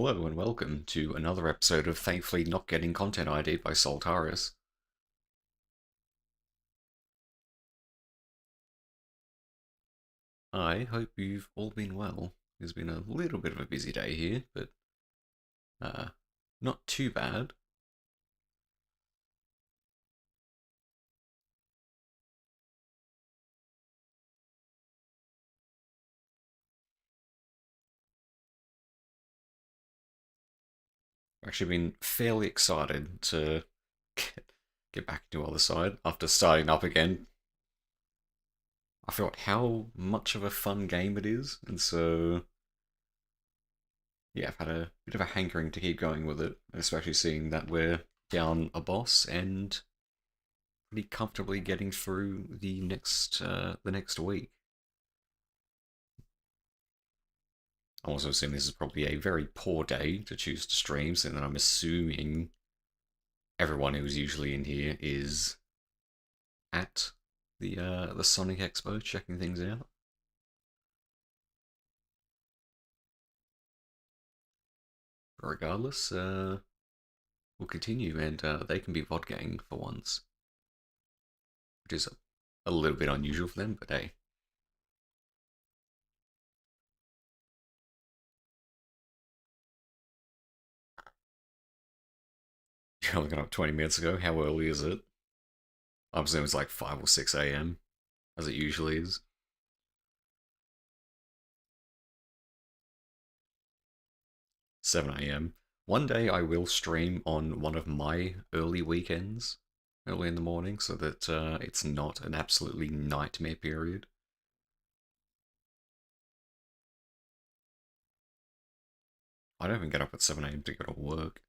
Hello and welcome to another episode of Thankfully Not Getting Content ID'd by Solitaris. I hope you've all been well. It's been a little bit of a busy day here, but uh, not too bad. I've actually been fairly excited to get back into Othercide after starting up again. I forgot how much of a fun game it is, and so yeah, I've had a bit of a hankering to keep going with it, especially seeing that we're down a boss and pretty comfortably getting through the next week. I'm also assuming this is probably a very poor day to choose to stream, so then I'm assuming everyone who's usually in here is at the Sonic Expo checking things out. But regardless, we'll continue, and they can be vodgang for once, which is a little bit unusual for them, but hey. You only got up 20 minutes ago. How early is it? I'm assuming it's like 5 or 6 a.m., as it usually is. 7 a.m. One day I will stream on one of my early weekends, early in the morning, so that it's not an absolutely nightmare period. I don't even get up at 7 a.m. to go to work,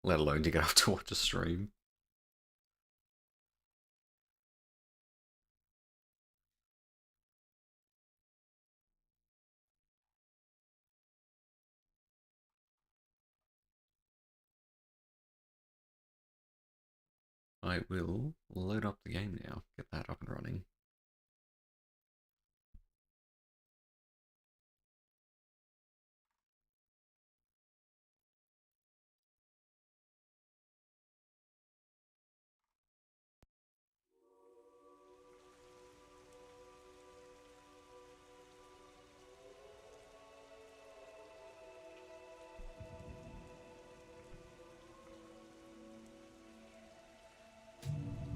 let alone to get up to watch a stream. I will load up the game now, get that up and running.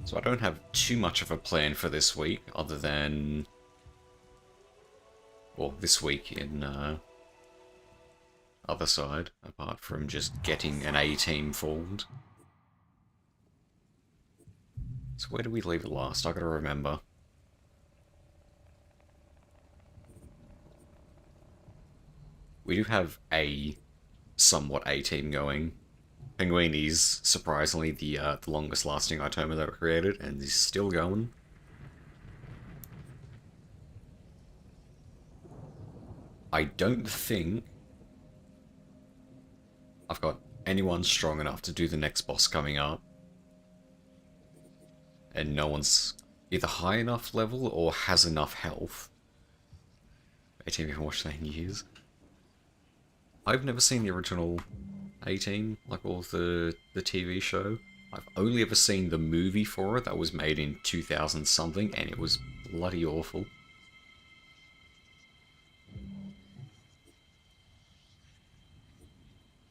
So I don't have too much of a plan for this week, other than, well, this week in Othercide, apart from just getting an A team formed. So where did we leave it last? I gotta remember. We do have a somewhat A team going. Penguini's surprisingly the longest lasting Itoma that were created, and he's still going. I don't think I've got anyone strong enough to do the next boss coming up, and no one's either high enough level or has enough health. A team haven't watched that in years. I've never seen the original A-Team, like all the TV show. I've only ever seen the movie for it that was made in 2000 something, and it was bloody awful.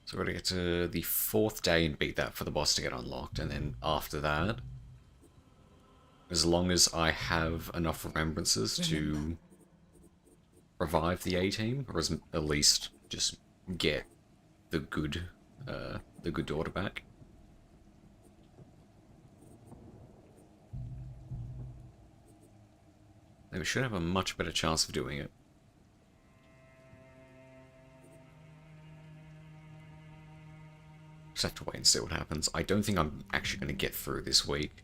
So we're gonna get to the 4th day and beat that for the boss to get unlocked, and then after that, as long as I have enough remembrances to revive the A-Team, or at least just get the good, the good daughter back. Then we should have a much better chance of doing it. Just have to wait and see what happens. I don't think I'm actually going to get through this week.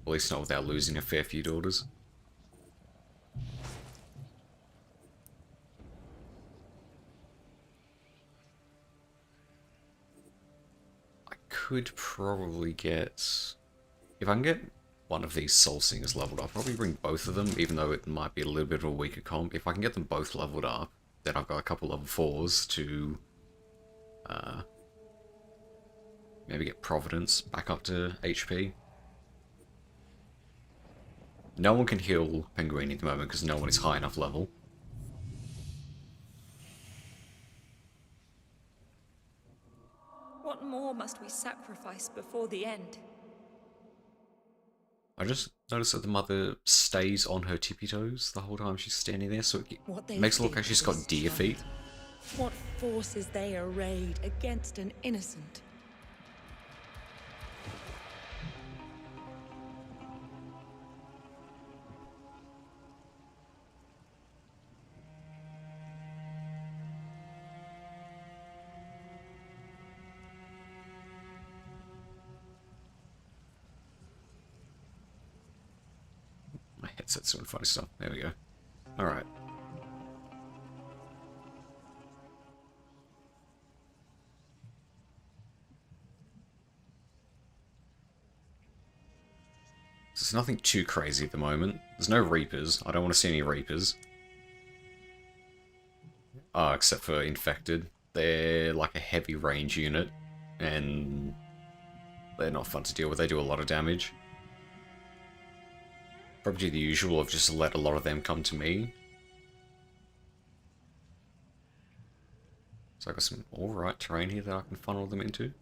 At least not without losing a fair few daughters. I could probably get... If I can get one of these Soul Singers leveled up. I'll probably bring both of them, even though it might be a little bit of a weaker comp. If I can get them both leveled up, then I've got a couple level 4s to maybe get Providence back up to HP. No one can heal Penguini at the moment because no one is high enough level. What more must we sacrifice before the end? I just noticed that the mother stays on her tippy toes the whole time she's standing there, so it makes it look like she's got deer feet. What forces they arrayed against an innocent? My headset's doing funny stuff. There we go. Alright. There's nothing too crazy at the moment. There's no Reapers. I don't want to see any Reapers. Except for Infected. They're like a heavy range unit, and they're not fun to deal with. They do a lot of damage. Probably the usual of just let a lot of them come to me. So I got some alright terrain here that I can funnel them into.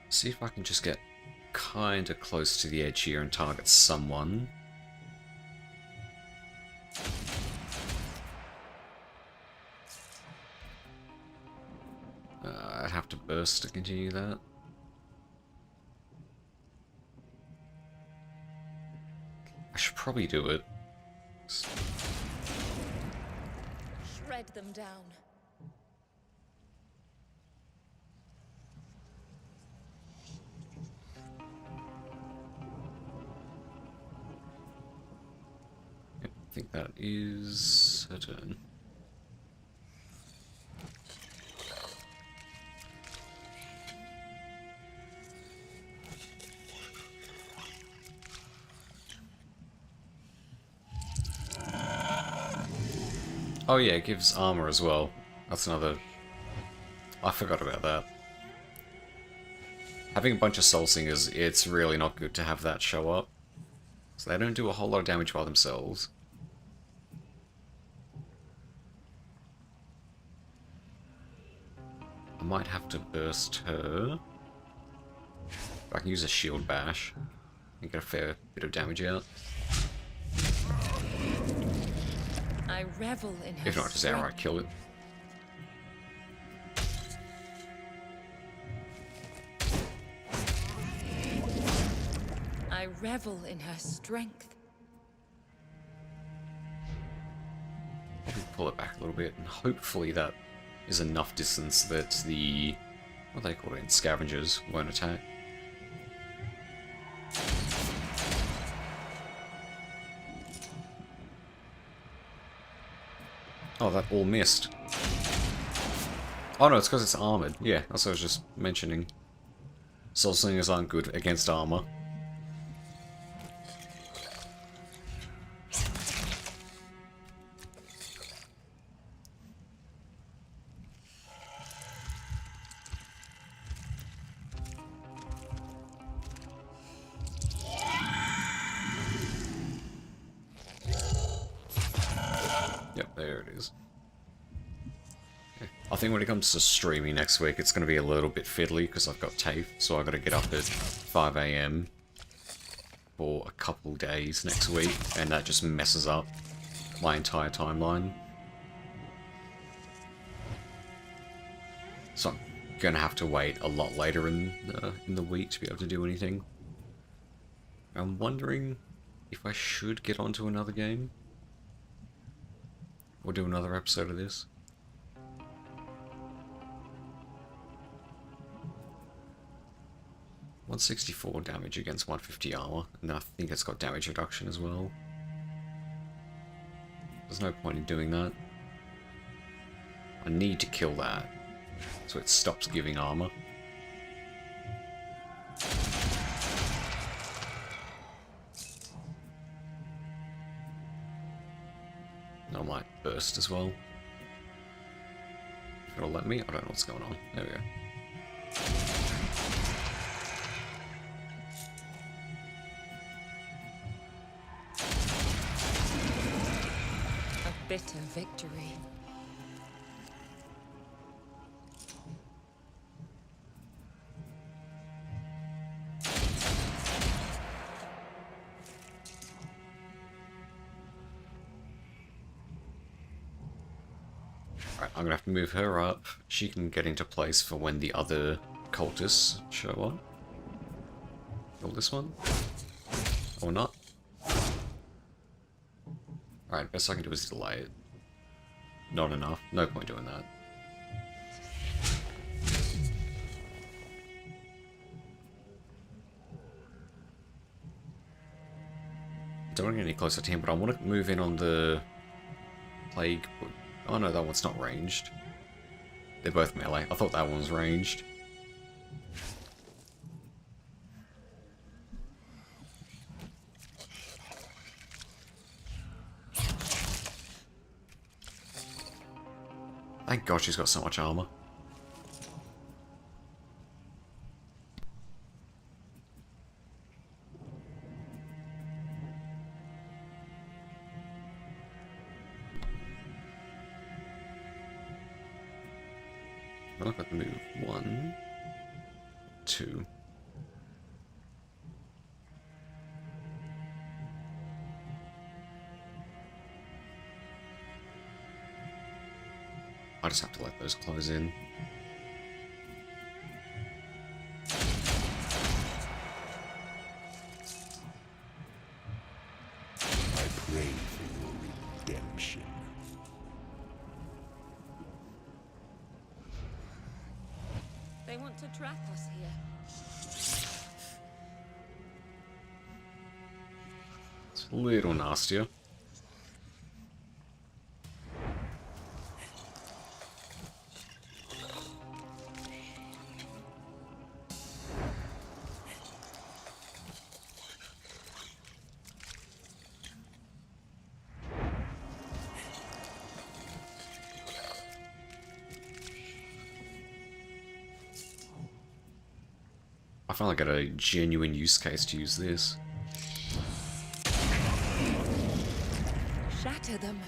See if I can just get kinda close to the edge here and target someone. I'd have to burst to continue that. I should probably do it. Shred them down. I think that is her turn. Oh yeah, it gives armor as well. That's another... I forgot about that. Having a bunch of Soul Singers, it's really not good to have that show up. So they don't do a whole lot of damage by themselves. I might have to burst her. I can use a shield bash and get a fair bit of damage out. I revel in her. If not, just outright kill it. I revel in her strength. Probably pull it back a little bit, and hopefully that is enough distance that the... what do they call it? Scavengers won't attack. Oh, that all missed. Oh no, it's because it's armored. Yeah, that's what I was just mentioning. Soul Slingers aren't good against armor. Yep, there it is. Okay. I think when it comes to streaming next week, it's going to be a little bit fiddly because I've got TAFE, so I've got to get up at 5 AM for a couple days next week, and that just messes up my entire timeline. So gonna have to wait a lot later in the week to be able to do anything. I'm wondering if I should get onto another game or do another episode of this. 164 damage against 150 armor, and I think it's got damage reduction as well. There's no point in doing that. I need to kill that, so it stops giving armor. And I might burst as well. If it'll let me, I don't know what's going on. There we go. A bitter victory. Right, I'm gonna have to move her up. She can get into place for when the other cultists show up. Kill this one. Or not. Alright, best I can do is delay it. Not enough. No point doing that. Don't want to get any closer to him, but I want to move in on the plague. Oh no, that one's not ranged. They're both melee. I thought that one was ranged. Thank God she's got so much armor. I'll have to move 1, 2. I just have to let those close in. I pray for your redemption. They want to trap us here. It's a little nastier. I finally got a genuine use case to use this. Shatter them.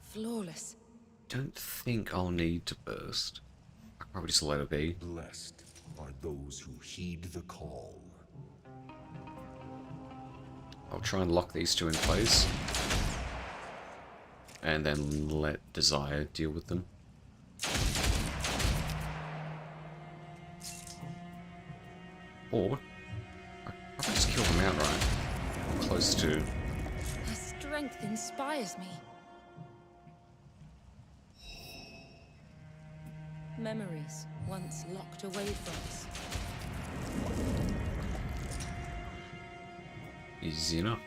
Flawless. Don't think I'll need to burst. I'll probably just let it be. Blessed are those who heed the call. I'll try and lock these two in place. And then let Desire deal with them. Or, I probably just kill them outright. I'm close to. Her strength inspires me. Memories once locked away from us. Easy enough.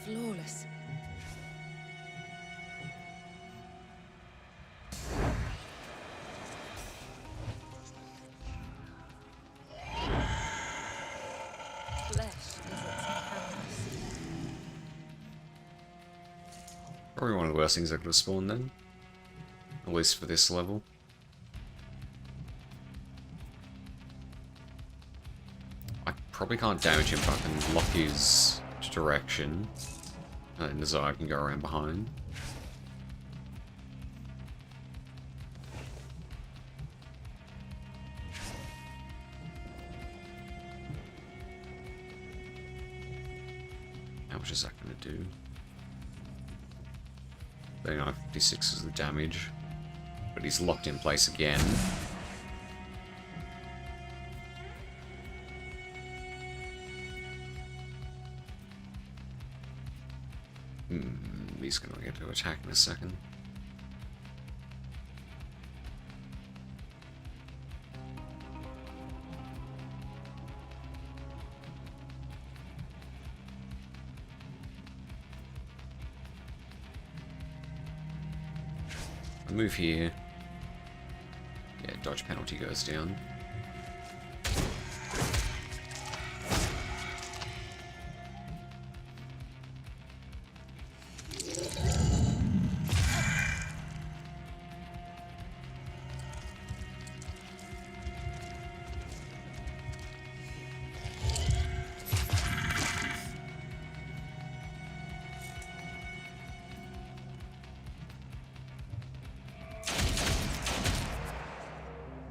Flawless. Flesh is its canvas. Probably one of the worst things I could have spawned then. At least for this level. I probably can't damage him, but I can lock his direction. And Desire can go around behind. Ouch. much is that going to do? 3956 is the damage. But he's locked in place again. He's going to get to attack in a second. I move here. Yeah, dodge penalty goes down.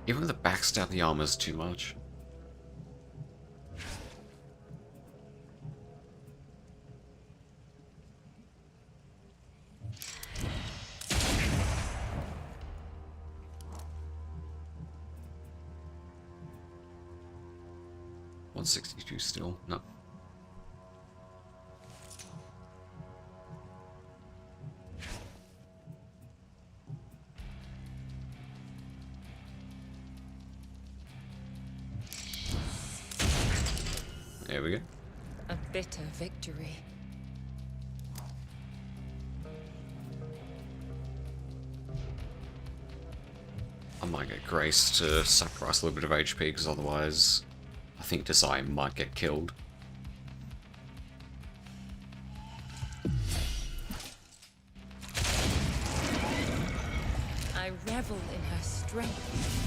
Even the backstab the armor's too much. $162 still. No. There we go. A bitter victory. I might get Grace to sacrifice a little bit of HP, because otherwise I think Desire might get killed. I revel in her strength.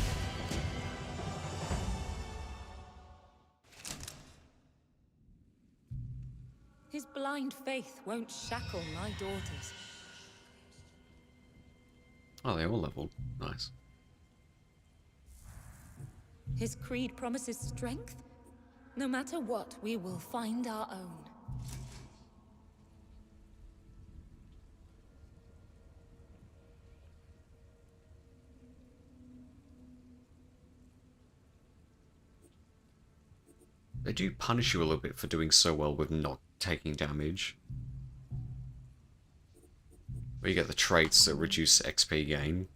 His blind faith won't shackle my daughters. Oh, they all leveled. Nice. His creed promises strength. No matter what, we will find our own. They do punish you a little bit for doing so well with not taking damage. Where you get the traits that reduce XP gain.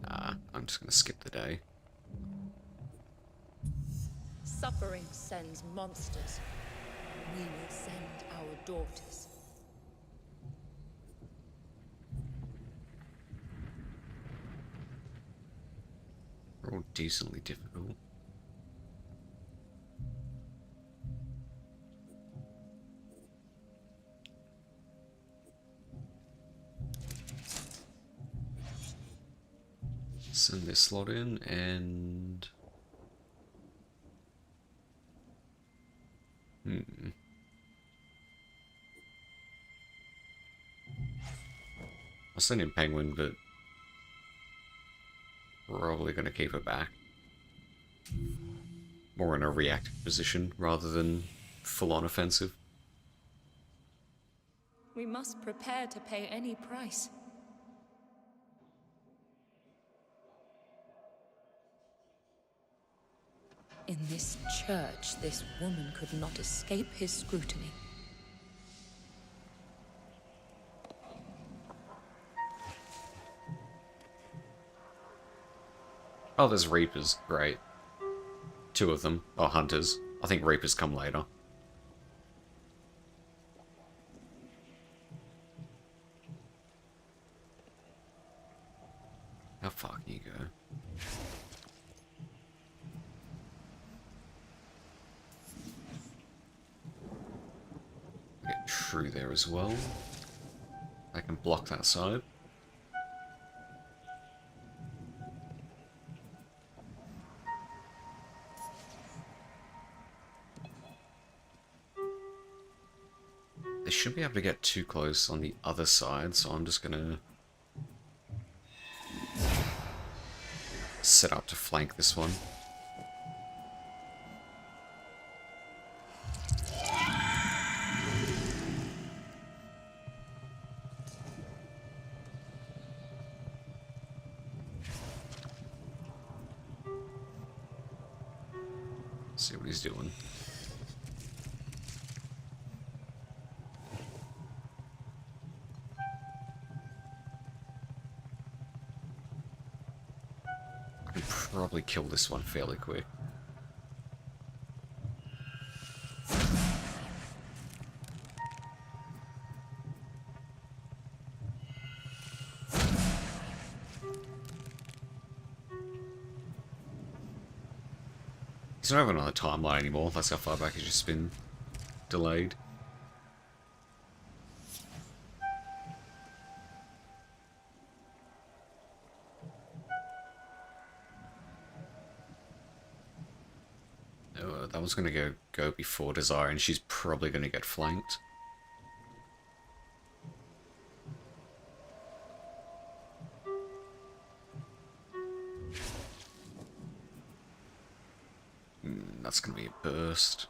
Nah, I'm just gonna skip the day. Suffering sends monsters. We will send our daughters. They're all decently difficult. Send this slot in and... I'll send in Penguin, but probably going to keep it back. More in a reactive position rather than full-on offensive. We must prepare to pay any price. In this church, this woman could not escape his scrutiny. Oh, there's Reapers. Great. 2 of them. Oh, Hunters. I think Reapers come later. How far can you go? Get through there as well. I can block that side. They should be able to get too close on the other side, so I'm just gonna set up to flank this one. See what he's doing. I can probably kill this one fairly quick. He's not even on the timeline anymore. That's how far back he's just been delayed. Oh, that one's going to go before Desire, and she's probably going to get flanked. That's going to be a burst.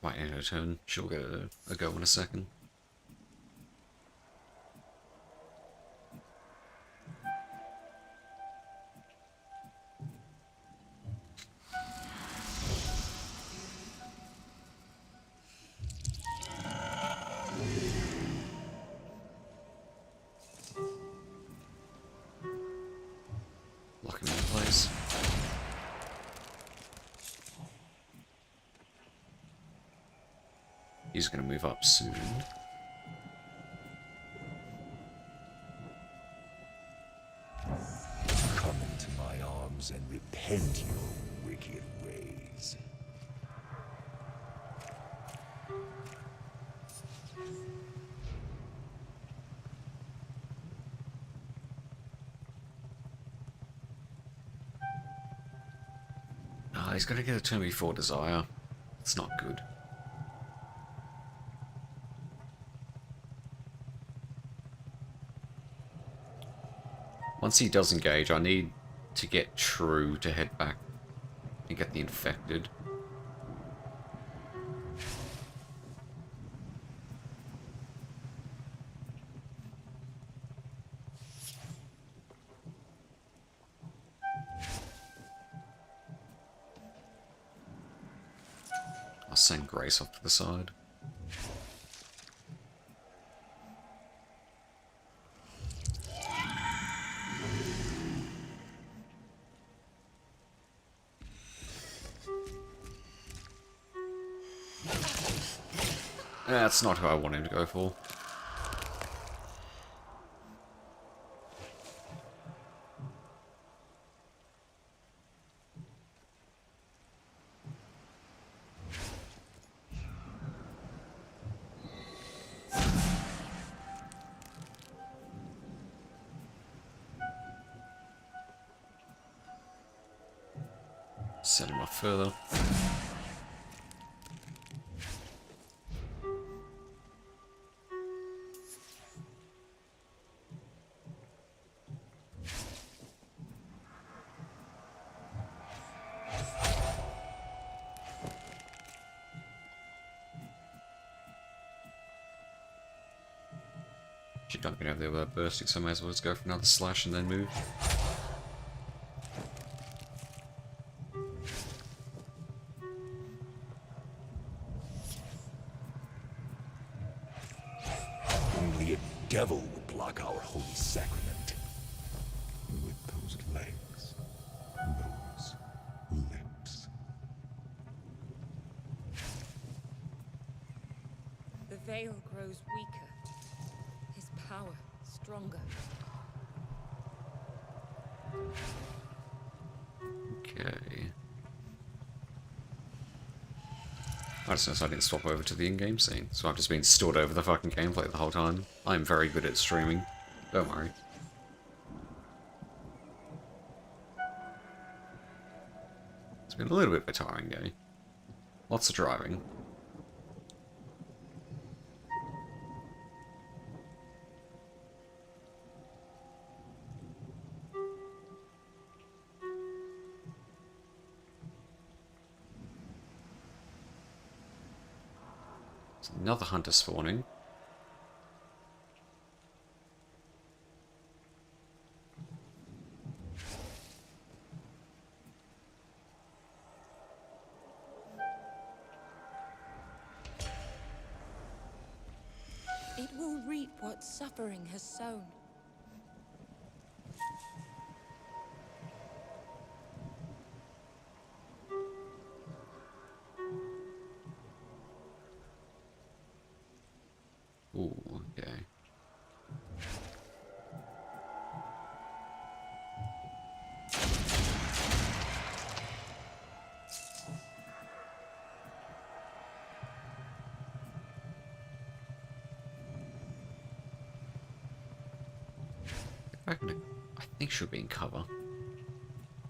Might end her turn. She'll get a go in a second. Lock him in place. He's going to move up soon. Come into my arms and repent your wicked ways. Ah, he's going to get a turn before Desire. It's not good. Once he does engage, I need to get True to head back and get the infected. I'll send Grace off to the side. That's not who I want him to go for. Set him off further. She don't get over there without bursting, so I might as well just go for another slash and then move. Only a devil would block our holy sacrament. With those legs, those lips. The veil grows weaker, his power stronger. Okay. I just noticed I didn't swap over to the in-game scene, so I've just been stored over the fucking gameplay the whole time. I'm very good at streaming. Don't worry. It's been a little bit of a tiring day. Lots of driving. There's another hunter spawning. It will reap what suffering has sown. Ooh, okay. I think she'll be in cover.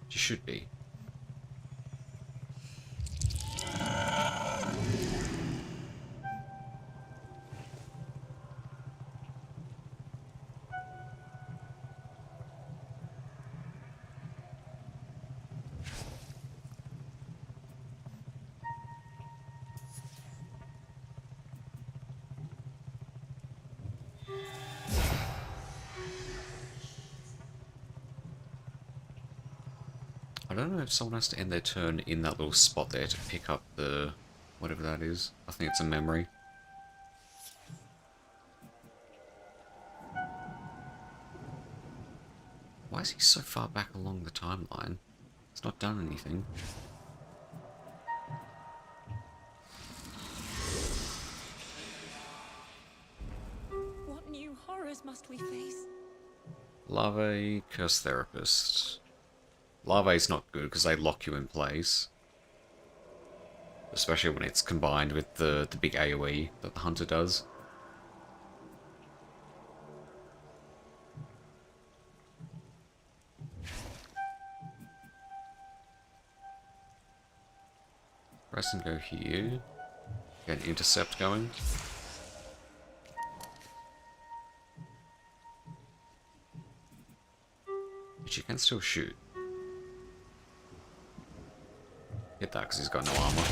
She should be. I don't know if someone has to end their turn in that little spot there to pick up the... whatever that is. I think it's a memory. Why is he so far back along the timeline? It's not done anything. What new horrors must we face? Larvae, Curse Therapist. Larvae's not good because they lock you in place. Especially when it's combined with the big AoE that the hunter does. Press and go here. Get an intercept going. But you can still shoot. Hit that because he's got no armor.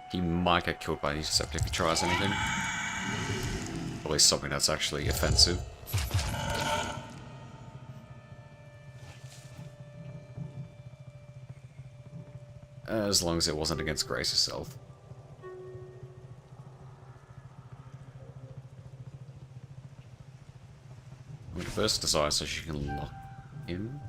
He might get killed by an intercept if he tries anything. Or at least something that's actually offensive. As long as it wasn't against Grace herself. I'm going to burst Desire so she can lock him.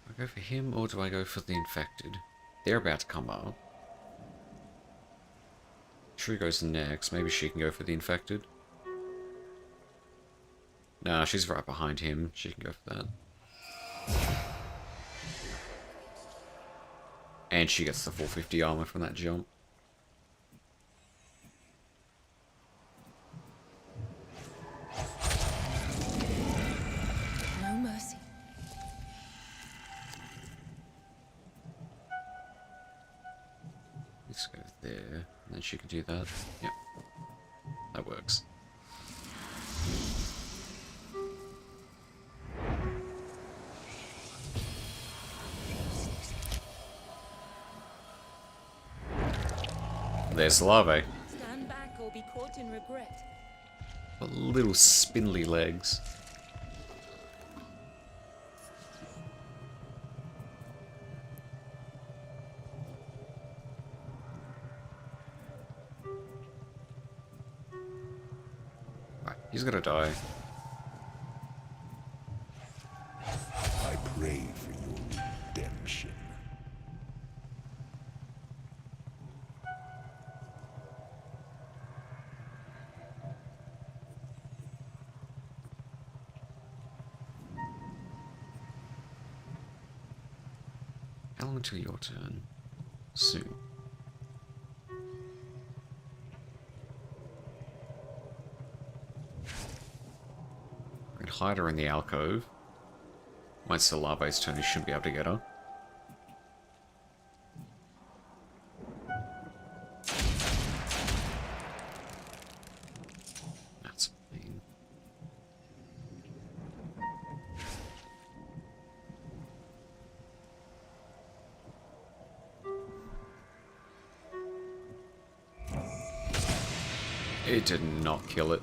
Do I go for him or do I go for the infected? They're about to come up. Shrew goes next. Maybe she can go for the infected. Nah, she's right behind him. She can go for that. And she gets the 450 armor from that jump. No mercy. Let's go there. And then she can do that. Yep. That works. There's the larvae. Stand back or be caught in regret. Got little spindly legs. Right, he's gonna die. I pray for your redemption. How long until your turn? Soon. I can hide her in the alcove. Once the larvae's turn, he should be able to get her. That's mean. It did not kill it.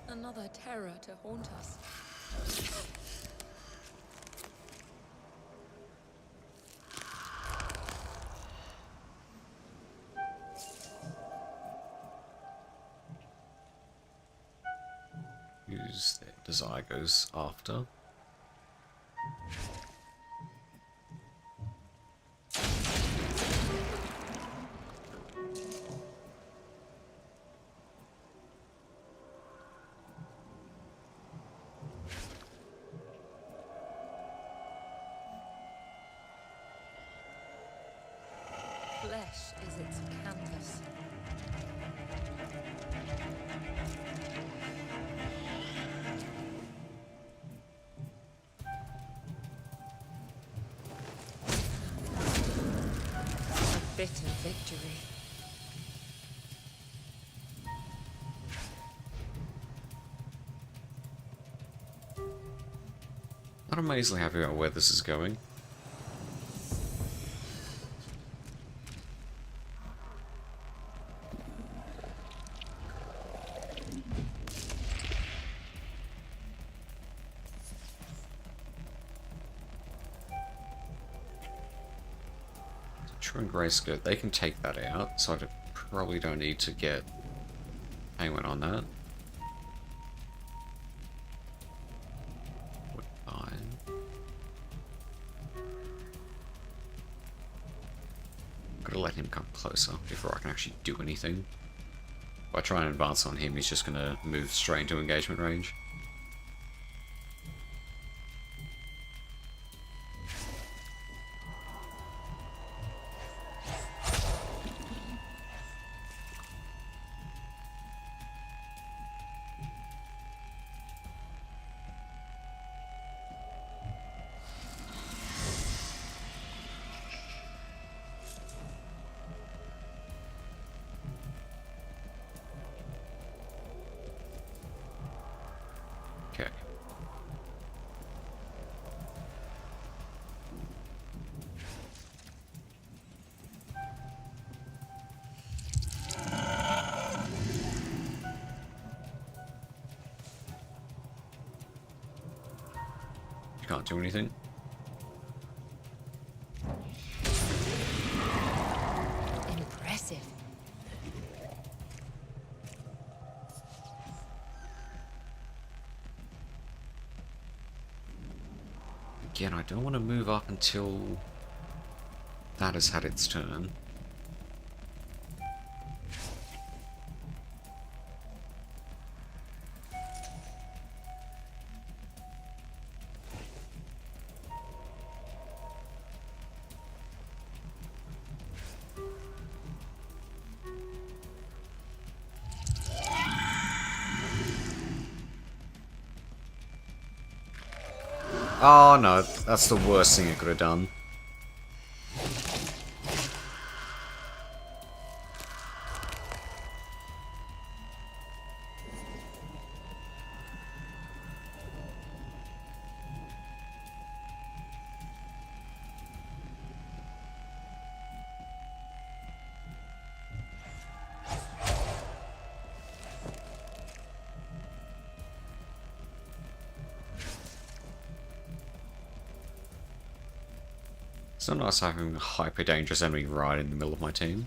Another terror to haunt us. Whose their desire goes after. Flesh is its canvas. A bitter victory. Not amazingly happy about where this is going. True and Grayscope, they can take that out, so I probably don't need to get Penguin on that. Woodbine. Gotta let him come closer before I can actually do anything. If I try and advance on him, he's just gonna move straight into engagement range. Okay. You can't do anything. Impressive. Again, I don't want to move up until that has had its turn. Oh no, that's the worst thing it could have done. It's not nice having a hyper dangerous enemy right in the middle of my team.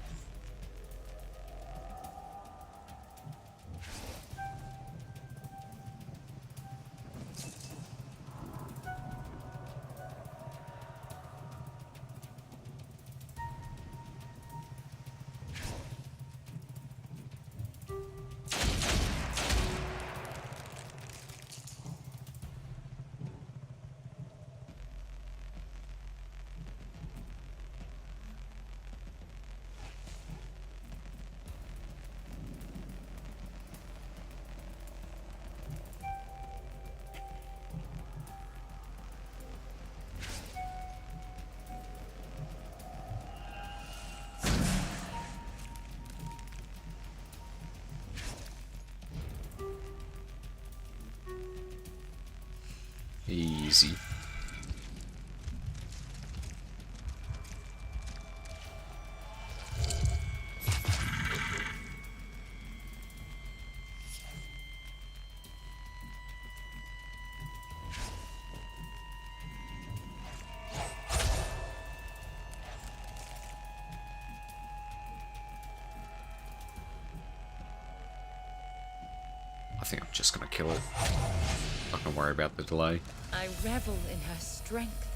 easy. I think I'm just gonna kill it. Not gonna worry about the delay. I revel in her strength.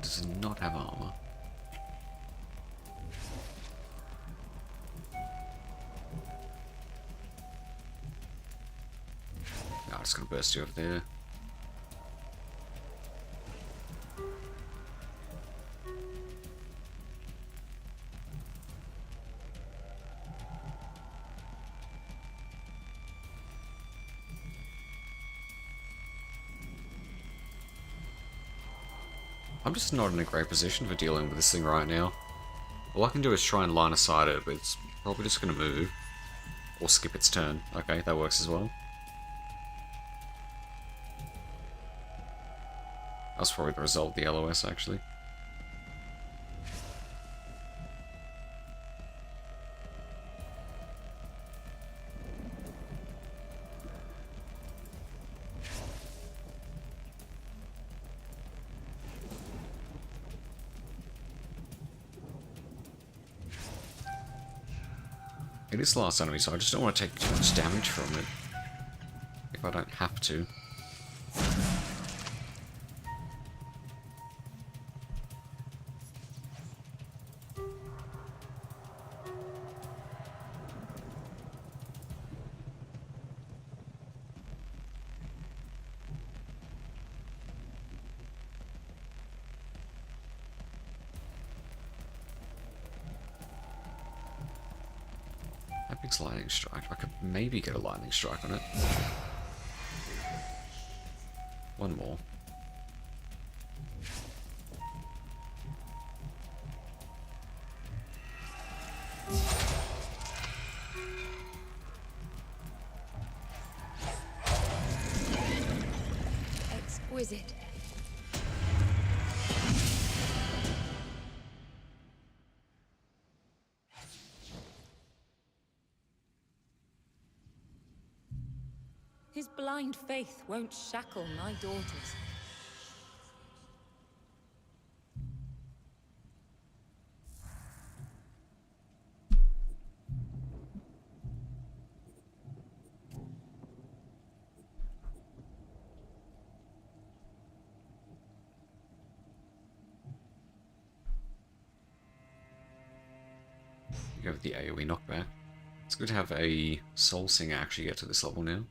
Does not have armor. No, I'm just gonna burst you over there. I'm just not in a great position for dealing with this thing right now. All I can do is try and line aside it, but it's probably just going to move. Or skip its turn. Okay, that works as well. That's probably the result of the LOS, actually. It is the last enemy, so I just don't want to take too much damage from it. If I don't have to. Big lightning strike. I could maybe get a lightning strike on it. One more. Exquisite. His blind faith won't shackle my daughters. You have the AoE knockback. It's good to have a Soul Singer actually get to this level now.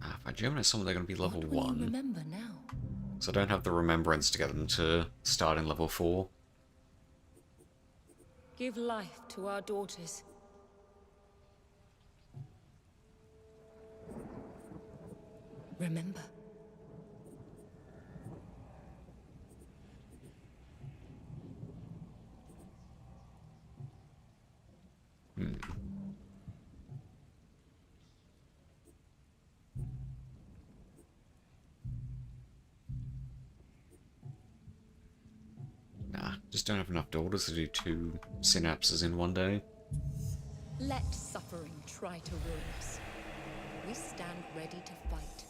If I Gemini someone, they're going to be level What will you 1. remember now? So I don't have the remembrance to get them to start in level 4. Give life to our daughters. Remember. Nah, just don't have enough daughters to do 2 synapses in one day. Let suffering try to ruin us. We stand ready to fight.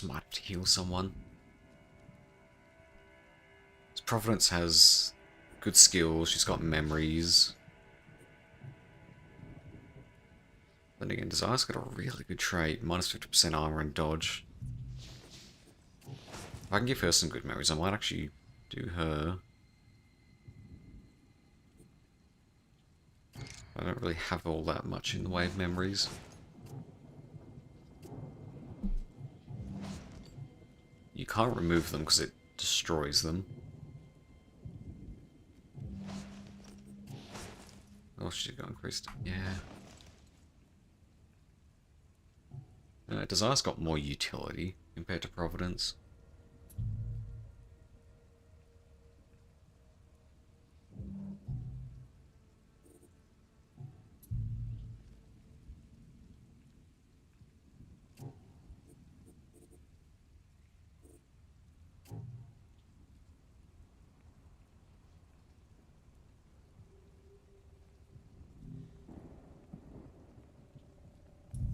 just might have to heal someone. Providence has good skills, she's got memories. Then again, Desire's got a really good trait, minus 50% armor and dodge. If I can give her some good memories, I might actually do her. I don't really have all that much in the way of memories. You can't remove them because it destroys them. Oh, she's got increased. Yeah. Desire's got more utility compared to Providence.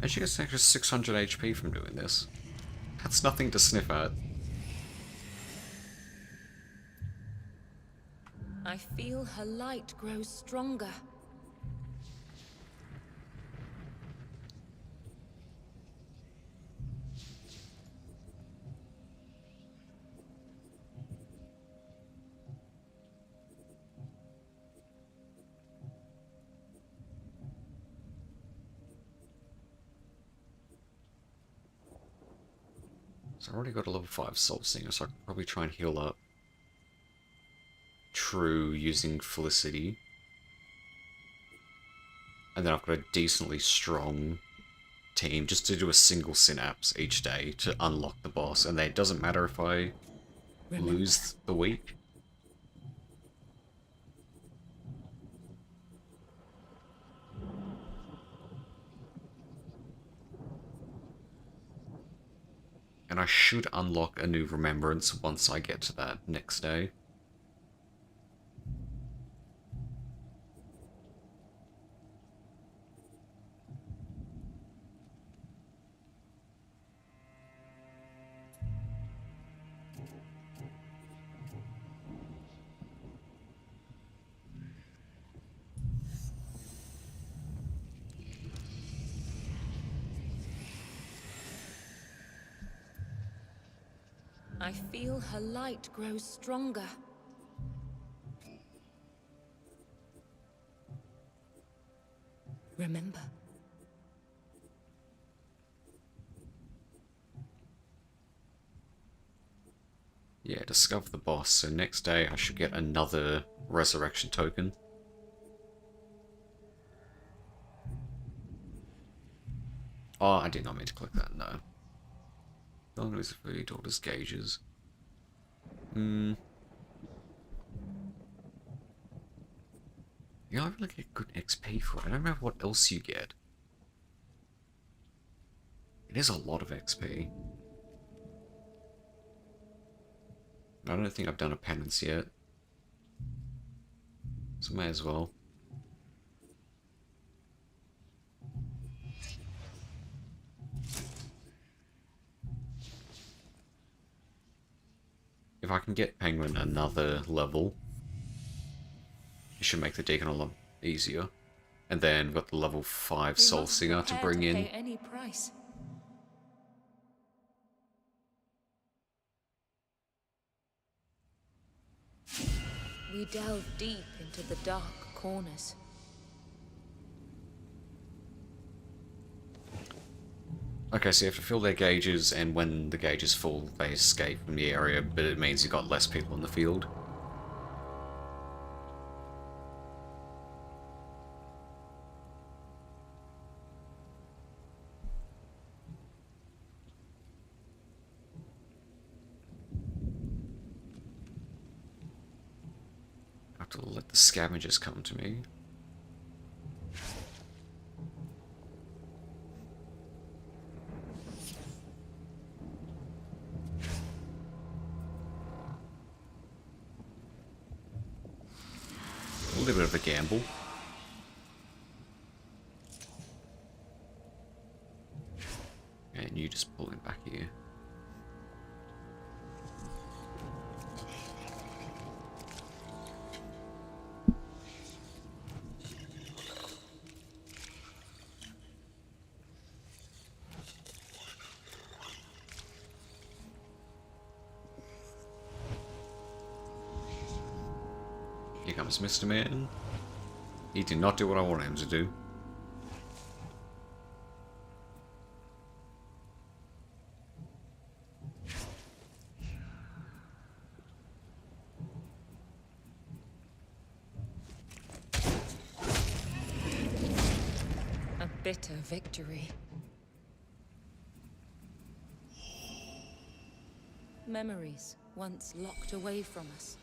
And she gets an extra 600 HP from doing this. That's nothing to sniff at. I feel her light grows stronger. So I already got a level 5 Soul Singer, so I can probably try and heal up True using Felicity. And then I've got a decently strong team just to do a single synapse each day to unlock the boss. And then it doesn't matter if I lose the week. And I should unlock a new remembrance once I get to that next day. I feel her light grows stronger. Remember. Yeah, discover the boss. So next day I should get another resurrection token. Oh, I did not mean to click that, no. Don't lose for your daughter's gauges. You don't really get good XP for it. I don't remember what else you get. It is a lot of XP. I don't think I've done a penance yet. So may as well. If I can get Penguin another level, it should make the Deacon a lot easier. And then we've got the level 5 Soul Singer to bring in. Pay any price. We delve deep into the dark corners. Okay, so you have to fill their gauges, and when the gauge is full, they escape from the area, but it means you've got less people in the field. I have to let the scavengers come to me. A little bit of a gamble. And you just pull him back here. Here comes Mr. Man. He did not do what I wanted him to do. A bitter victory. Memories once locked away from us.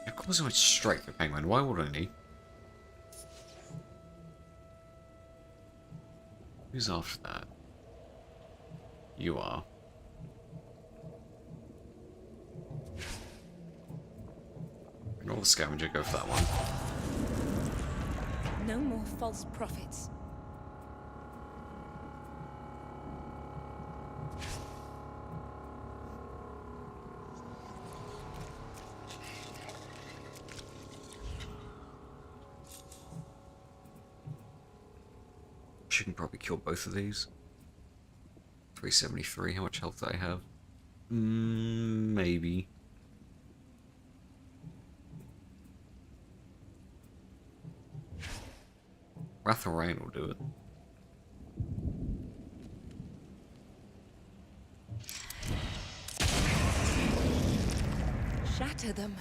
Of course he went straight for Penguin. Why wouldn't he? Who's after that? You are. Ignore the scavenger, go for that one. No more false prophets. She can probably kill both of these. 373, how much health do I have? Maybe. Wrath of Rain will do it. Shatter them.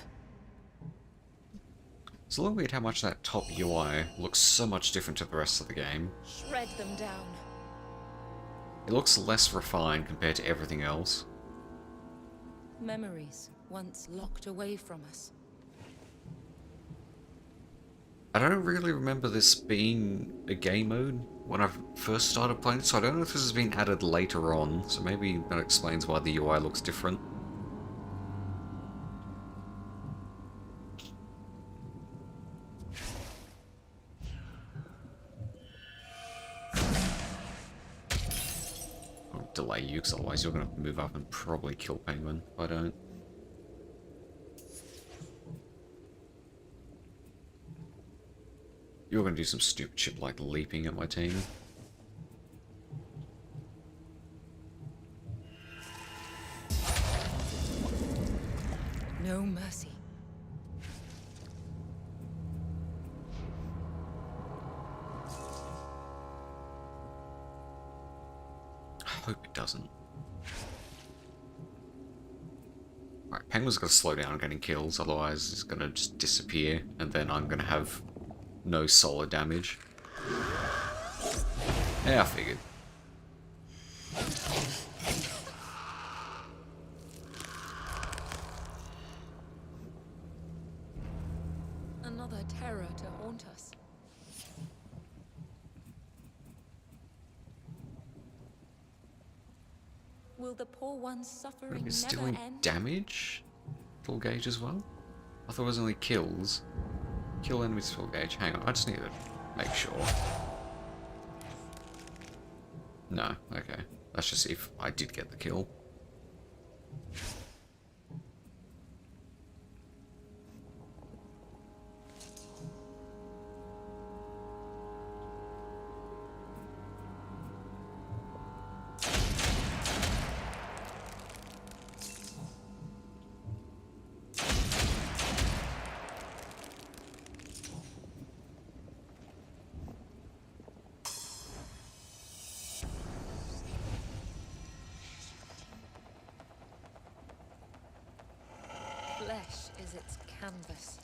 It's a little weird how much that top UI looks so much different to the rest of the game. Shred them down. It looks less refined compared to everything else. Memories once locked away from us. I don't really remember this being a game mode when I first started playing it, so I don't know if this has been added later on, so maybe that explains why the UI looks different. I'll delay you, because otherwise you're going to move up and probably kill Penguin if I don't. You're going to do some stupid shit like leaping at my team. No mercy. I hope it doesn't. Right, Penguin's going to slow down getting kills, otherwise he's going to just disappear, and then I'm going to have no solid damage. Yeah, I figured. Another terror to haunt us. Will the poor one's suffering Is never doing end? damage? Full gauge as well? I thought it was only kills. Kill enemies full gauge. Hang on, I just need to make sure. No, okay. Let's just see if I did get the kill. Flesh is its canvas.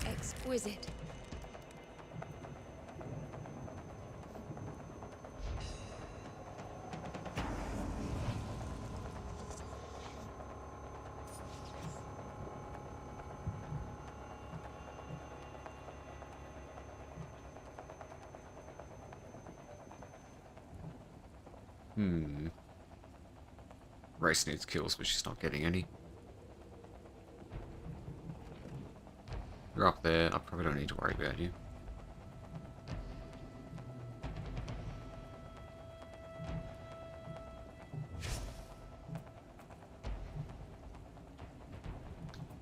Exquisite. Hmm. Race needs kills, but she's not getting any. You're up there. I probably don't need to worry about you.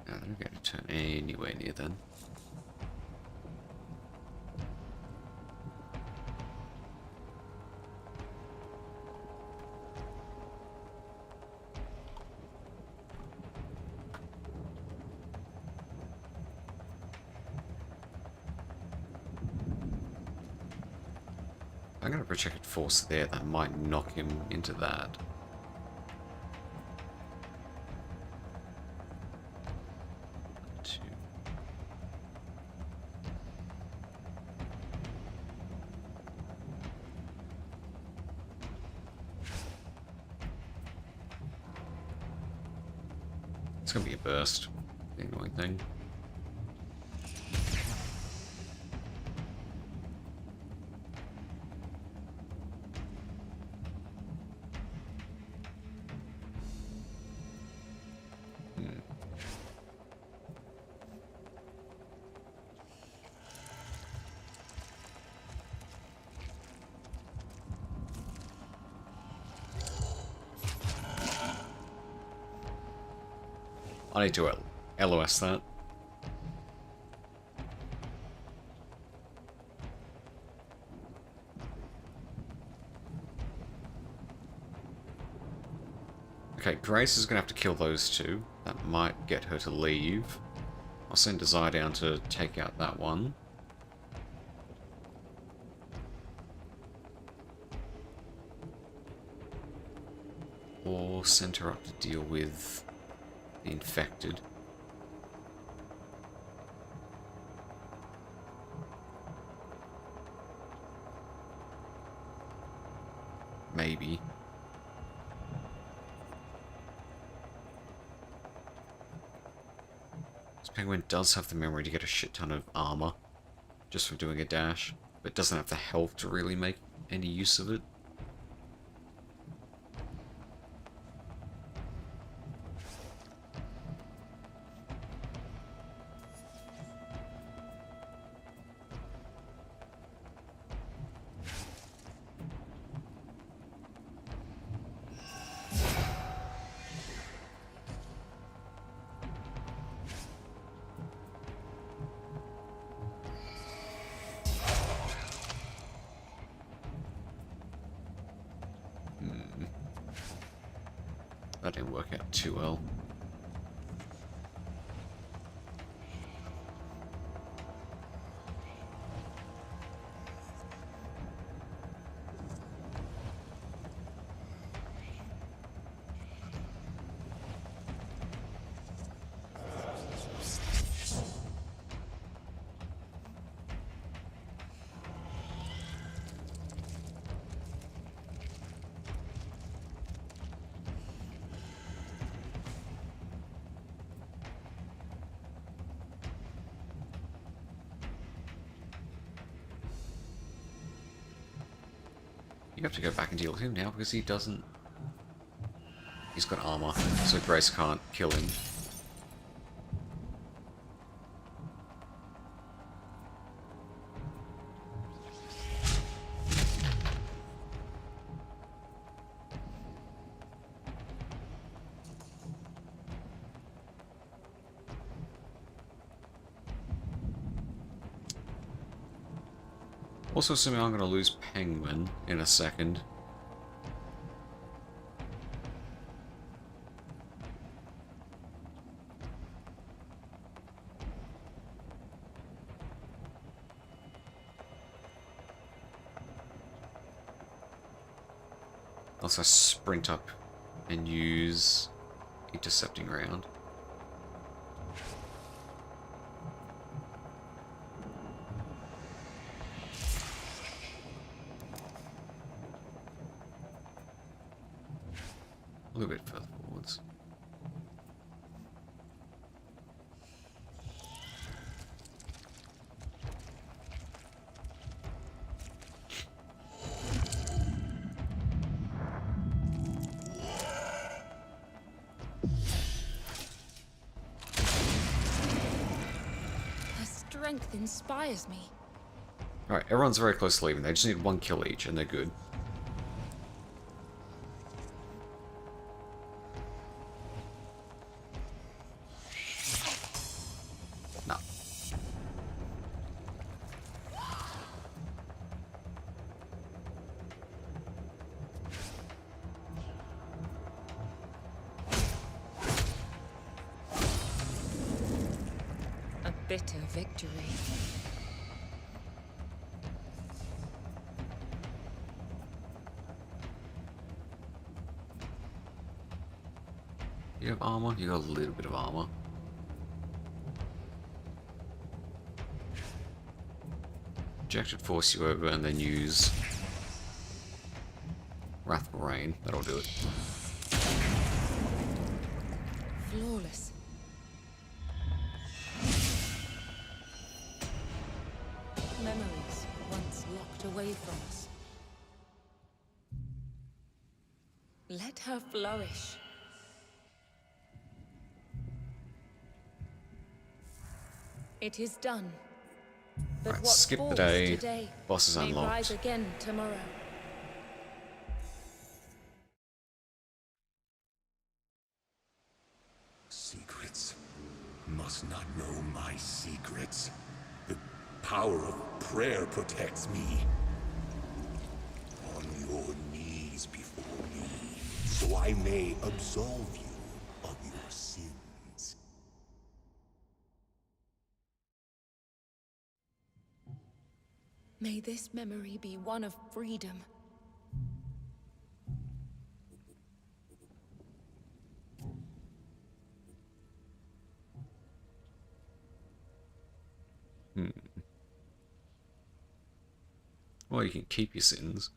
No, they're not going to turn anywhere near then. I'm going to projected force there. That might knock him into that. Two. It's going to be a burst. The annoying thing. I need to LOS that. Okay, Grace is going to have to kill those two. That might get her to leave. I'll send Desire down to take out that one. Or send her up to deal with the infected. Maybe. This penguin does have the memory to get a shit ton of armor just from doing a dash, but doesn't have the health to really make any use of it. That didn't work out too well. You have to go back and deal with him now because he doesn't... He's got armor, so Grace can't kill him. Also assuming I'm going to lose Penguin in a second. Unless I sprint up and use Intercepting Round. A little bit further forwards. strength inspires me. Alright, everyone's very close to leaving. They just need one kill each, and they're good. No. A bitter victory. You have armor? You got a little bit of armor. Jack should force you over and then use Wrathful Rain. That'll do it. Flawless. Memories once locked away from us. Let her flourish. It is done. But Right, what skip the falls day. today Boss is may unlocked. rise again tomorrow. Secrets. Must not know my secrets. The power of prayer protects me. On your knees before me, so I may absolve you of your sins. May this memory be one of freedom. Well, you can keep your sins.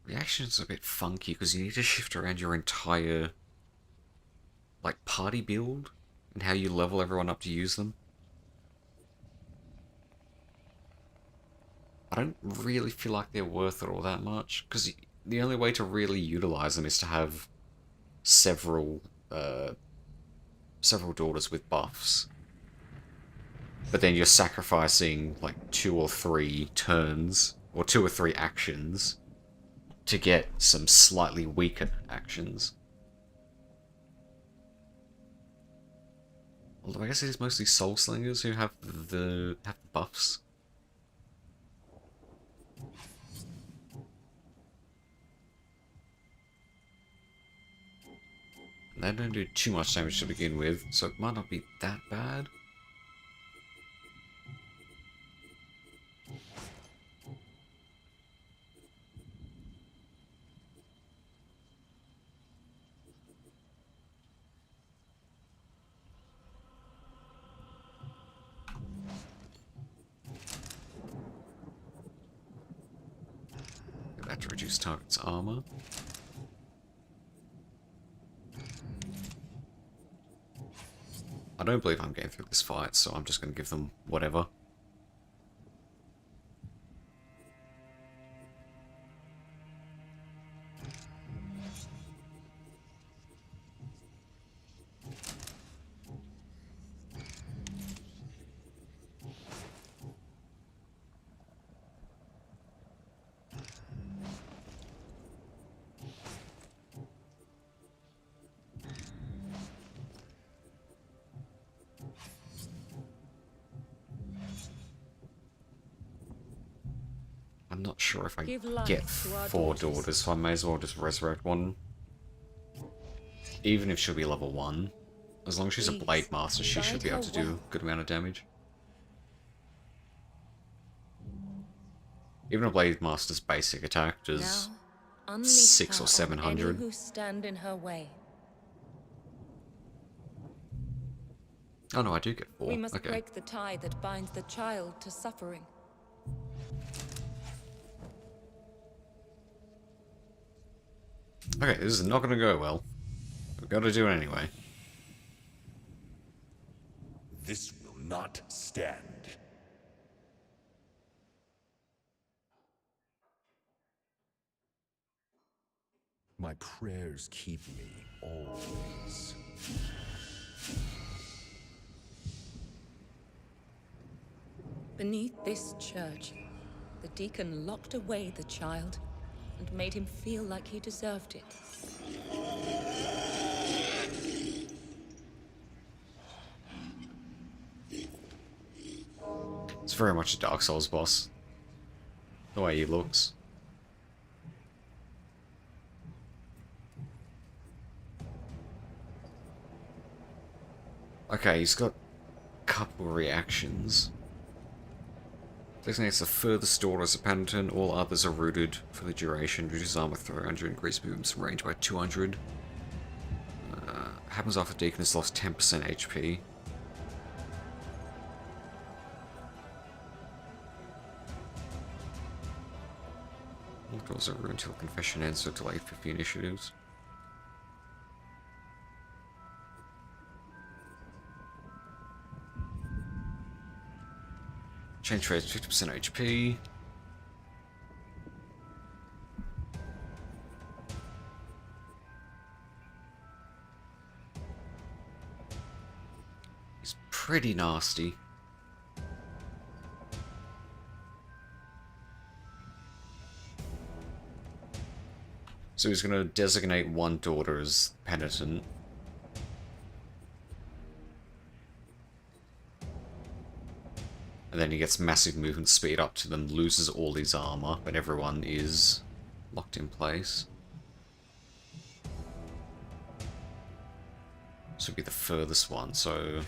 Reaction's a bit funky because you need to shift around your entire, like, party build and how you level everyone up to use them. I don't really feel like they're worth it all that much because the only way to really utilize them is to have several daughters with buffs. But then you're sacrificing like 2 or 3 turns or 2 or 3 actions to get some slightly weaker actions. Although I guess it is mostly soul slingers who have the buffs. They don't do too much damage to begin with, so it might not be that bad. Get that to reduce target's armor. I don't believe I'm getting through this fight, so I'm just going to give them whatever. I'm not sure if I Give life get to our 4 daughters. daughters, so I may as well just resurrect one. Even if she'll be level 1. As long as she's a Please, Blade Master, she should guide be able her to do well. a good amount of damage. Even a Blade Master's basic attack does Now, unleash 6 her or on 700. any who stand in her way. Oh no, I do get 4. We must Okay. break the tie that binds the child to suffering. Okay, this is not going to go well. We've got to do it anyway. This will not stand. My prayers keep me always. Beneath this church, the deacon locked away the child and made him feel like he deserved it. It's very much a Dark Souls boss. The way he looks. Okay, he's got a couple reactions. Designates the furthest door as a penitent, all others are rooted for the duration. Reduces armor 300, increase movement range by 200. Happens after Deacon has lost 10% HP. All doors are ruined until confession ends, so delay 50 initiatives. Change rate 50% HP. He's pretty nasty. So he's going to designate one daughter as penitent. And then he gets massive movement speed up to them, loses all his armor, but everyone is locked in place. This would be the furthest one, so...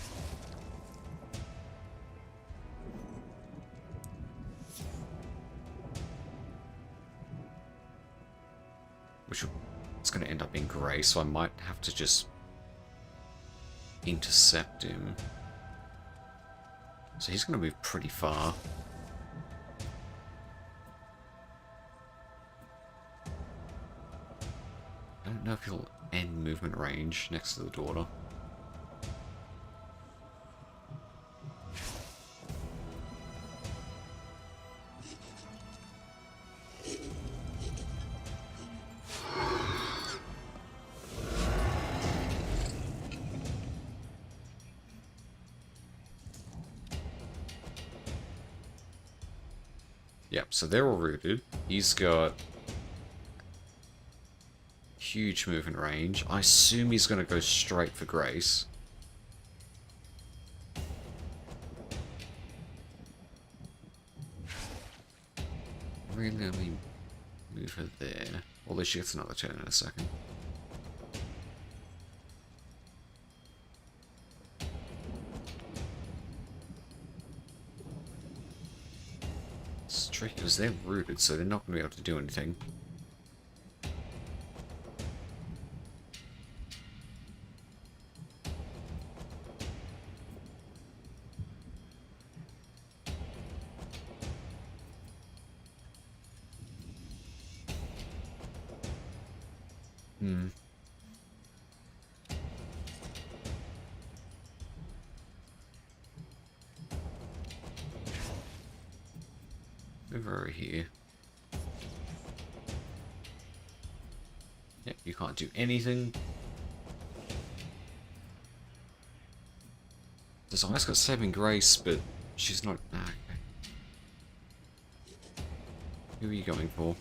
It's going to end up being grey, so I might have to just intercept him. So he's going to move pretty far. I don't know if he'll end movement range next to the daughter. Yep, so they're all rooted. He's got huge movement range. I assume he's going to go straight for Grace. Really, let me move her there. Although she gets another turn in a second. It's tricky because they're rooted, so they're not going to be able to do anything. Move over here. Yep, you can't do anything. Desire's got saving grace, but she's not. Ah, okay. Who are you going for?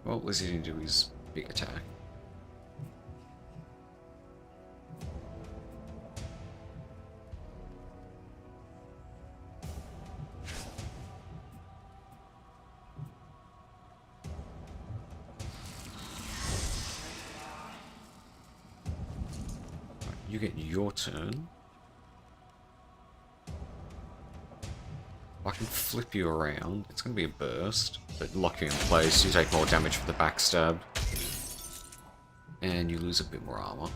What was he going to do his big attack? Right, you get your turn. I can flip you around. It's going to be a burst, but lock you in place. You take more damage for the backstab. And you lose a bit more armor.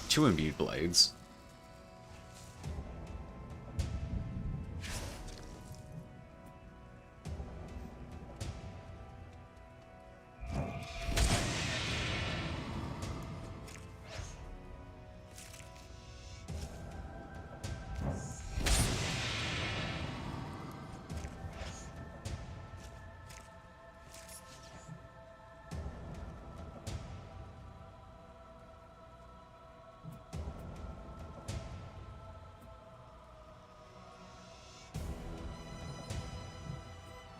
Two imbued blades.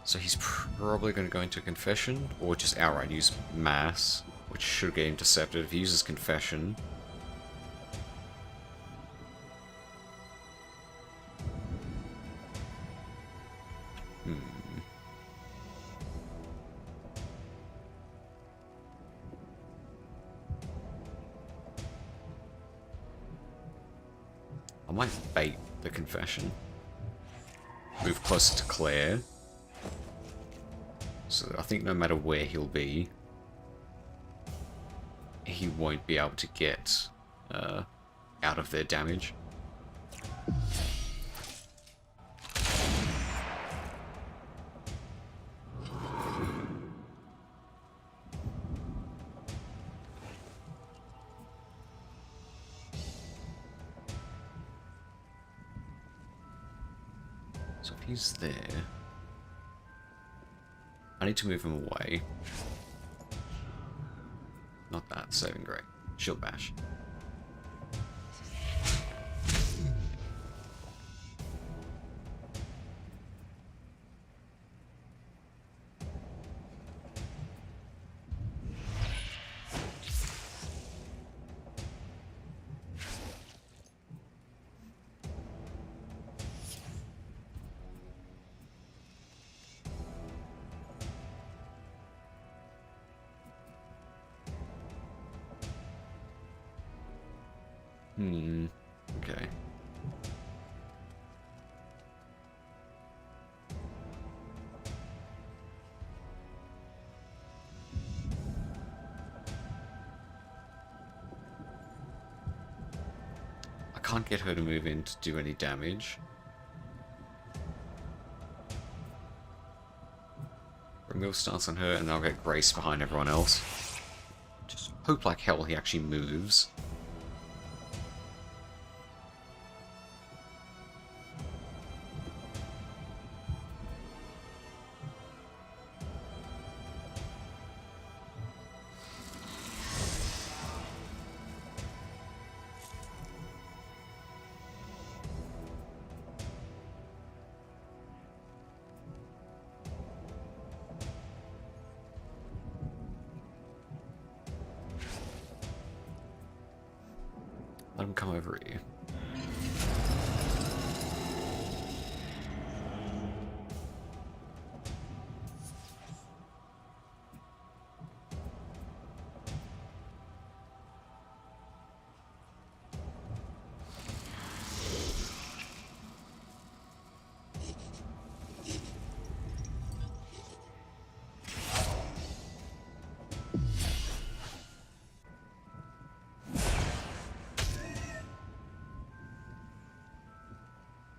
So he's probably going to go into Confession, or just outright use Mass, which should get intercepted. If he uses Confession... I might bait the Confession. Move closer to Claire. So I think no matter where he'll be, he won't be able to get out of their damage. So if he's there... I need to move him away. Not that, saving great. Shield bash. Okay. I can't get her to move in to do any damage. Remove stance on her, and I'll get Grace behind everyone else. Just hope like hell he actually moves. Let him come over here.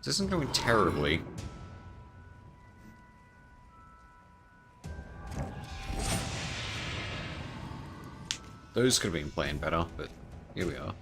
This isn't going terribly. Those could have been playing better, but here we are.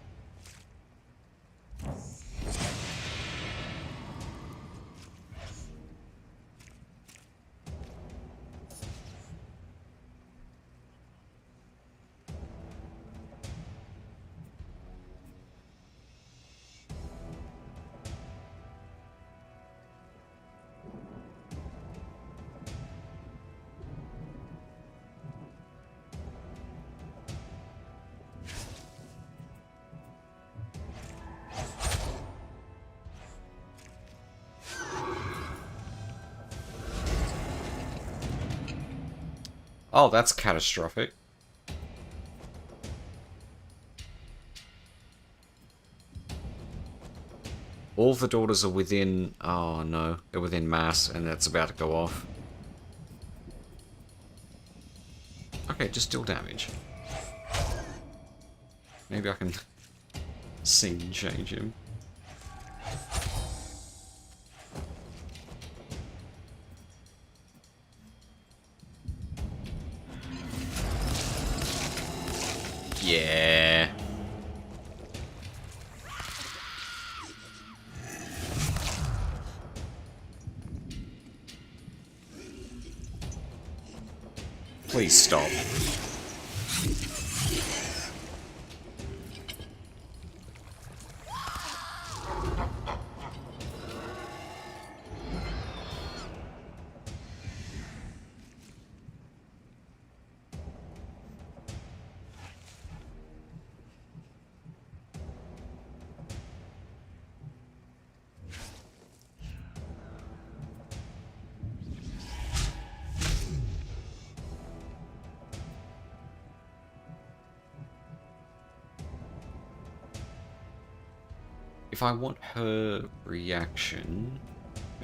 Oh, that's catastrophic. All the daughters are within... Oh, no. They're within mass, and it's about to go off. Okay, just deal damage. Maybe I can scene change him. Yeah. Please stop. If I want her reaction,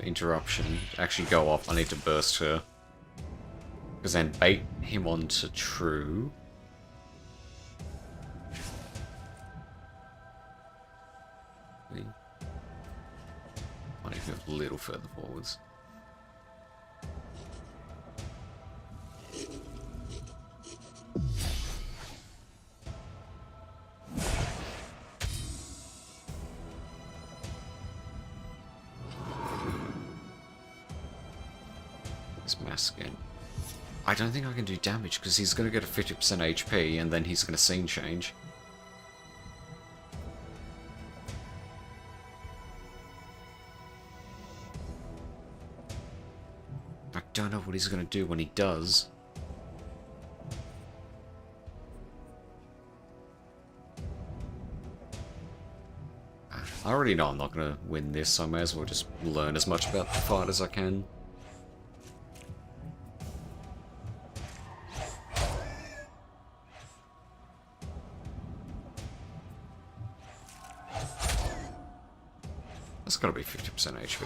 interruption, to actually go off, I need to burst her. Because then bait him onto true. I need to move a little further forwards. Mass again. I don't think I can do damage because he's going to get a 50% HP and then he's going to scene change. I don't know what he's going to do when he does. I already know I'm not going to win this, so I may as well just learn as much about the fight as I can. That's gotta be 50% HP.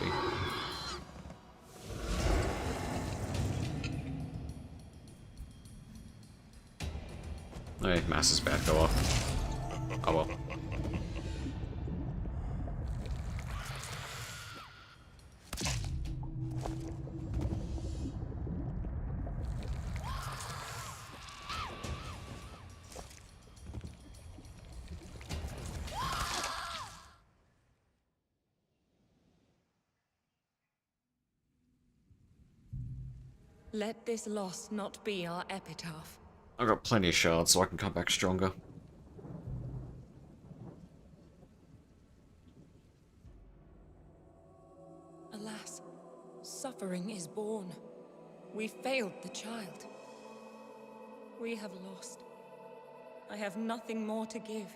Hey, mass is bad, go off. Oh well. Let this loss not be our epitaph. I've got plenty of shards, so I can come back stronger. Alas, suffering is born. We failed the child. We have lost. I have nothing more to give.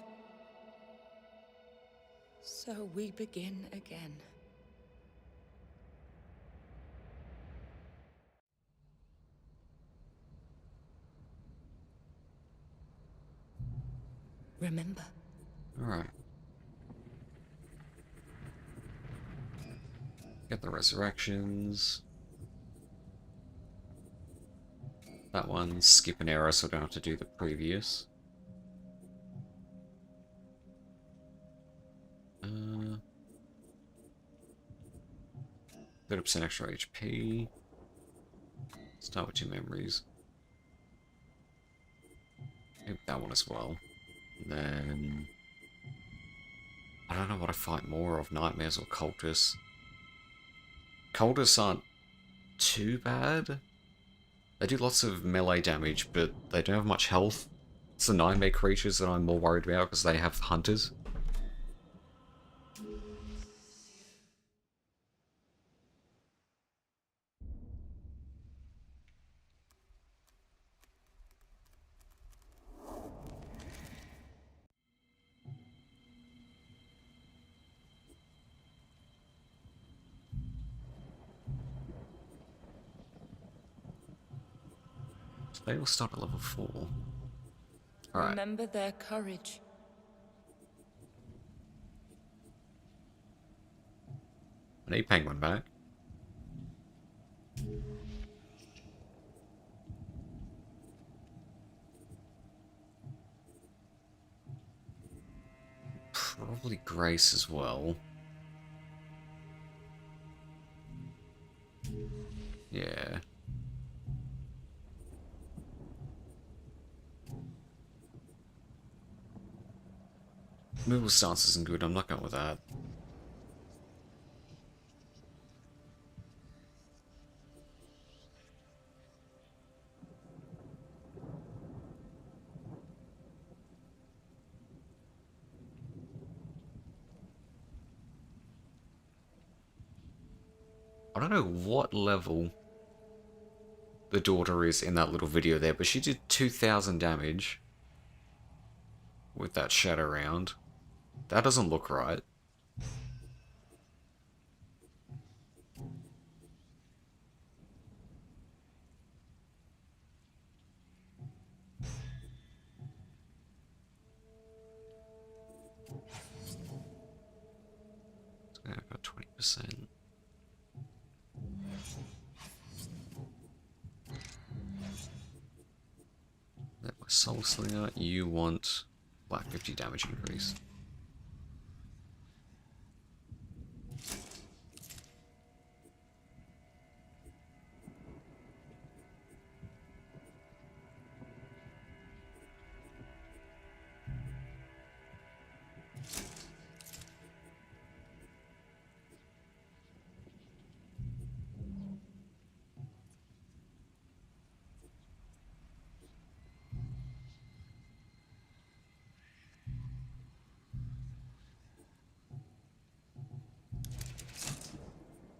So we begin again. Remember. Alright. Get the resurrections. That one, skip an error so I don't have to do the previous. 30% extra HP. Start with 2 memories. Maybe that one as well. And then... I don't know what I fight more of, nightmares or cultists. Cultists aren't too bad. They do lots of melee damage, but they don't have much health. It's the nightmare creatures that I'm more worried about because they have hunters. They all start at level 4. Alright. Remember their courage. I need Penguin back. Probably Grace as well. Yeah. Removal stance isn't good, I'm not going with that. I don't know what level the daughter is in that little video there, but she did 2,000 damage with that shadow round. That doesn't look right. It's going to have about 20%. That was Soul Slinger. You want like 50 damage increase.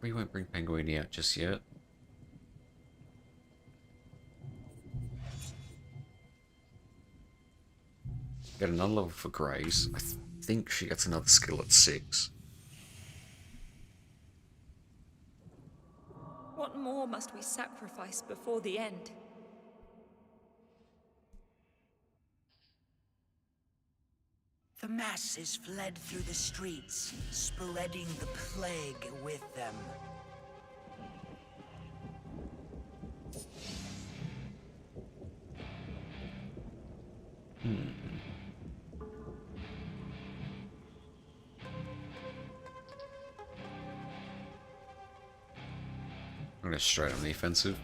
We won't bring Penguini out just yet. Get another level for Grace. I think she gets another skill at 6. What more must we sacrifice before the end? The masses fled through the streets, spreading the plague with them. I'm going to straight on the offensive.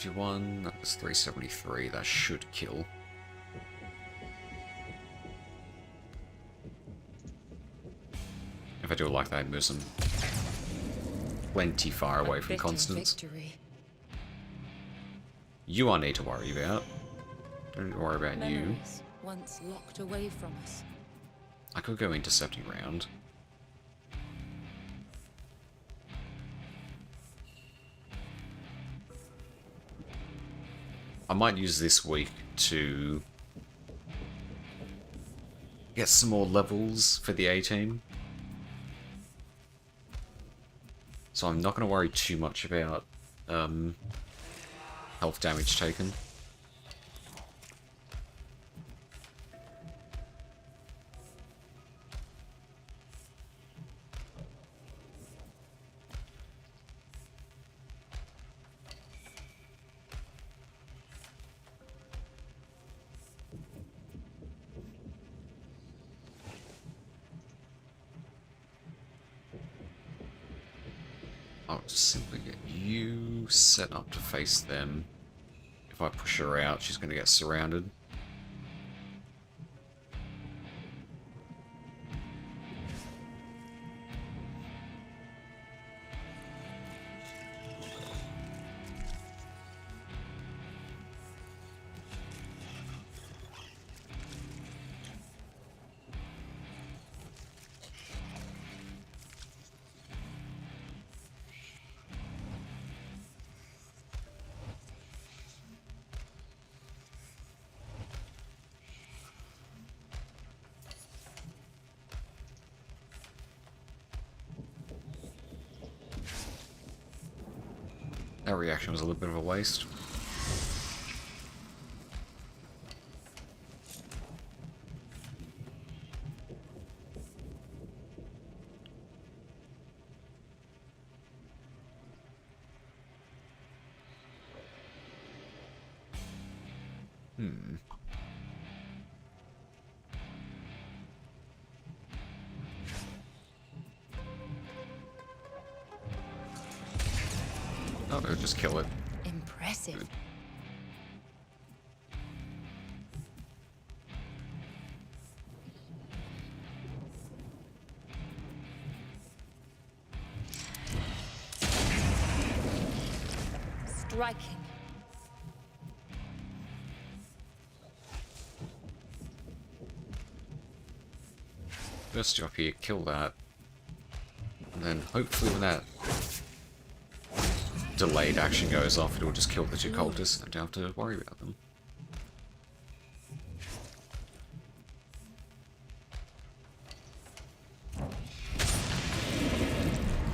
$151, that's 373, that should kill. If I do it like that, it moves them plenty far away from Constance. Victory. You I need to worry about. Don't need to worry about you. Memories once locked away from us. I could go intercepting round. I might use this week to get some more levels for the A-team. So I'm not going to worry too much about health damage taken. I'll simply get you set up to face them. If I push her out, she's going to get surrounded. That reaction was a little bit of a waste. Oh, they'll just kill it. Impressive. Striking. First job here, kill that. And then hopefully when that delayed action goes off, it will just kill the two cultists and don't have to worry about them.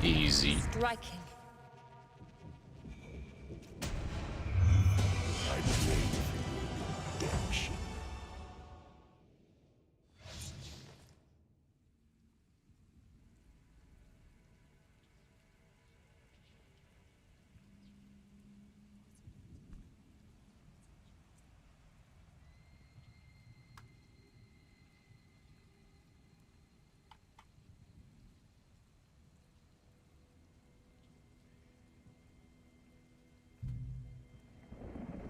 Easy. Striking. I pray for your redemption.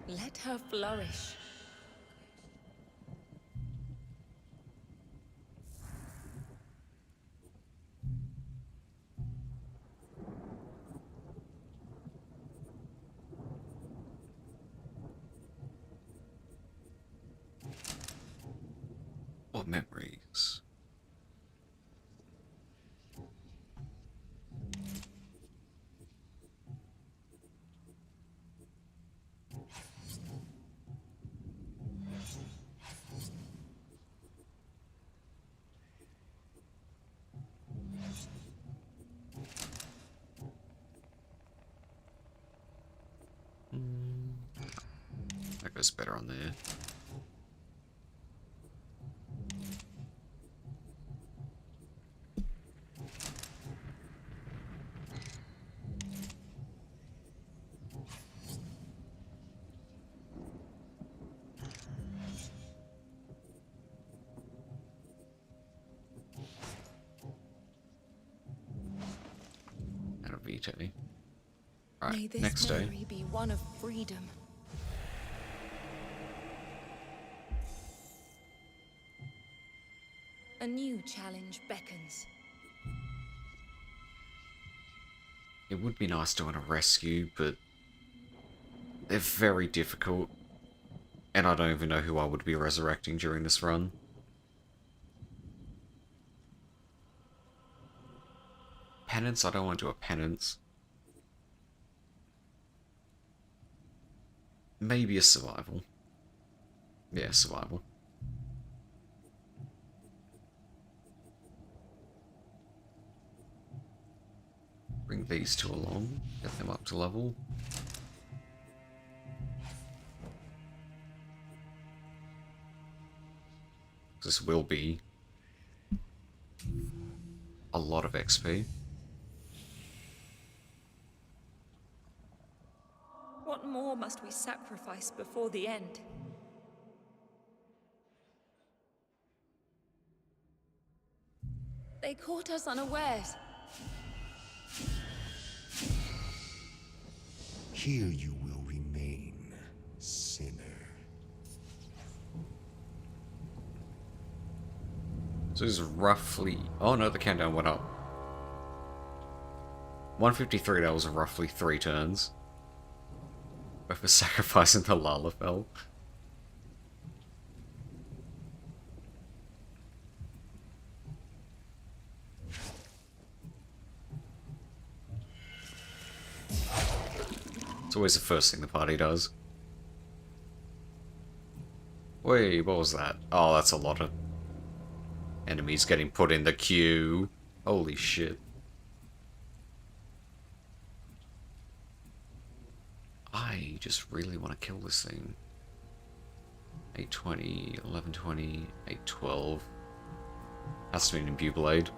Let her flourish. What memories? That goes better on there. And a veto. May Right, this next day. memory be one of freedom. A new challenge beckons. It would be nice doing a rescue, but they're very difficult. And I don't even know who I would be resurrecting during this run. Penance? I don't want to do a penance. Maybe a survival. Yeah, survival. Bring these two along, get them up to level. This will be a lot of XP. What more must we sacrifice before the end? They caught us unawares. Here you will remain, sinner. So this is roughly... Oh no, the countdown went up. 153, that was roughly 3 turns. But for sacrificing the Lalafell. It's always the first thing the party does. Wait, what was that? Oh, that's a lot of enemies getting put in the queue. Holy shit. you just really want to kill this thing. 820, 1120, 812. Has to be an imbue blade.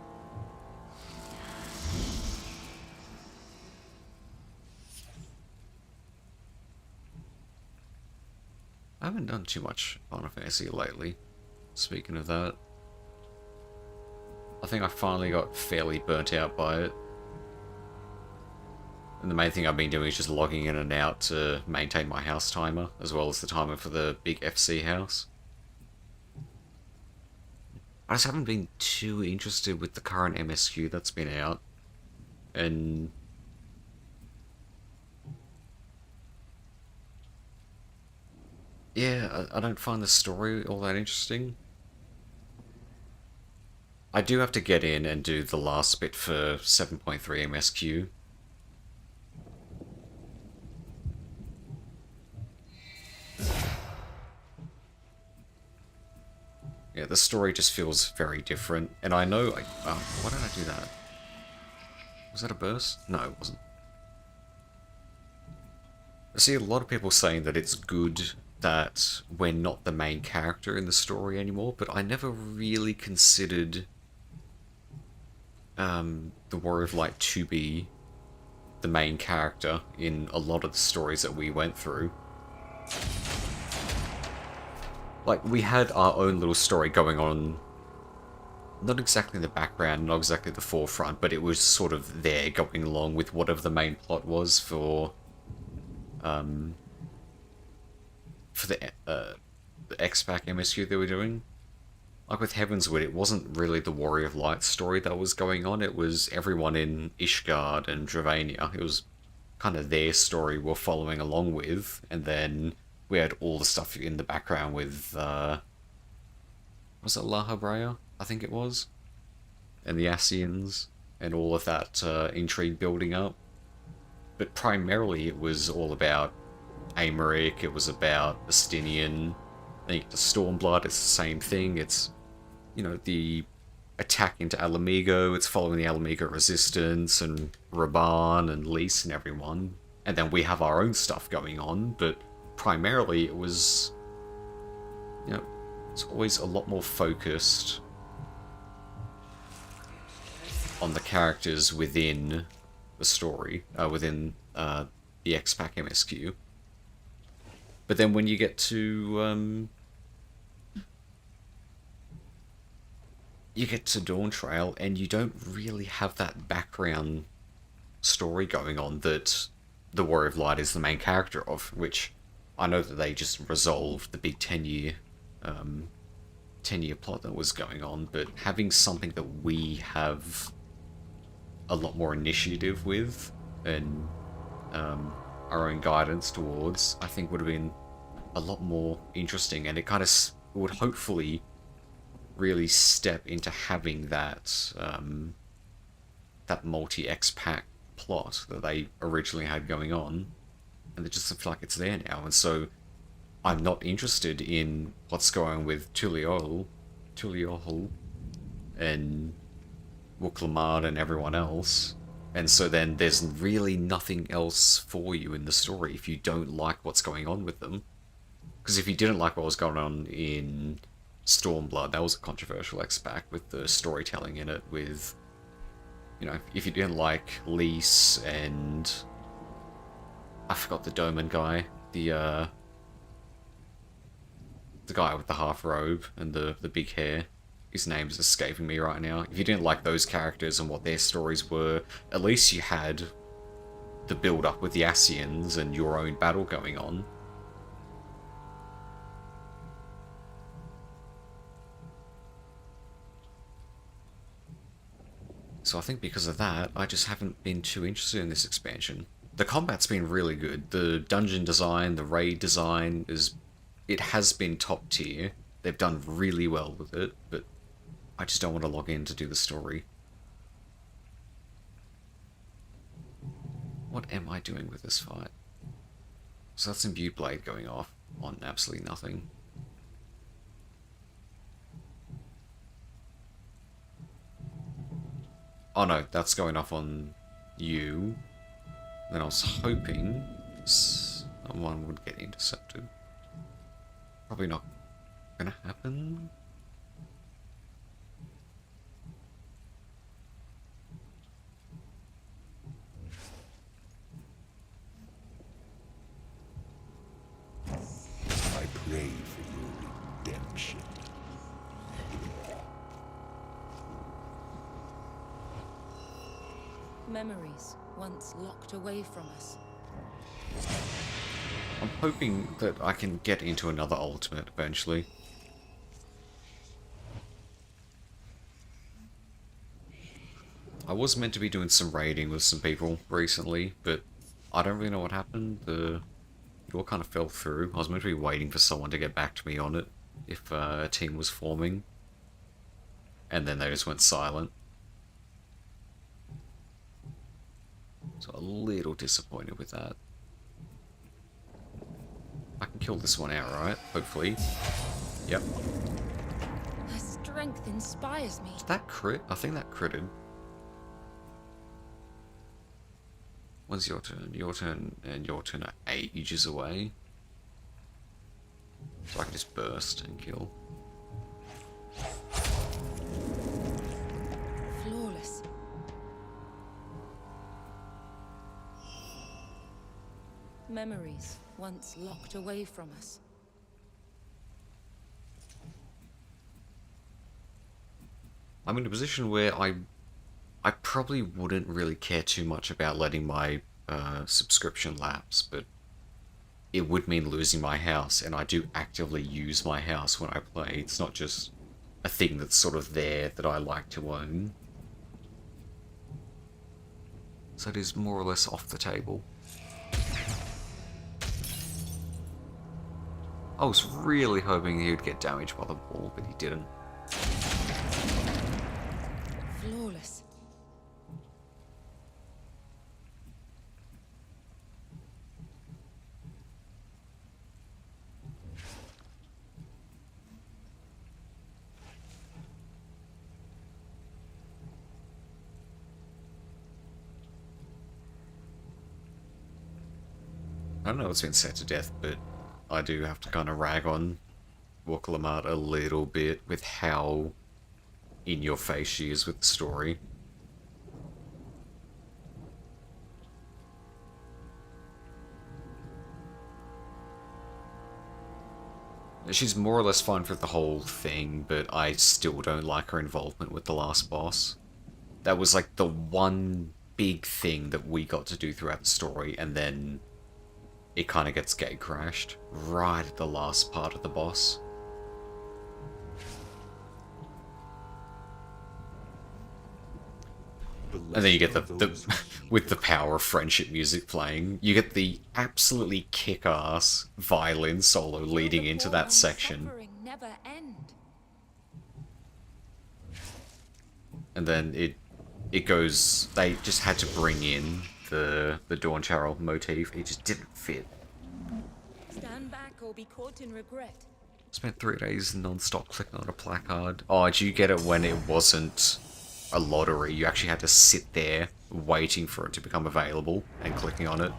I haven't done too much Final Fantasy lately. Speaking of that, I think I finally got fairly burnt out by it. And the main thing I've been doing is just logging in and out to maintain my house timer, as well as the timer for the big FC house. I just haven't been too interested with the current MSQ that's been out. And yeah, I don't find the story all that interesting. I do have to get in and do the last bit for 7.3 MSQ. Yeah, the story just feels very different, and I know... why did I do that? Was that a burst? No, it wasn't. I see a lot of people saying that it's good that we're not the main character in the story anymore, but I never really considered the Warrior of Light to be the main character in a lot of the stories that we went through. Like, we had our own little story going on, not exactly in the background, not exactly the forefront, but it was sort of there going along with whatever the main plot was for the X-Pac MSU they were doing. Like with Heavensward, it wasn't really the Warrior of Light story that was going on, it was everyone in Ishgard and Dravania. It was kind of their story we're following along with, and then we had all the stuff in the background with, was it La Habrea? I think it was. And the Ascians, and all of that intrigue building up. But primarily it was all about Aymeric, it was about Astinian. I think the Stormblood is the same thing. It's, you know, the attack into Alamigo, it's following the Alamigo resistance, and Raban and Lys and everyone. And then we have our own stuff going on, but primarily it was, you know, it's always a lot more focused on the characters within the story, within the X-Pac MSQ. But then when you get to Dawn Trail, and you don't really have that background story going on that the Warrior of Light is the main character of, which I know that they just resolved the big 10-year plot that was going on, but having something that we have a lot more initiative with and our own guidance towards, I think would have been a lot more interesting, and it kind of would hopefully really step into having that that multi-X-Pac plot that they originally had going on, and it just feel like it's there now. And so I'm not interested in what's going on with Tuliol and Wuklamad and everyone else. And so then there's really nothing else for you in the story if you don't like what's going on with them. Because if you didn't like what was going on in Stormblood, that was a controversial X-Pac with the storytelling in it, with, you know, if you didn't like Lys and I forgot the Doman guy, the guy with the half robe and the big hair. His name's escaping me right now. If you didn't like those characters and what their stories were, at least you had the build-up with the Ascians and your own battle going on. So I think because of that, I just haven't been too interested in this expansion. The combat's been really good. The dungeon design, the raid design, it has been top tier. They've done really well with it, but I just don't want to log in to do the story. What am I doing with this fight? So that's Imbued Blade going off on absolutely nothing. Oh no, that's going off on you. Then I was hoping... One would get intercepted. Probably not gonna happen. I pray for your redemption. Memories once locked away from us. I'm hoping that I can get into another ultimate eventually. I was meant to be doing some raiding with some people recently, but I don't really know what happened. It all kind of fell through. I was meant to be waiting for someone to get back to me on it if a team was forming, and then they just went silent. So a little disappointed with that. I can kill this one outright, hopefully. Yep. Her strength inspires me. Did that crit? I think that critted. When's your turn? Your turn and your turn are ages away. So I can just burst and kill. Flawless. Memories once locked away from us. I'm in a position where I probably wouldn't really care too much about letting my subscription lapse, but it would mean losing my house, and I do actively use my house when I play. It's not just a thing that's sort of there that I like to own. So it is more or less off the table. I was really hoping he would get damaged by the ball, but he didn't. Flawless. I don't know it's been set to death, but I do have to kind of rag on Walker a little bit with how in your face she is with the story. She's more or less fine for the whole thing, but I still don't like her involvement with the last boss. That was like the one big thing that we got to do throughout the story, and then it kind of gets gate crashed right at the last part of the boss. And then you get the with the power of friendship music playing, you get the absolutely kick-ass violin solo leading into that section. Suffering never end. And then it goes, they just had to bring in the Dawn Channel motif. It just didn't fit. Stand back or be caught in regret. Spent 3 days non-stop clicking on a placard. Oh, did you get it when it wasn't a lottery? You actually had to sit there waiting for it to become available and clicking on it.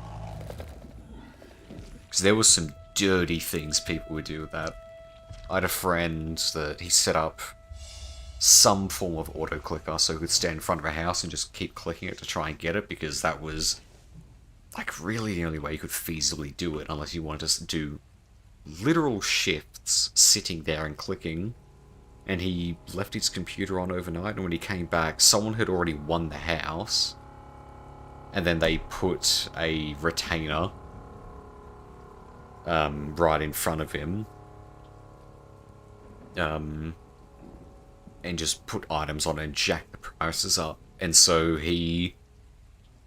Because there was some dirty things people would do with that. I had a friend that he set up some form of auto-clicker so he could stand in front of a house and just keep clicking it to try and get it, because that was like really the only way you could feasibly do it, unless you wanted to do literal shifts sitting there and clicking. And he left his computer on overnight, and when he came back, someone had already won the house, and then they put a retainer right in front of him, and just put items on and jack the prices up. And so he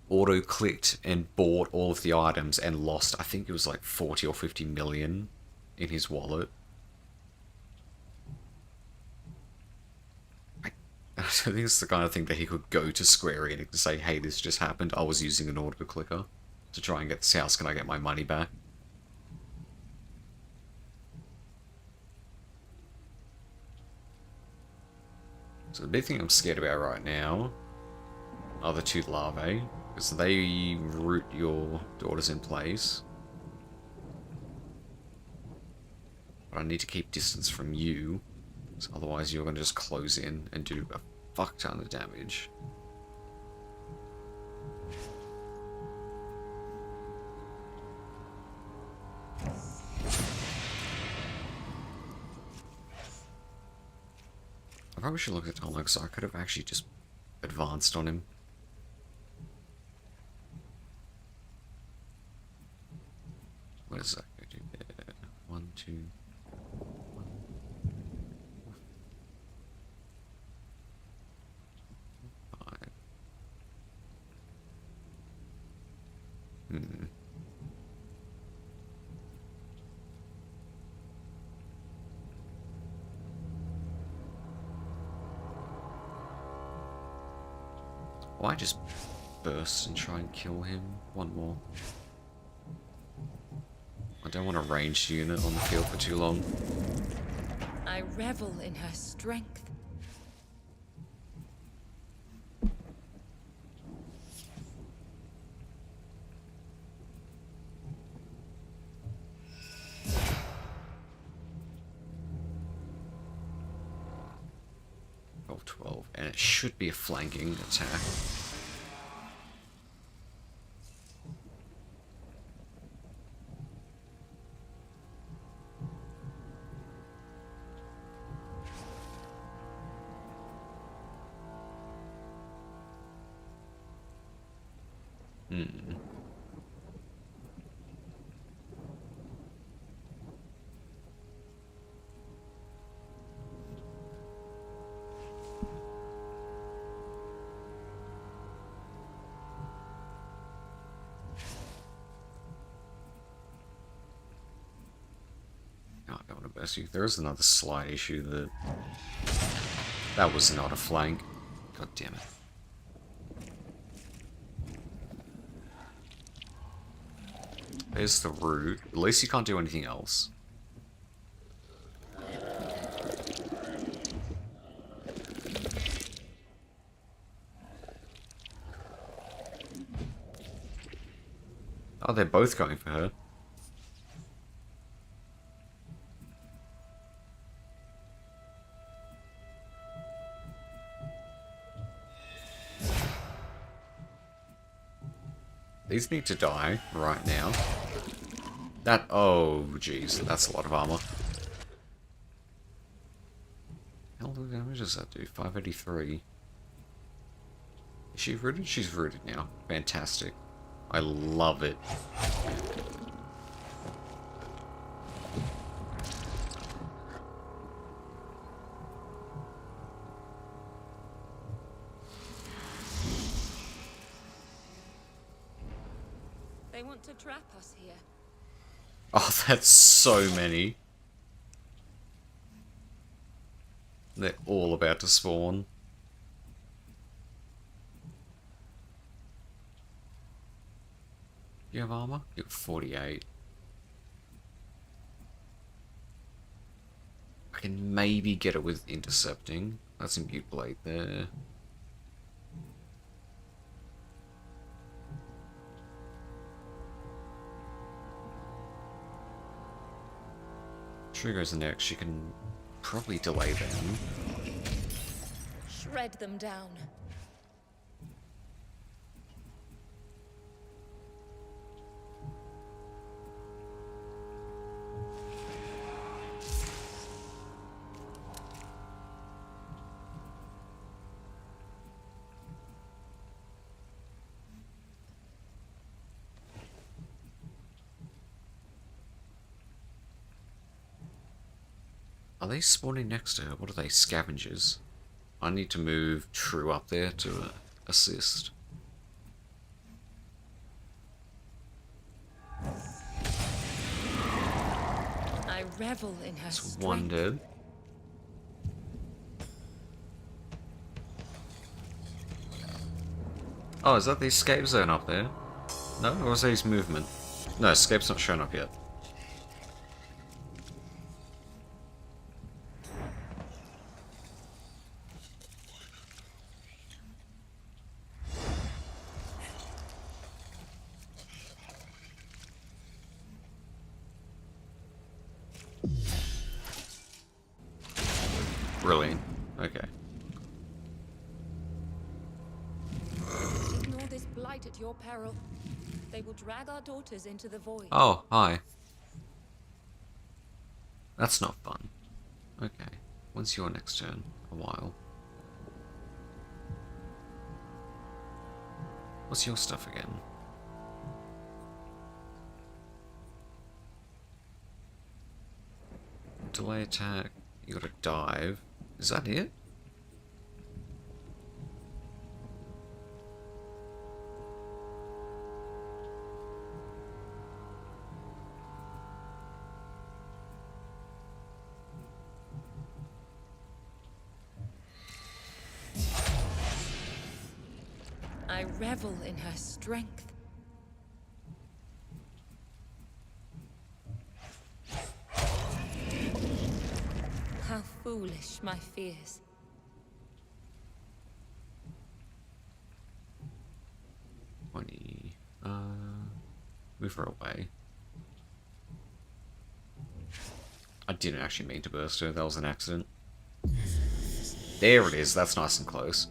auto-clicked and bought all of the items and lost, I think it was like 40 or 50 million in his wallet. I think it's the kind of thing that he could go to Square Enix and say, hey, this just happened, I was using an auto-clicker to try and get this house, can I get my money back? So the big thing I'm scared about right now are the two larvae, because they root your daughters in place. But I need to keep distance from you, so otherwise you're going to just close in and do a fuck ton of damage. I probably should look at the timeline, so I could have actually just advanced on him. What is that going to do there? 1, 2, 1. Five. Why just burst and try and kill him? One more. I don't want a ranged unit on the field for too long. I revel in her strength. Oh, 12, and it should be a flanking attack. No, I don't want to burst you. There is another slight issue that was not a flank. God damn it. There's the root. At least you can't do anything else. Oh, they're both going for her. These need to die right now. That, oh jeez, that's a lot of armor. How much damage does that do? 583. Is she rooted? She's rooted now. Fantastic. I love it. They want to trap us here. Oh, that's so many. They're all about to spawn. You have armor? You have 48. I can maybe get it with intercepting. That's Imbue Blade there. Triggers next. You can probably delay them. Shred them down. Are they spawning next to her? What are they? Scavengers? I need to move True up there to assist. I revel in her It's strength. one dead. Oh, is that the escape zone up there? No? Or was that his movement? No, escape's not showing up yet. Brilliant. Okay. Ignore this blight at your peril. They will drag our daughters into the void. Oh, hi. That's not fun. Okay. When's your next turn? A while. What's your stuff again? Delay attack. You gotta dive. Is that it? I revel in her strength. How foolish my fears. Move her away. I didn't actually mean to burst her, that was an accident. There it is, that's nice and close.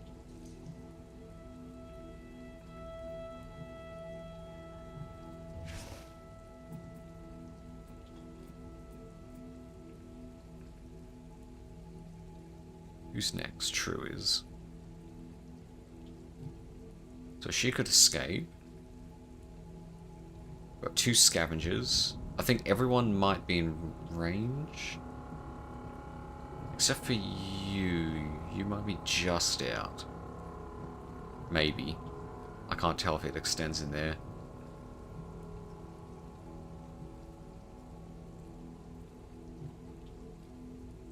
Who's next? True is. So she could escape. Got 2 scavengers. I think everyone might be in range. Except for you. You might be just out. Maybe. I can't tell if it extends in there.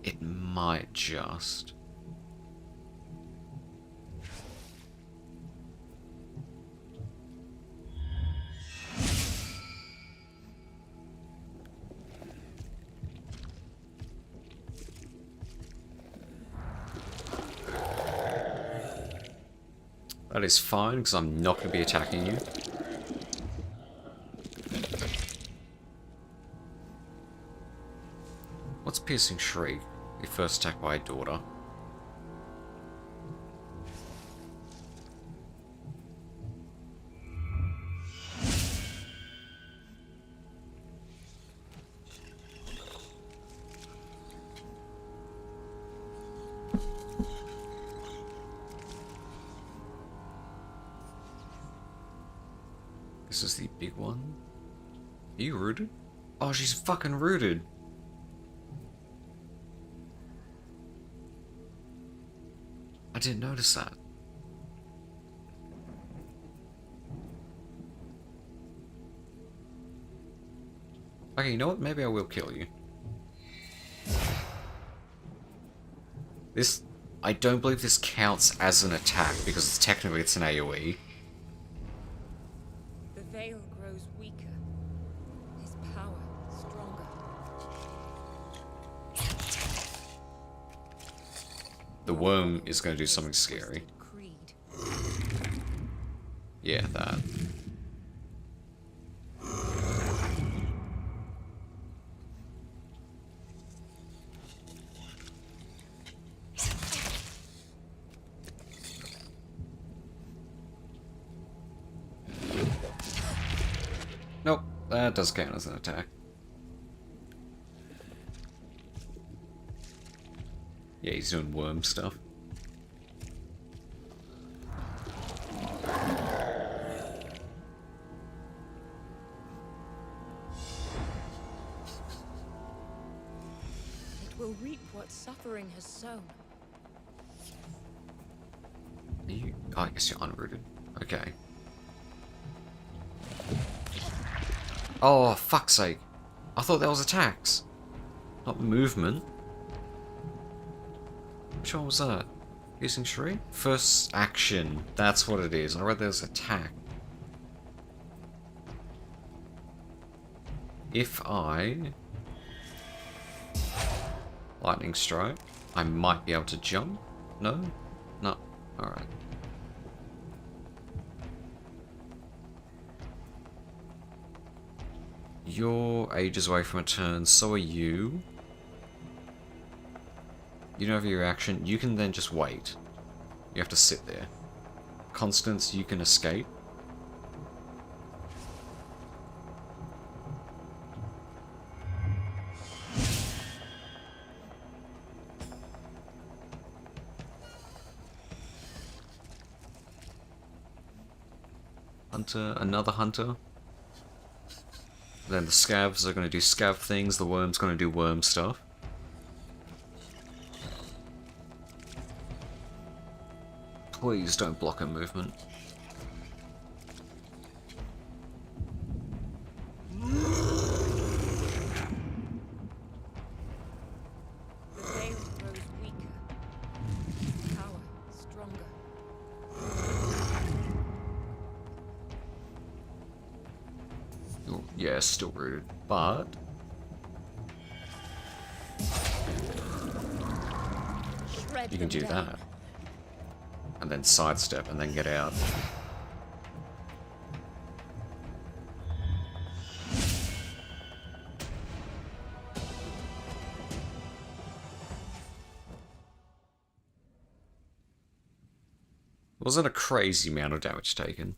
It might just. That is fine, because I'm not going to be attacking you. What's Piercing Shriek? The first attack by a daughter. This is the big one. Are you rooted? Oh, she's fucking rooted. I didn't notice that. Okay, you know what? Maybe I will kill you. This... I don't believe this counts as an attack, because technically it's an AoE. The veil grows weaker. His power stronger. The worm is going to do something scary. Creed. Yeah, that. Nope, that does count as an attack. Yeah, he's doing worm stuff. It will reap what suffering has sown. Are you... Oh, I guess you're unrooted. Okay. Oh, fuck's sake. I thought that was attacks. Not movement. Which one was that? Piercing Shriek? First action. That's what it is. I read there was attack. If I... Lightning Strike, I might be able to jump? No? No. Alright. You're ages away from a turn, so are you. You don't have your action. You can then just wait. You have to sit there. Constance, you can escape. Hunter, another hunter. Then the scavs are going to do scav things, the worm's going to do worm stuff. Please don't block her movement. The veil grows weaker. Power stronger. Oh, yeah, still rooted, but Shred you can them do down. that. And then sidestep and then get out. Wasn't a crazy amount of damage taken.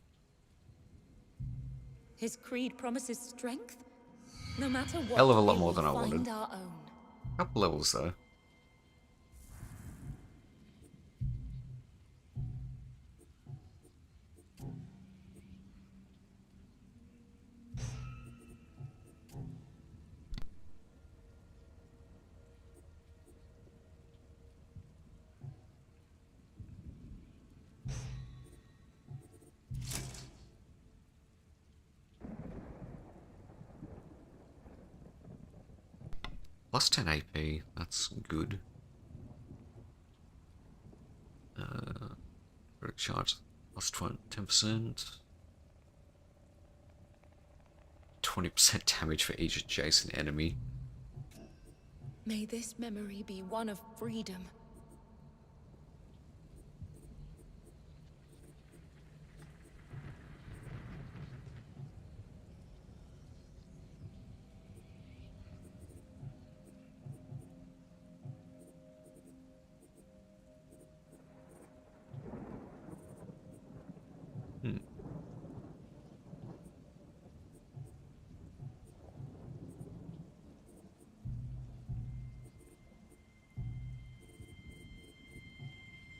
His creed promises strength. No matter what, Hell of a lot we more will than I find wanted. our own. Couple levels though. Plus 10 AP, that's good. Critical charge plus 10%. 20% damage for each adjacent enemy. May this memory be one of freedom.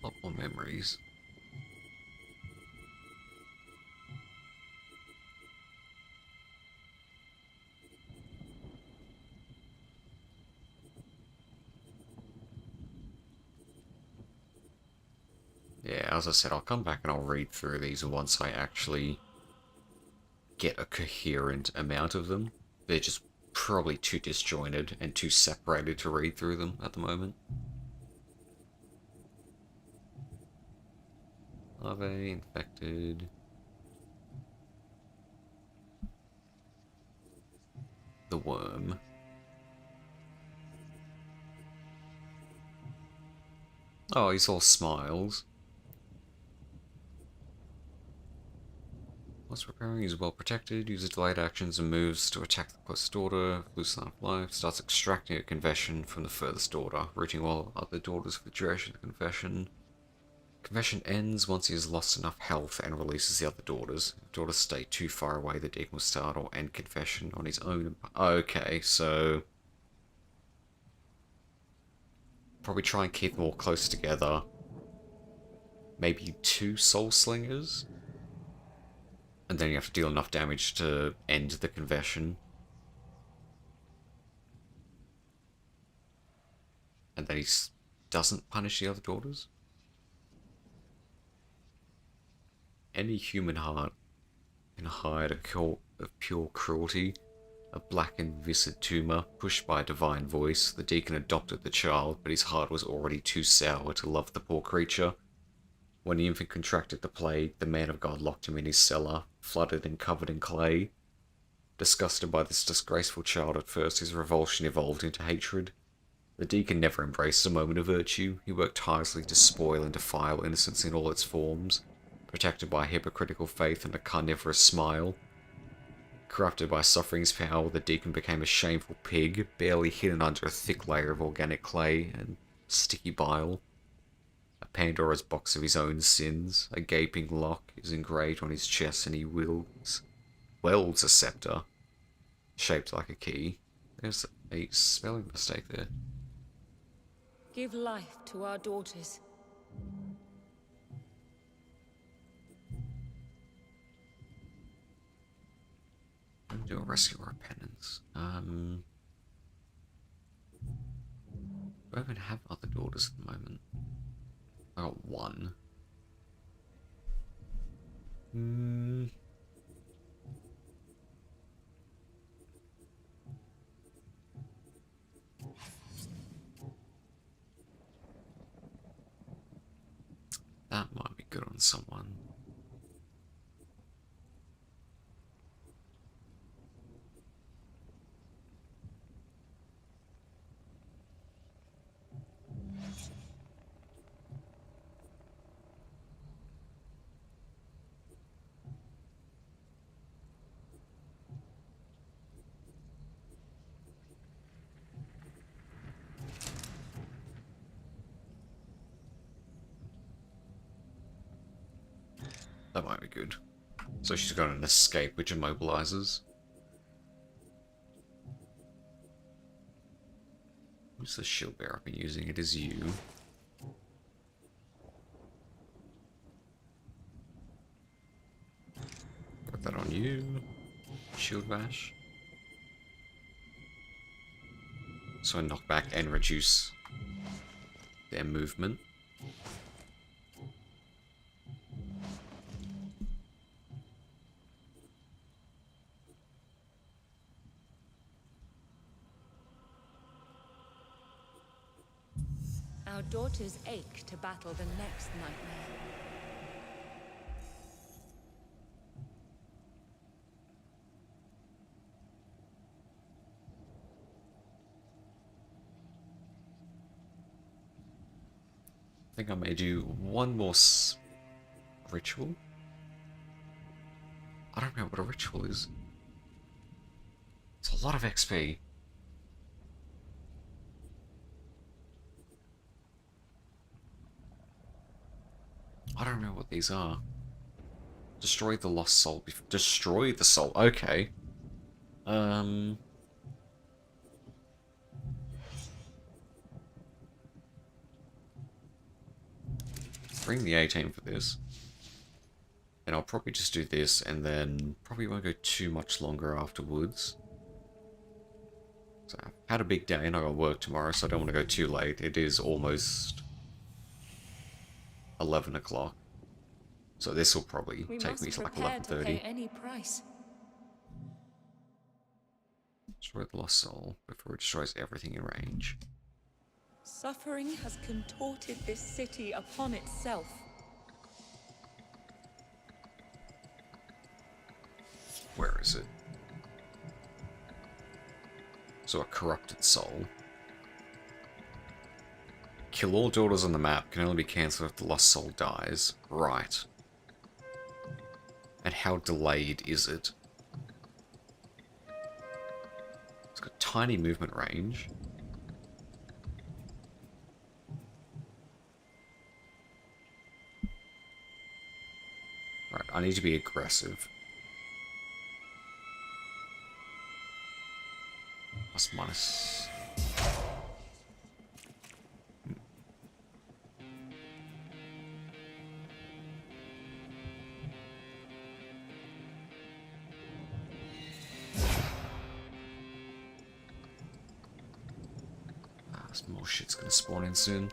A lot more memories. Yeah, as I said, I'll come back and I'll read through these once I actually get a coherent amount of them. They're just probably too disjointed and too separated to read through them at the moment. Larvae, infected. The worm. Oh, he's all smiles. Once preparing, he's well protected, uses delayed actions and moves to attack the closest daughter, loosen up life, starts extracting a confession from the furthest daughter, rooting all other daughters for the duration of the confession. Confession ends once he has lost enough health and releases the other daughters. If daughters stay too far away, the deacon will start or end confession on his own. Okay, so probably try and keep them all close together. Maybe 2 soul slingers? And then you have to deal enough damage to end the confession. And then he doesn't punish the other daughters? Any human heart can hide a core of pure cruelty. A blackened viscid tumour, pushed by a divine voice, the deacon adopted the child, but his heart was already too sour to love the poor creature. When the infant contracted the plague, the man of God locked him in his cellar, flooded and covered in clay. Disgusted by this disgraceful child at first, his revulsion evolved into hatred. The deacon never embraced a moment of virtue. He worked tirelessly to spoil and defile innocence in all its forms, protected by a hypocritical faith and a carnivorous smile. Corrupted by suffering's power, the deacon became a shameful pig, barely hidden under a thick layer of organic clay, and sticky bile. A Pandora's box of his own sins. A gaping lock is engraved on his chest, and he welds a scepter shaped like a key. There's a spelling mistake there. Give life to our daughters. Do a rescue or a penance. Do I even have other daughters at the moment? I got one. That might be good on someone. That might be good. So she's got an escape which immobilizes. Who's the shield bearer I've been using? It is you. Put that on you. Shield bash. So I knock back and reduce their movement. Our daughters ache to battle the next nightmare. I think I may do one more ritual. I don't know what a ritual is. It's a lot of XP. I don't know what these are. Destroy the lost soul. Destroy the soul. Okay. Bring the 18 for this. And I'll probably just do this, and then probably won't go too much longer afterwards. So I've had a big day, and I got work tomorrow, so I don't want to go too late. It is almost 11 o'clock. So this will probably take me to like 11:30. Any price. Destroy the lost soul before it destroys everything in range. Suffering has contorted this city upon itself. Where is it? So a corrupted soul. Kill all daughters on the map. Can only be cancelled if the lost soul dies. Right. And how delayed is it? It's got tiny movement range. Right, I need to be aggressive. Plus minus. Some more shit's gonna spawn in soon.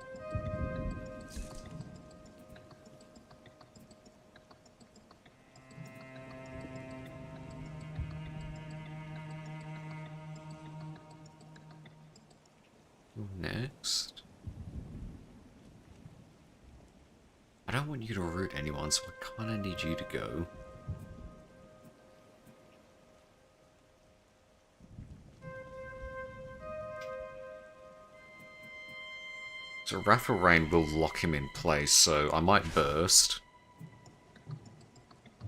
Next. I don't want you to root anyone, so I kinda need you to go. So Wrathful Rain will lock him in place, so I might burst.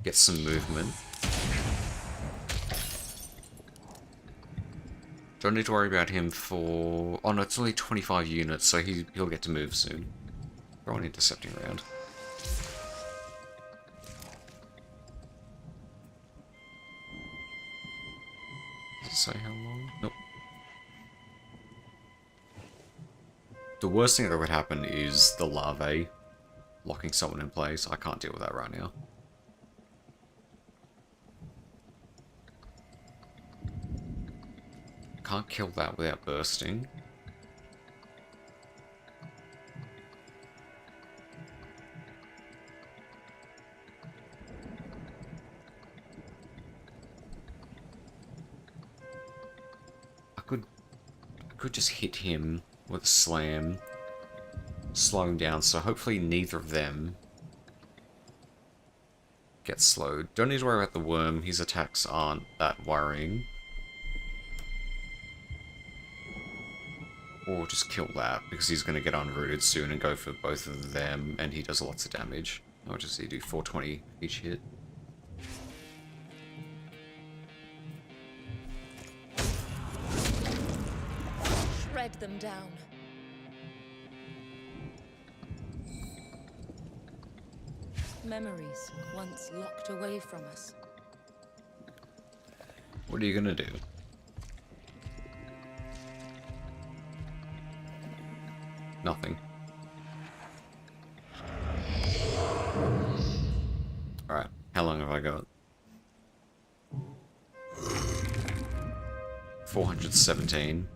Get some movement. Don't need to worry about him for... Oh no, it's only 25 units, so he'll get to move soon. Throw an intercepting round. Does it say how long? Nope. The worst thing that would happen is the larvae locking someone in place. I can't deal with that right now. Can't kill that without bursting. I could just hit him with a slam, slow him down, so hopefully neither of them get slowed. Don't need to worry about the worm, his attacks aren't that worrying. Or just kill that, because he's going to get unrooted soon and go for both of them, and he does lots of damage. How much does he do? 420 each hit. Shred them down. Memories once locked away from us. What are you going to do? Nothing. Alright, how long have I got? 417.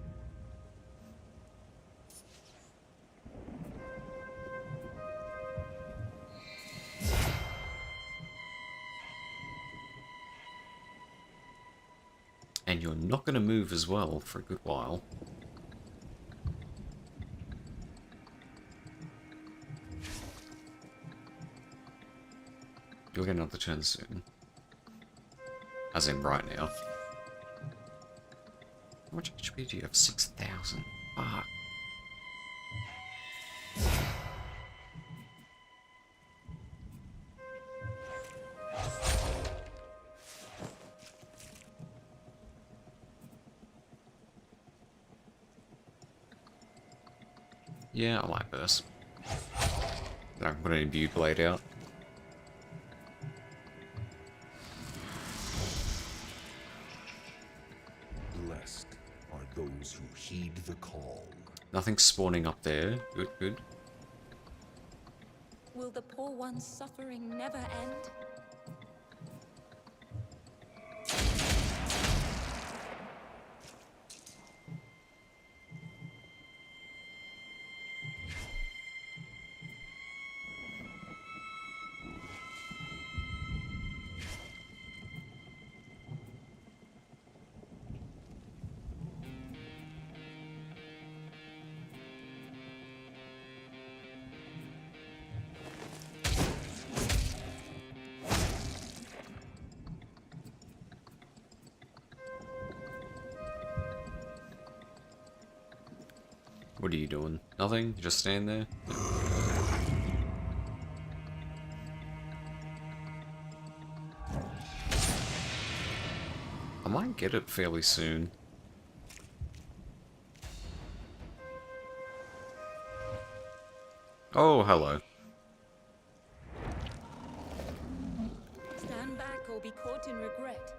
And you're not going to move as well for a good while. You'll get another turn soon. As in right now. How much HP do you have? 6,000. Fuck. Yeah, I like this. Then I can put an imbued blade out. Blessed are those who heed the call. Nothing's spawning up there. Good, good. Will the poor one's suffering never end? What are you doing? Nothing? You just stand there? I might get it fairly soon. Oh, hello. Stand back or be caught in regret.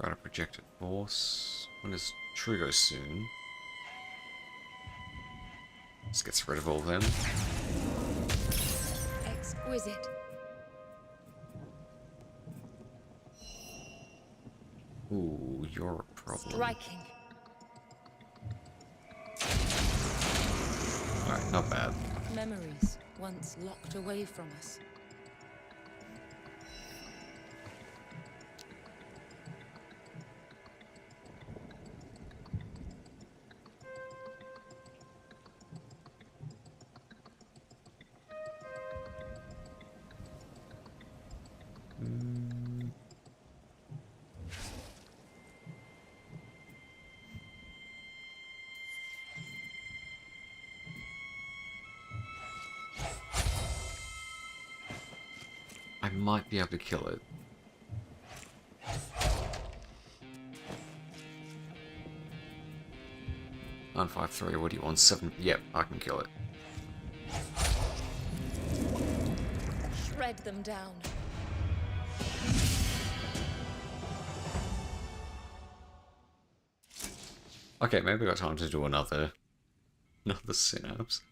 Got a projected force. When does True go soon? This gets rid of all of them. Exquisite. Ooh, you're a problem. Striking. Alright, not bad. Memories once locked away from us. I might be able to kill it. Nine, 5, 3, what do you want? 7. Yep, I can kill it. Shred them down. Okay, maybe I got time to do another synapse.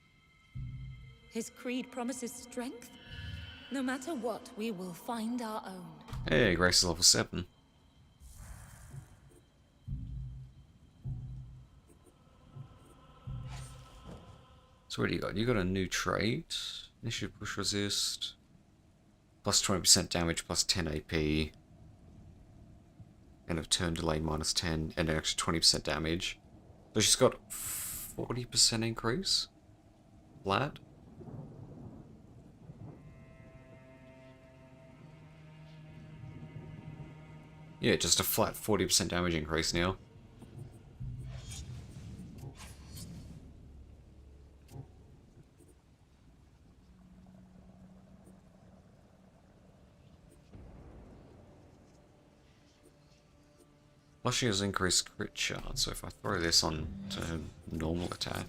His creed promises strength. No matter what, we will find our own. Hey, Grace is level 7. So what do you got? You got a new trait. Initiative push resist. Plus 20% damage, plus 10 AP. End of turn delay, minus 10, and an extra 20% damage. So she's got 40% increase. Flat. Yeah, just a flat 40% damage increase now. Plus she has increased crit chance, so if I throw this on to normal attack.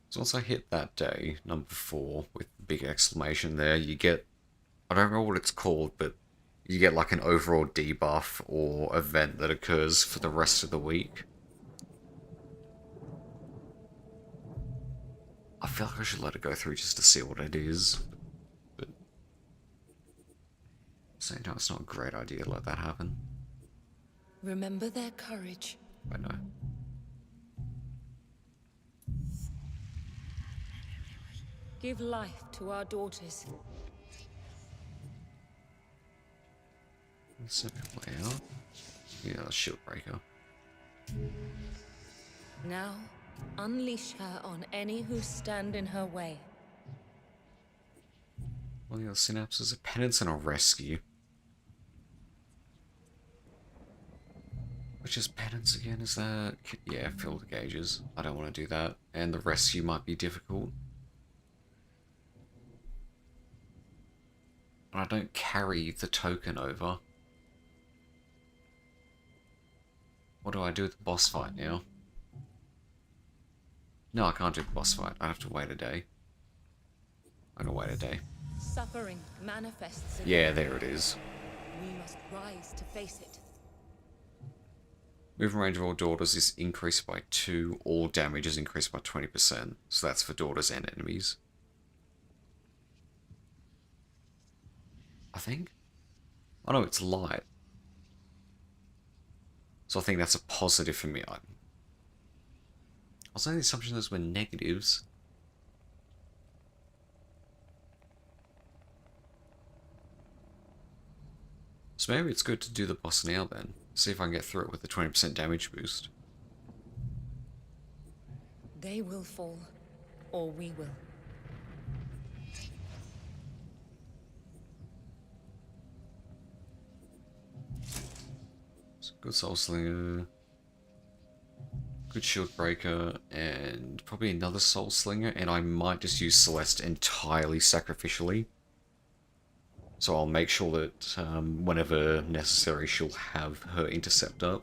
So once I hit that day, number 4, with the big exclamation there, you get, I don't remember what it's called, but you get like an overall debuff or event that occurs for the rest of the week. I feel like I should let it go through just to see what it is. But at the same time, it's not a great idea to let that happen. Remember their courage. I know. Give life to our daughters. Let's play out. Yeah, shield breaker. Now, unleash her on any who stand in her way. Well, the other synapses, a penance and a rescue. Which is penance again? Is that... Yeah, fill the gauges. I don't want to do that. And the rescue might be difficult. And I don't carry the token over. What do I do with the boss fight now? No, I can't do the boss fight. I have to wait a day. I'm gonna wait a day. Suffering manifests again. Yeah, there it is. We must rise to face it. Movement range of all daughters is increased by 2. All damage is increased by 20%. So that's for daughters and enemies. I think? Oh no, it's light. So I think that's a positive for me. I was under the assumption those were negatives. So maybe it's good to do the boss now then. See if I can get through it with a 20% damage boost. They will fall, or we will. Good Soul Slinger. Good Shield Breaker. And probably another Soul Slinger. And I might just use Celeste entirely sacrificially. So I'll make sure that whenever necessary she'll have her intercept up.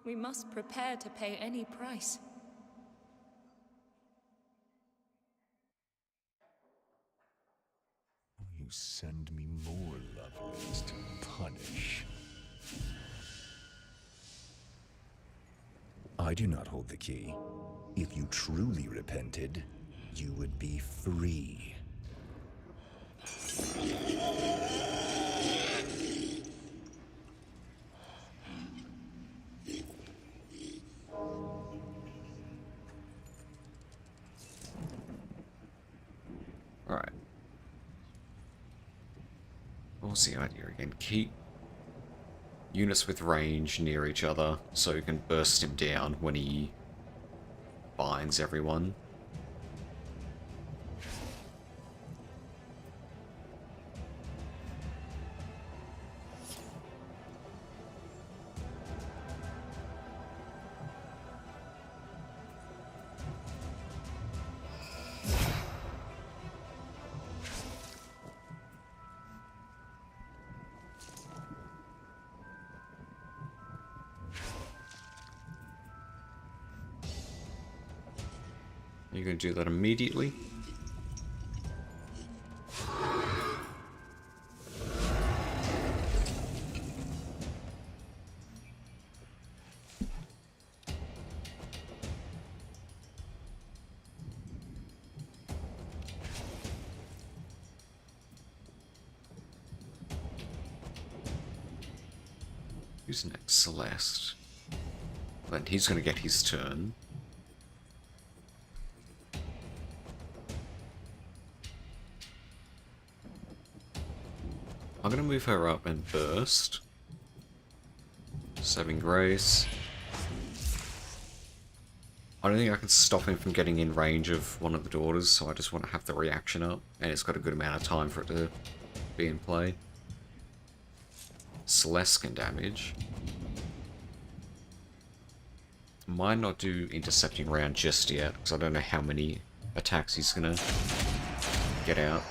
We must prepare to pay any price. You send me more lovers to punish. I do not hold the key. If you truly repented, you would be free. What was the idea again? Keep units with range near each other so you can burst him down when he binds everyone. You're going to do that immediately. Who's next? Celeste. Then he's going to get his turn. I'm going to move her up and burst. Saving Grace. I don't think I can stop him from getting in range of one of the daughters, so I just want to have the reaction up. And it's got a good amount of time for it to be in play. Celeste can damage. Might not do intercepting round just yet, because I don't know how many attacks he's going to get out.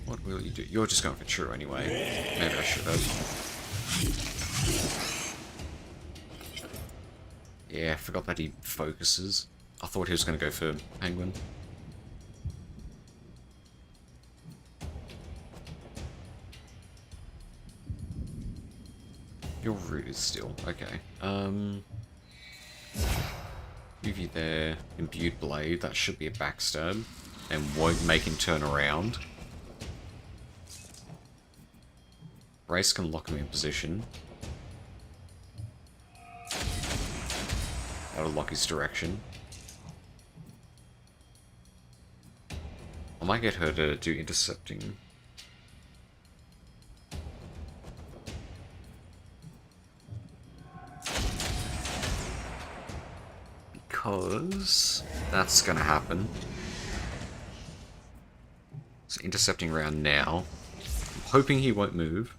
What will you do? You're just going for true anyway. Maybe I should have. Yeah, I forgot that he focuses. I thought he was going to go for Penguin. You're rooted still. Okay. UV there. Imbued Blade. That should be a backstab. And won't make him turn around. Race can lock him in position. That'll lock his direction. I might get her to do intercepting. Because that's gonna happen. So intercepting round now. I'm hoping he won't move.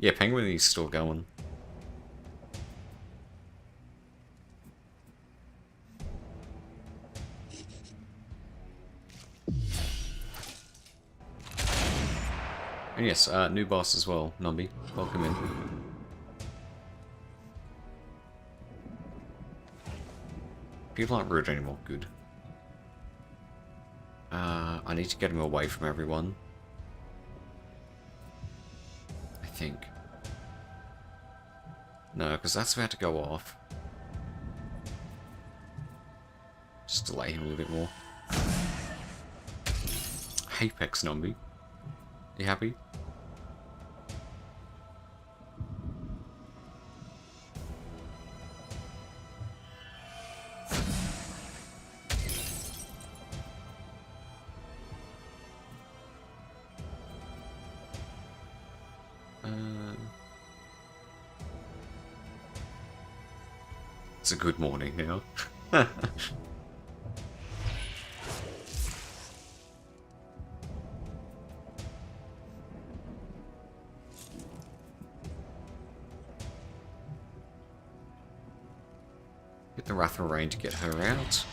Yeah, Penguin is still going. And yes, new boss as well, Numby. Welcome in. People aren't rude anymore, good. I need to get him away from everyone. I think. No, because that's about to go off. Just delay him a little bit more. Apex Numby. You happy? It's a good morning now. Get the Wrath of Rain to get her out.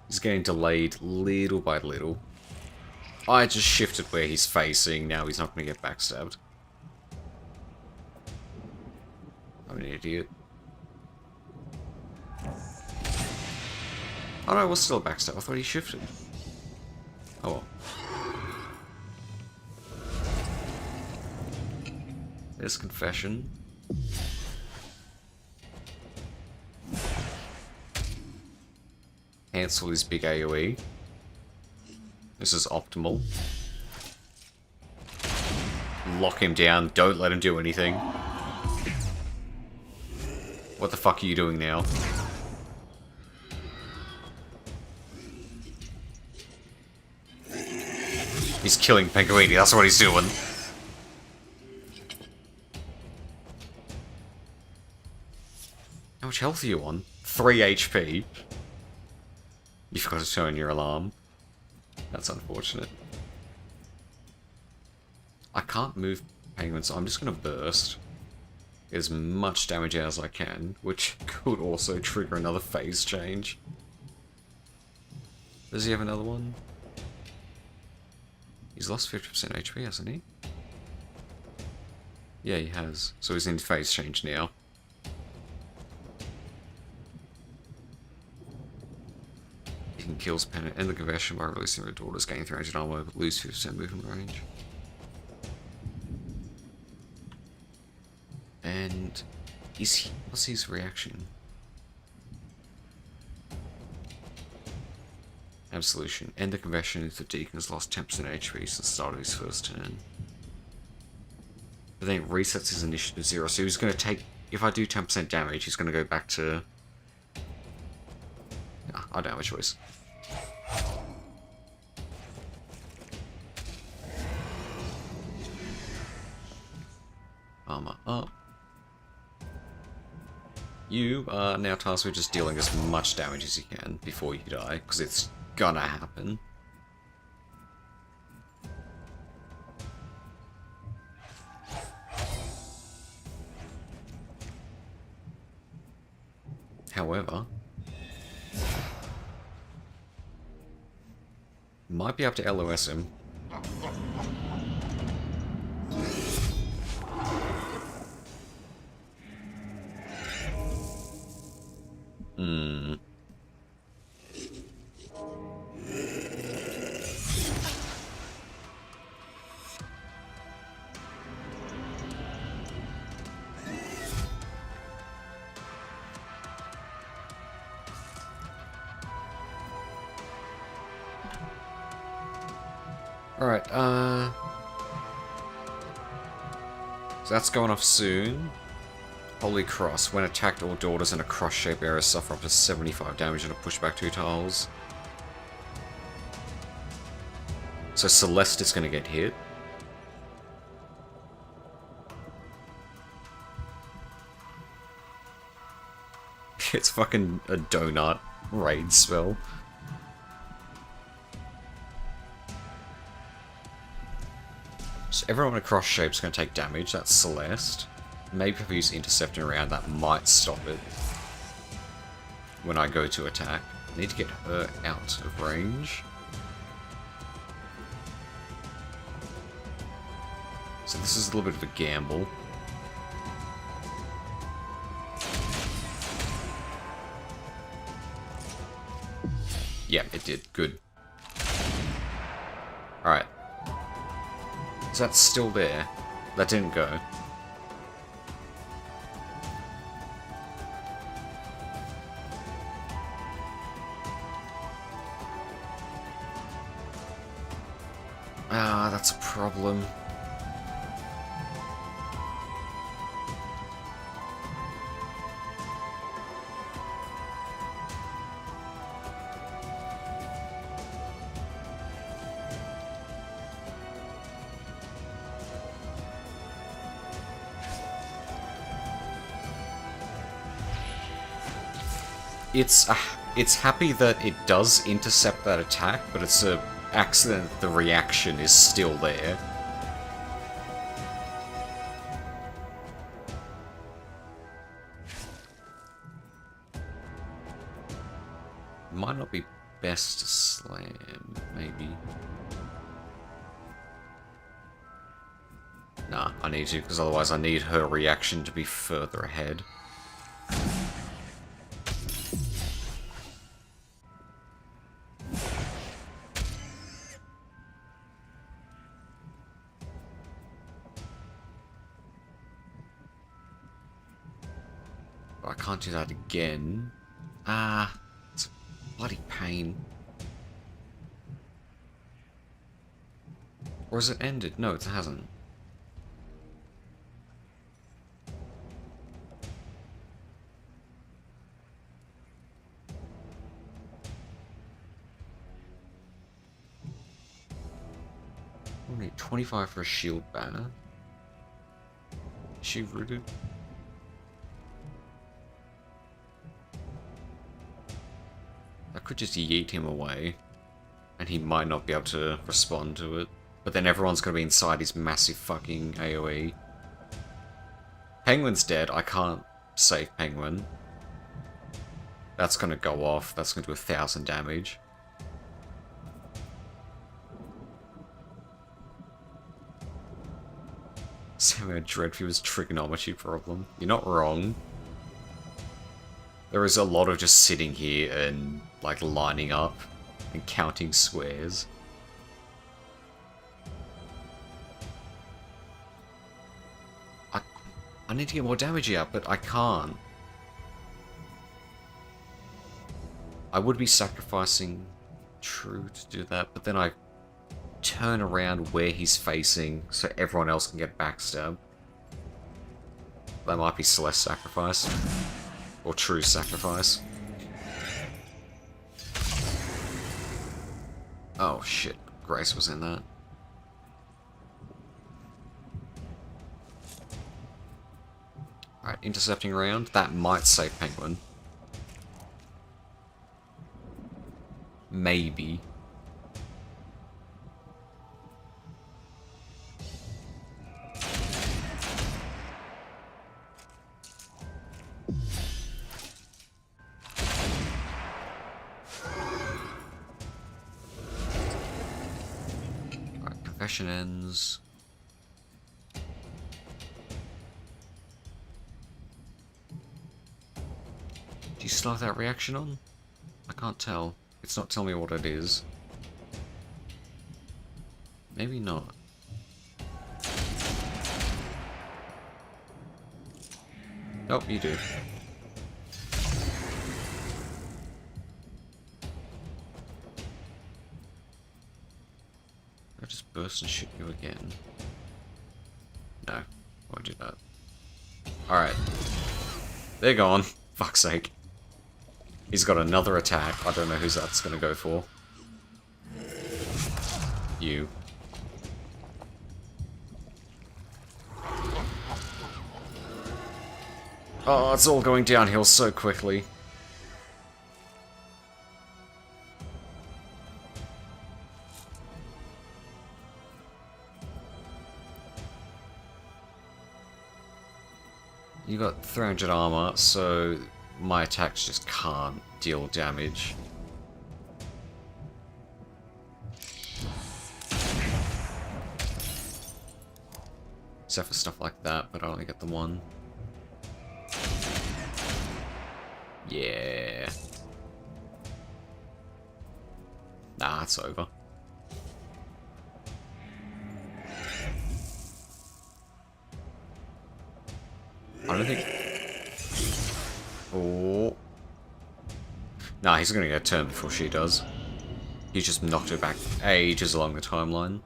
He's getting delayed little by little. I just shifted where he's facing, now he's not going to get backstabbed. I'm an idiot. Oh no, it was still a backstab. I thought he shifted. Oh well. There's Confession. cancel his big AoE. This is optimal. Lock him down, don't let him do anything. What the fuck are you doing now? He's killing Penguini, that's what he's doing. How much health are you on? 3 HP. You forgot to turn your alarm. That's unfortunate. I can't move Penguin, so I'm just gonna burst. Get as much damage out as I can, which could also trigger another phase change. Does he have another one? He's lost 50% HP, hasn't he? Yeah, he has. So he's in phase change now. He can kill Pen and the conversion by releasing her daughters, gain 300 armor, but lose 50% movement range. And what's his reaction? Absolution. End the conversion if the Deacon has lost 10% HP since the start of his first turn. But then it resets his initiative 0, so he's going to take... If I do 10% damage, he's going to go back to... Nah, I don't have a choice. Armor up. You are now tasked with just dealing as much damage as you can before you die, because it's gonna happen. However, might be able to LOS him. Alright, so that's going off soon. Holy Cross. When attacked, all daughters in a cross-shaped area suffer up to 75 damage and are pushed back 2 tiles. So Celeste is going to get hit. It's fucking a donut raid spell. So everyone across shape's going to take damage. That's Celeste. Maybe if I use Intercepting around, that might stop it when I go to attack. I need to get her out of range. So this is a little bit of a gamble. Yeah, it did. Good. Alright. So that's still there. That didn't go. Ah, that's a problem. It's happy that it does intercept that attack, but it's a accident that the reaction is still there. Might not be best to slam, maybe. Nah, I need to, because otherwise I need her reaction to be further ahead. I can't do that again. Ah, Bloody pain. Or has it ended? No, it hasn't. We need 25 for a shield banner. Is she rooted? I could just yeet him away, and he might not be able to respond to it. But then everyone's gonna be inside his massive fucking AoE. Penguin's dead. I can't save Penguin. That's gonna go off. That's gonna do 1,000 damage. Samuel Dreadfuel's trigonometry problem. You're not wrong. There is a lot of just sitting here and, like, lining up and counting squares. I need to get more damage out, but I can't. I would be sacrificing True to do that, but then I turn around where he's facing so everyone else can get backstabbed. That might be Celeste's sacrifice. Or True's sacrifice. Oh shit, Grace was in that. Alright, intercepting round. That might save Penguin. Maybe. Alright, confession ends. Do you still have that reaction on? I can't tell. It's not telling me what it is. Maybe not. Nope, you do. I'll just burst and shoot you again. No, I won't do that. Alright. They're gone. Fuck's sake. He's got another attack. I don't know who's that's gonna go for. You. Oh, it's all going downhill so quickly. You got 300 armor, so my attacks just can't deal damage. Except for stuff like that, but I only get the one. Yeah. Nah, it's over. I don't think... Oh. Nah, he's gonna get a turn before she does. He just knocked her back ages along the timeline.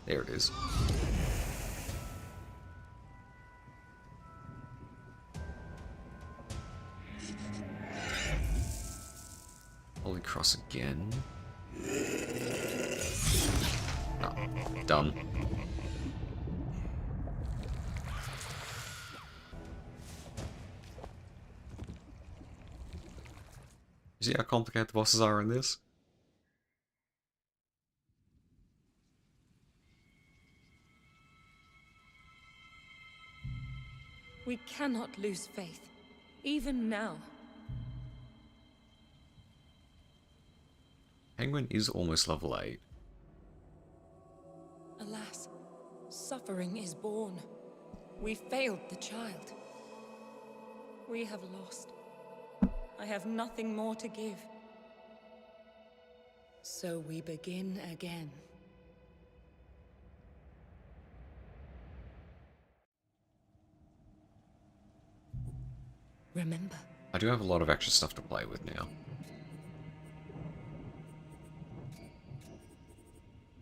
There it is. Holy Cross again. Oh, done. See how complicated the bosses are in this? We cannot lose faith, even now. Penguin is almost level 8. Alas, suffering is born. We failed the child. We have lost. I have nothing more to give. So we begin again. Remember. I do have a lot of extra stuff to play with now.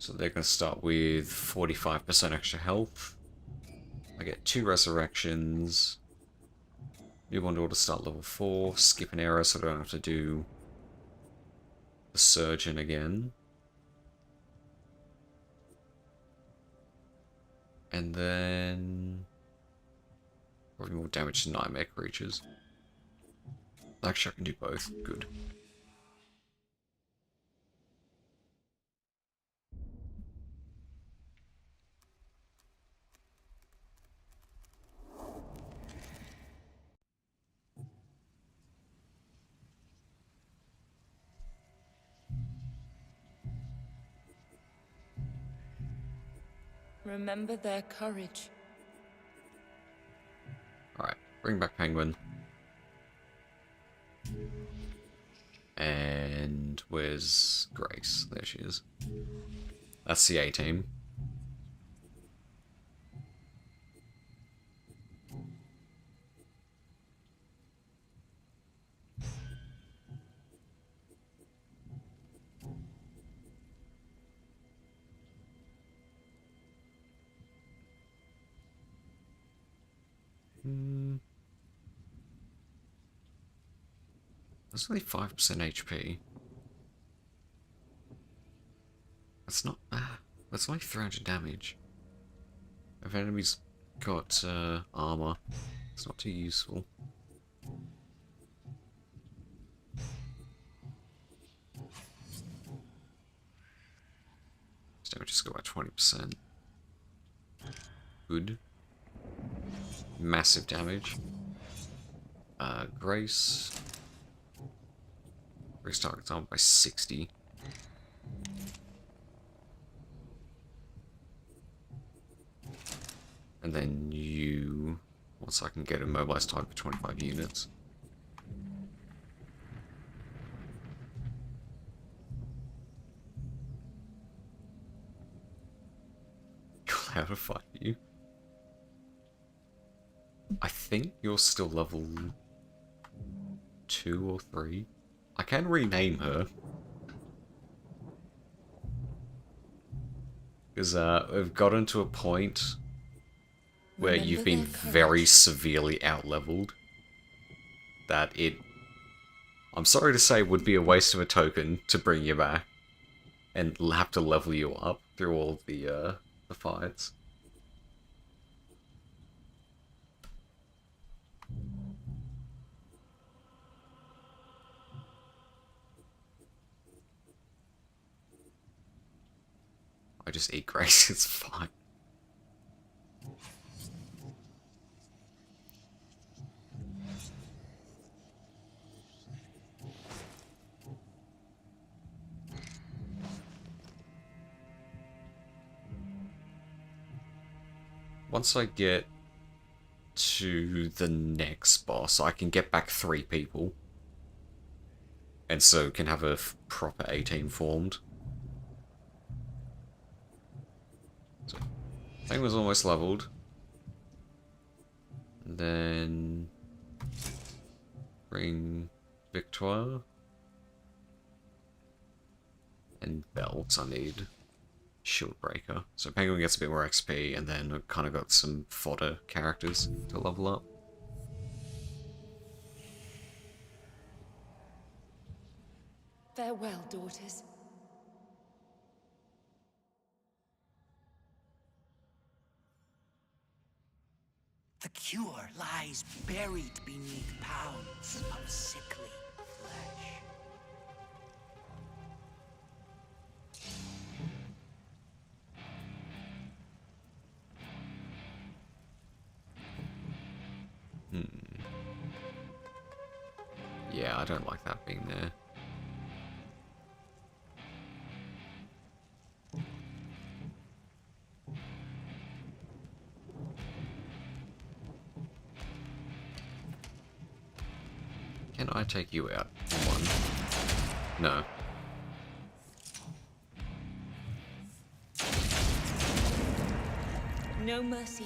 So they're going to start with 45% extra health. I get 2 resurrections. Move on to start level 4. Skip an era so I don't have to do the surgeon again. And then probably more damage to nightmare creatures. Actually, I can do both. Good. Remember their courage. Alright, bring back Penguin. And where's Grace? There she is. That's the A-team. That's only 5% HP. That's not... that's only 300 damage. If enemies got armor, it's not too useful. This damage just go by 20%. Good. Massive damage. Grace. Grace targets armor by 60. And then you... once I can get a mobilized type for 25 units. How to fight you? I think you're still level 2 or 3. I can rename her. Because we've gotten to a point where you've been very severely out-leveled. That it, I'm sorry to say, would be a waste of a token to bring you back. And have to level you up through all of the fights. I just eat Grace, it's fine. Once I get to the next boss, I can get back 3 people. And so can have a proper A-team formed. So, thing was almost leveled. And then bring Victoire. And belts I need. Shield Breaker. So Penguin gets a bit more XP, and then I've kind of got some fodder characters to level up. Farewell, daughters. The cure lies buried beneath pounds of sickly flesh. Yeah, I don't like that being there. Can I take you out? One. No. No mercy.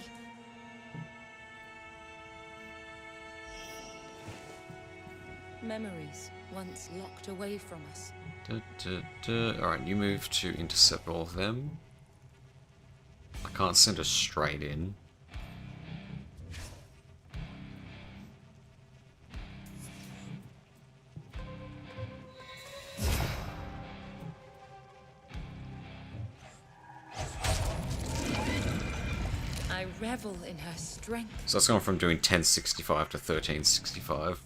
Memories, once locked away from us, Alright, you move to intercept all of them. I can't send her straight in. I revel in her strength. So that's gone from doing 1065 to 1365.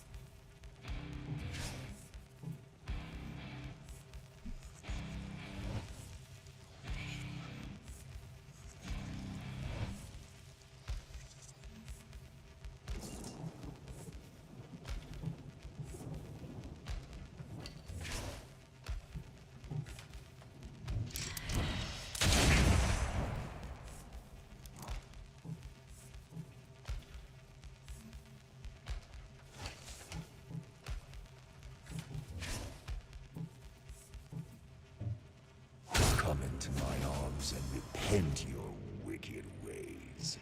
Come into my arms and repent your wicked ways.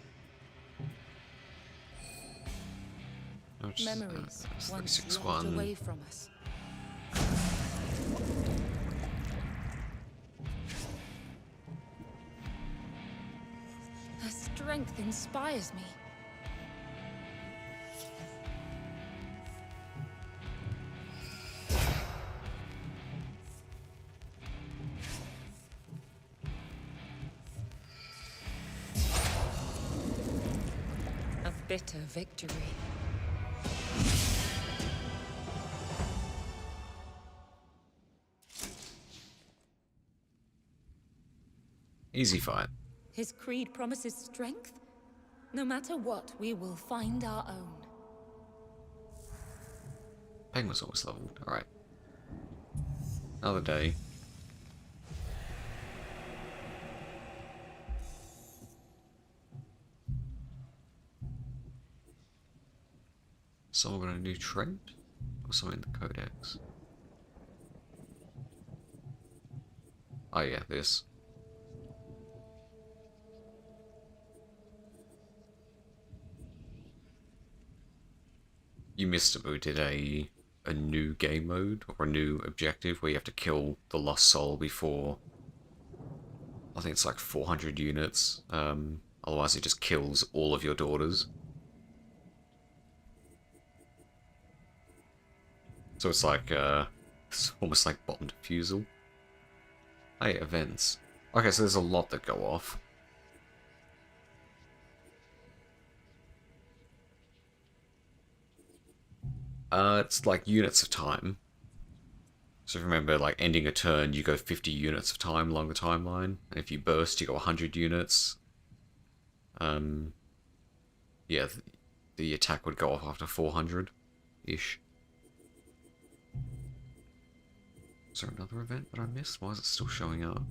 Memories once 361. locked away from us. Her strength inspires me. A bitter victory. Easy fight. His creed promises strength. No matter what, we will find our own. Penguin's almost leveled. Alright. Another day. Someone got a new trait? Or something in the codex? Oh yeah, this. You missed it, but we did a new game mode, or a new objective, where you have to kill the lost soul before, I think it's like 400 units, otherwise it just kills all of your daughters. So it's like, it's almost like bottom defusal. Hey, events. Okay, so there's a lot that go off. It's like units of time. So if you remember, like, ending a turn, you go 50 units of time along the timeline. And if you burst, you go 100 units. Yeah, the attack would go off after 400-ish. Is there another event that I missed? Why is it still showing up?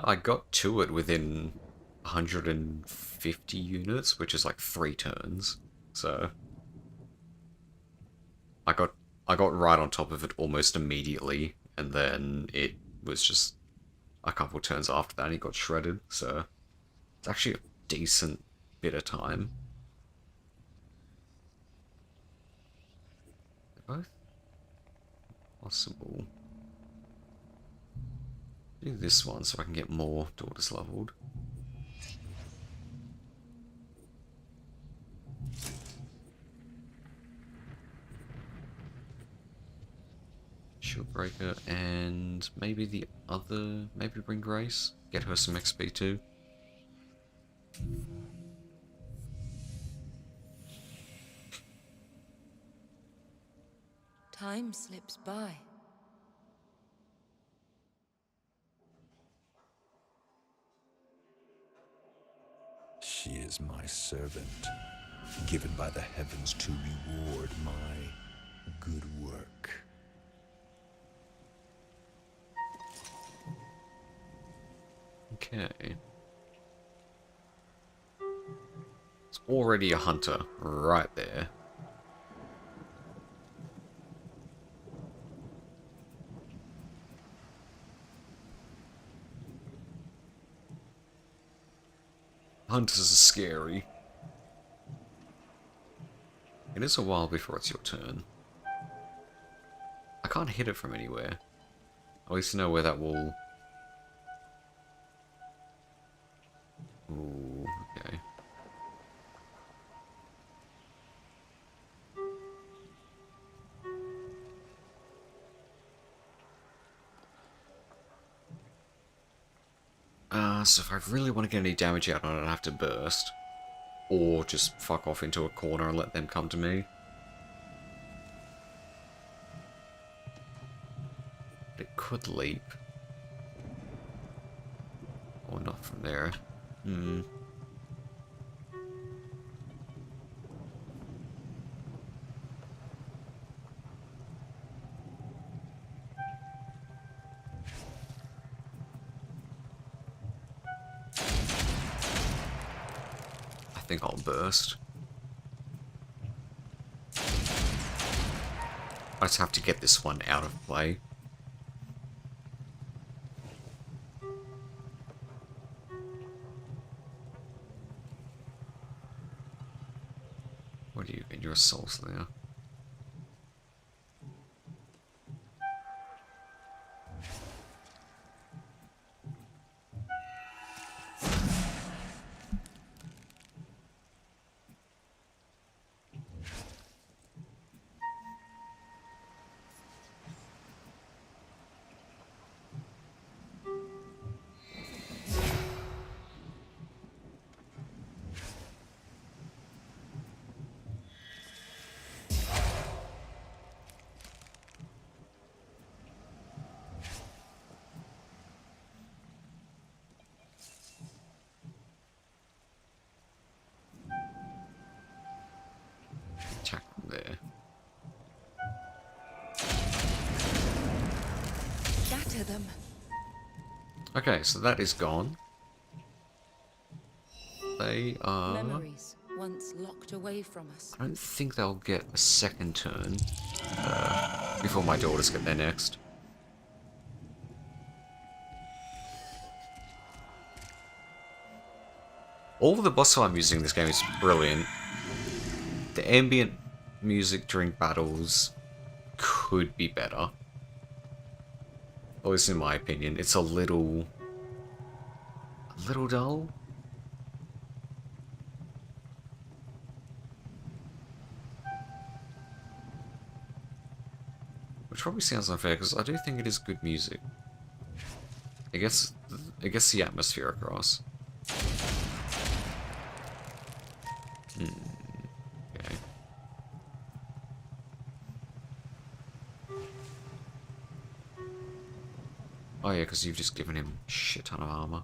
I got to it within 150 units, which is like 3 turns. So I got right on top of it almost immediately, and then it was just a couple turns after that and it got shredded. So it's actually a decent bit of time. They're both possible. Do this one so I can get more daughters leveled. Shieldbreaker and maybe the other, maybe bring Grace. Get her some XP too. Time slips by. She is my servant, given by the heavens to reward my good work. Okay. It's already a hunter right there. Hunters are scary. It is a while before it's your turn. I can't hit it from anywhere. At least know where that will... Ooh, okay. So if I really want to get any damage out on it, I have to burst. Or just fuck off into a corner and let them come to me. But it could leap. Or not from there. I think I'll burst. I just have to get this one out of play. What do you get? Your assaults there. Attack from there. Shatter them. Okay, so that is gone. They are... Memories once locked away from us. I don't think they'll get a second turn before my daughters get their next. All of the boss fight music in this game is brilliant. The ambient music during battles could be better. At least in my opinion. It's a little dull. Which probably sounds unfair, because I do think it is good music. It gets the atmosphere across. Okay. Oh yeah, because you've just given him a shit ton of armor.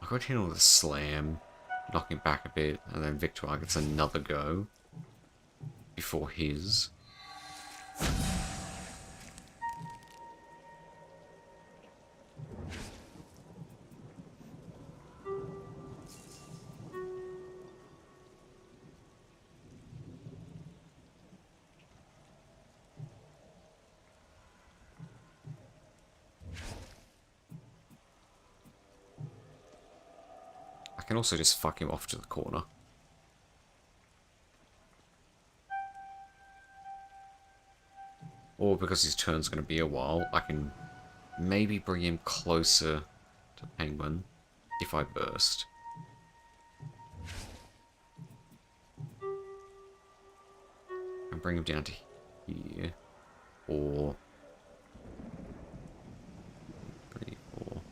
I got hit with a slam, knock him back a bit, and then Victoire gets another go before his. I can also just fuck him off to the corner. Or because his turn's going to be a while, I can maybe bring him closer to Penguin if I burst. And bring him down to here. Or... 3, 4...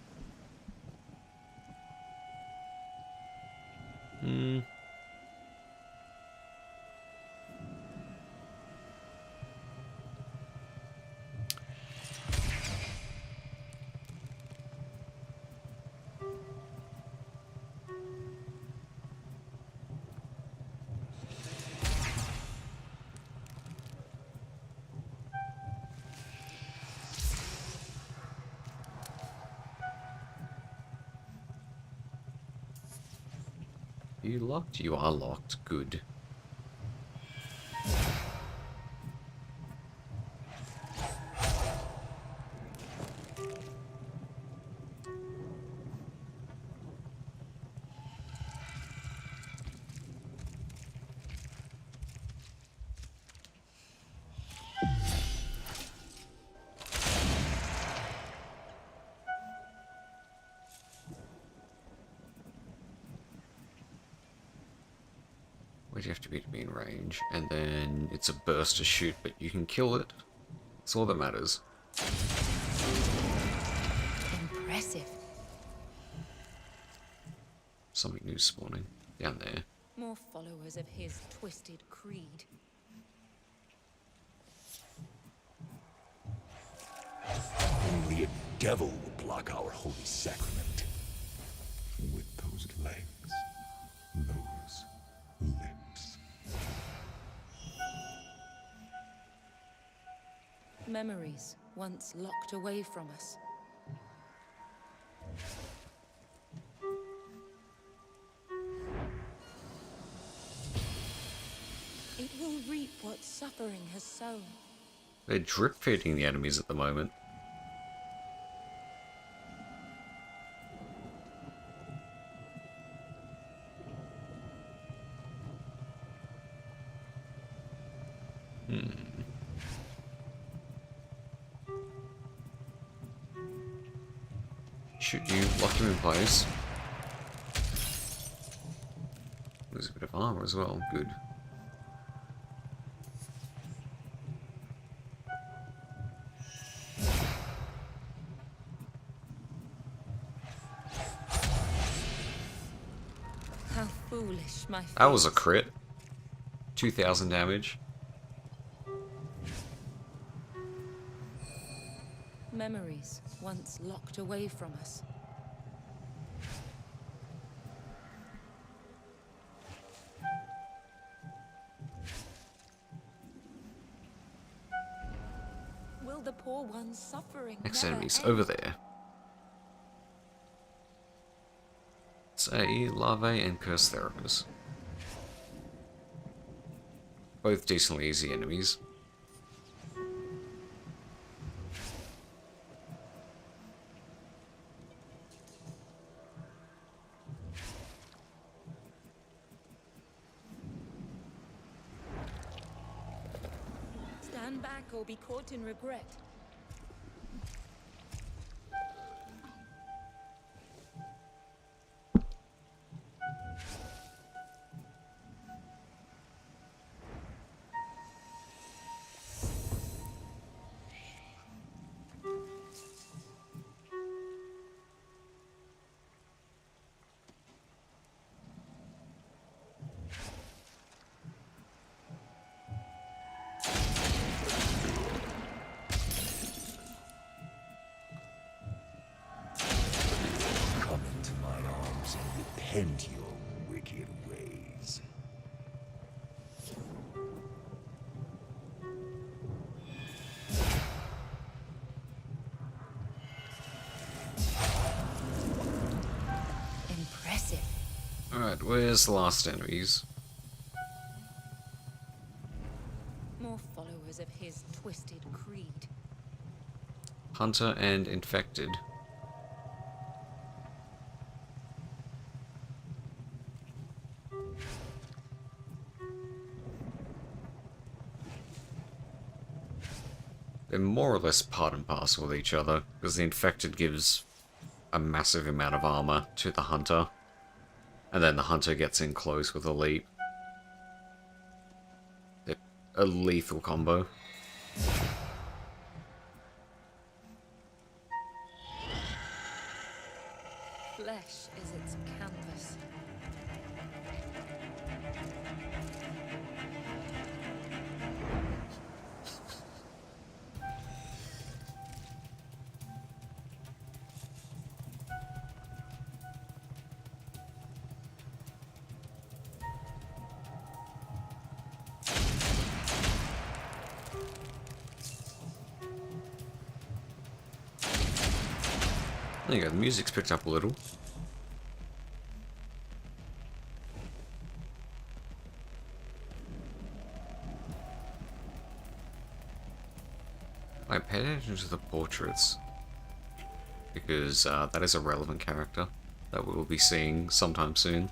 Are you locked? You are locked. Good. do you have to be in range? And then it's a burst to shoot, but you can kill it. That's all that matters. Impressive. Something new spawning down there. More followers of his twisted creed. Only a devil will block our holy sacrament. With those legs, those lips. Memories once locked away from us. It will reap what suffering has sown. They're drip feeding the enemies at the moment. Shoot you, lock him in place. Lose a bit of armor as well, good. How foolish my That was a fears. crit. 2,000 damage. Memories once locked away from us. Will the poor one's suffering Next never enemy's end? over there. It's a Larvae and Curse Therapist. Both decently easy enemies. Stand back or be caught in regret. Come into my arms and repent your wicked ways. Impressive. Alright, where's the last enemies? More followers of his twisted creed. Hunter and Infected. They're more or less part and parcel with each other, because the Infected gives a massive amount of armor to the Hunter, and then the Hunter gets in close with a leap. They're a lethal combo. Flesh is its canvas. There you go, the music's picked up a little. I paid attention to the portraits, because that is a relevant character that we will be seeing sometime soon.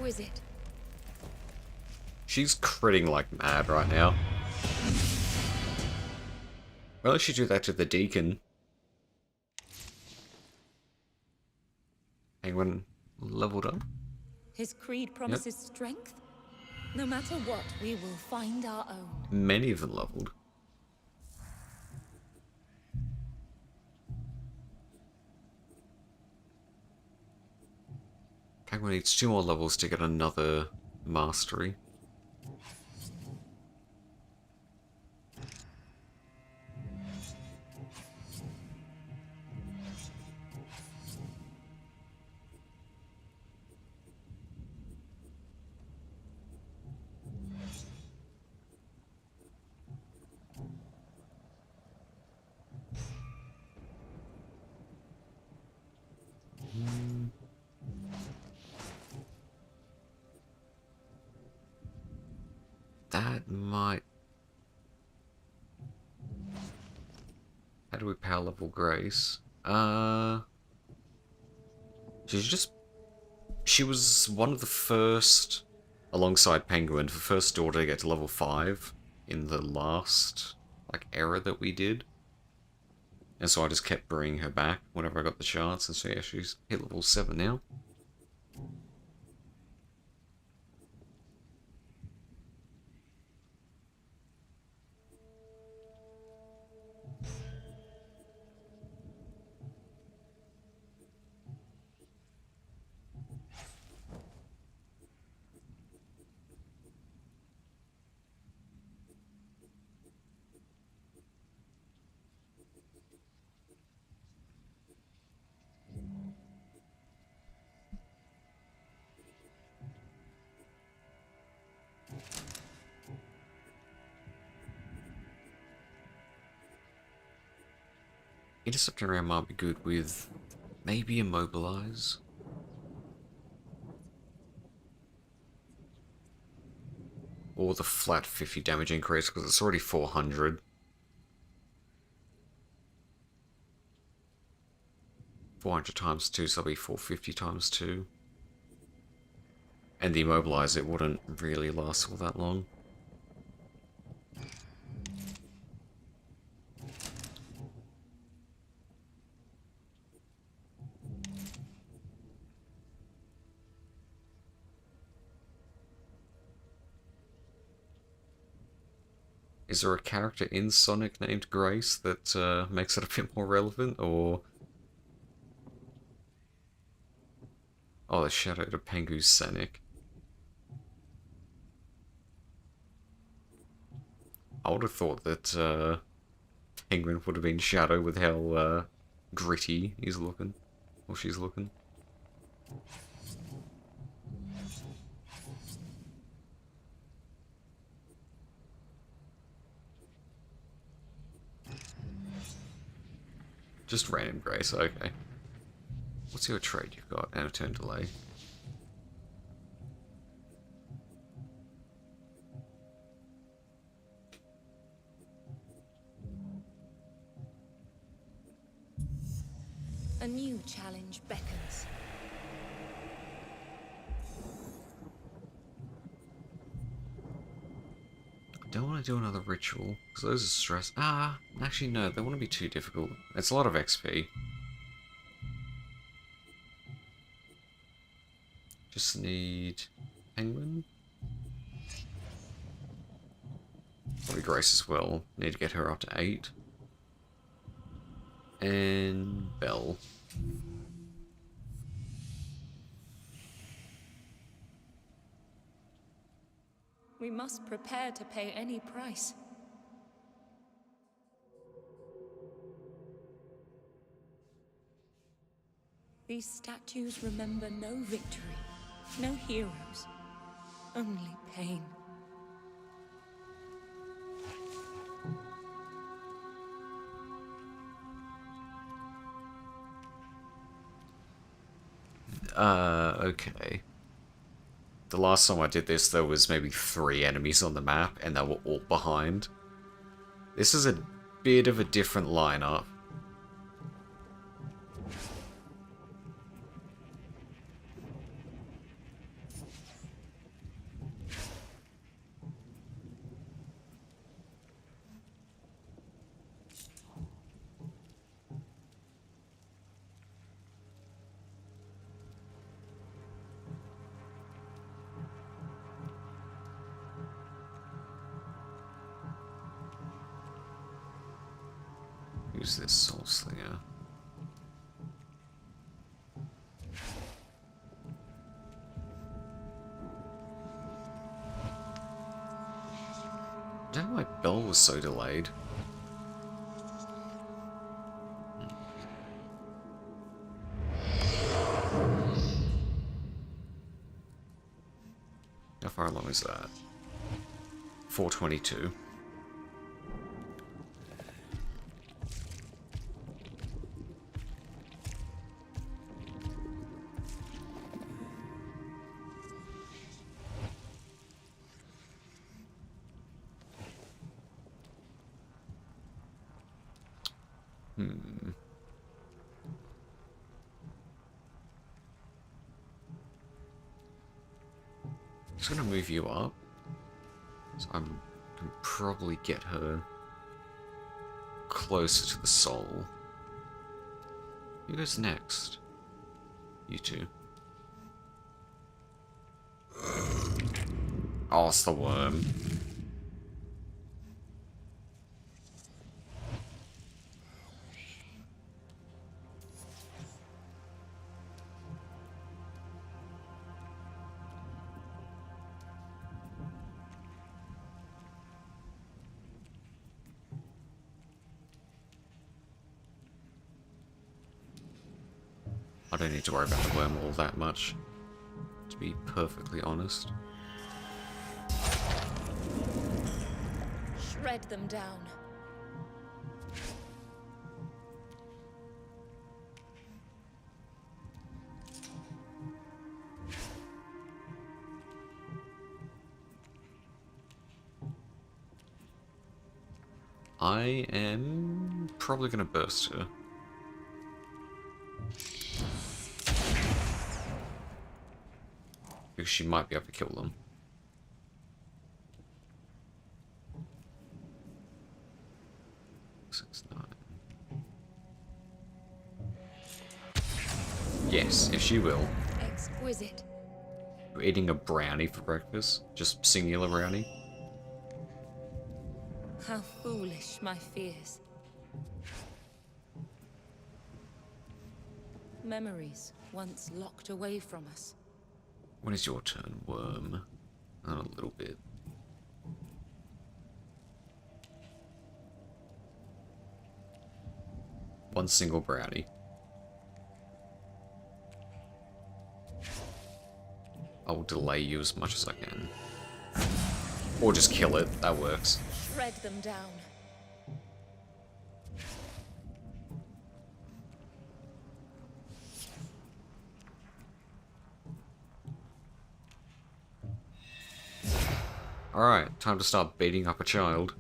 exquisite. She's critting like mad right now. Well, she do that to the Deacon. Penguin leveled up. His creed promises strength. No matter what, we will find our own. Many of them leveled. Penguin needs 2 more levels to get another mastery. That might... How do we power level Grace? She was one of the first, alongside Penguin, the first daughter to get to level 5 in the last, like, era that we did. And so I just kept bringing her back whenever I got the chance, and so yeah, she's hit level 7 now. Intercepting around might be good with maybe Immobilize. Or the flat 50 damage increase, because it's already 400. 400 times 2, so that'll be 450 times 2. And the Immobilize, it wouldn't really last all that long. Is there a character in Sonic named Grace that makes it a bit more relevant, or... Oh, the Shadow to Pengu's Sonic. I would have thought that Penguin would have been Shadow with how gritty he's looking, or she's looking. Just random Grace, okay. What's your trade you've got? And a turn delay. A new challenge beckons. Don't want to do another ritual, because those are stress. Actually no, they wouldn't be too difficult. It's a lot of XP. Just need Penguin. Probably Grace as well. Need to get her up to 8. And Belle. We must prepare to pay any price. These statues remember no victory, no heroes, only pain. Okay. The last time I did this, there was maybe 3 enemies on the map, and they were all behind. This is a bit of a different lineup. Who's this soul slinger? I don't know why Bell was so delayed. How far along is that? 422. Just gonna move you up. So I can probably get her closer to the soul. Who goes next? You two. Oh, it's the worm. I don't need to worry about the worm all that much, to be perfectly honest. Shred them down. I am probably going to burst her. Because she might be able to kill them. Six, 9. Yes, if she will. Exquisite. You're eating a brownie for breakfast? Just singular brownie? How foolish my fears. Memories once locked away from us. When is your turn, worm? A little bit. One single brownie. I will delay you as much as I can. Or just kill it, that works. Shred them down. Alright, time to start beating up a child.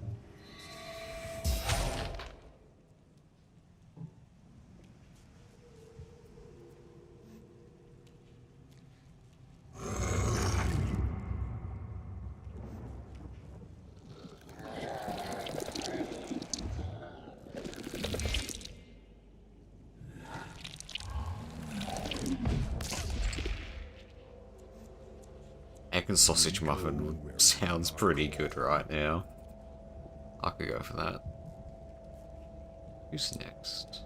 Egg and sausage muffin sounds pretty good right now. I could go for that. Who's next?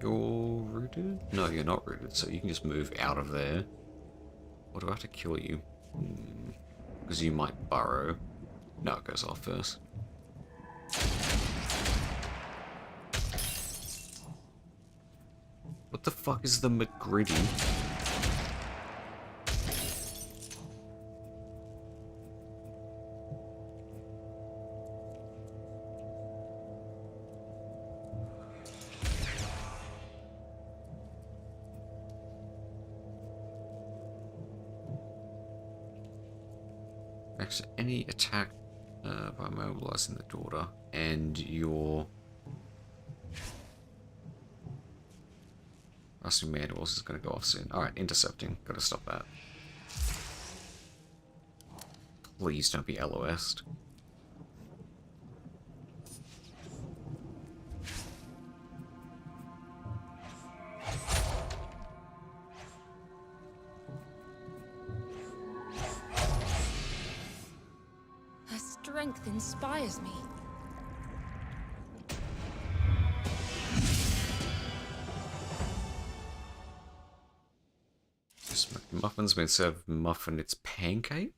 You're rooted? No, you're not rooted, so you can just move out of there. Or do I have to kill you? Because you might burrow. No, it goes off first. What the fuck is the McGritty? Any attack by mobilizing the daughter and your rusting manuals is going to go off soon. Alright, intercepting. Gotta stop that. Please don't be LOS'd. Her strength inspires me. muffins, but instead of muffin, it's pancake?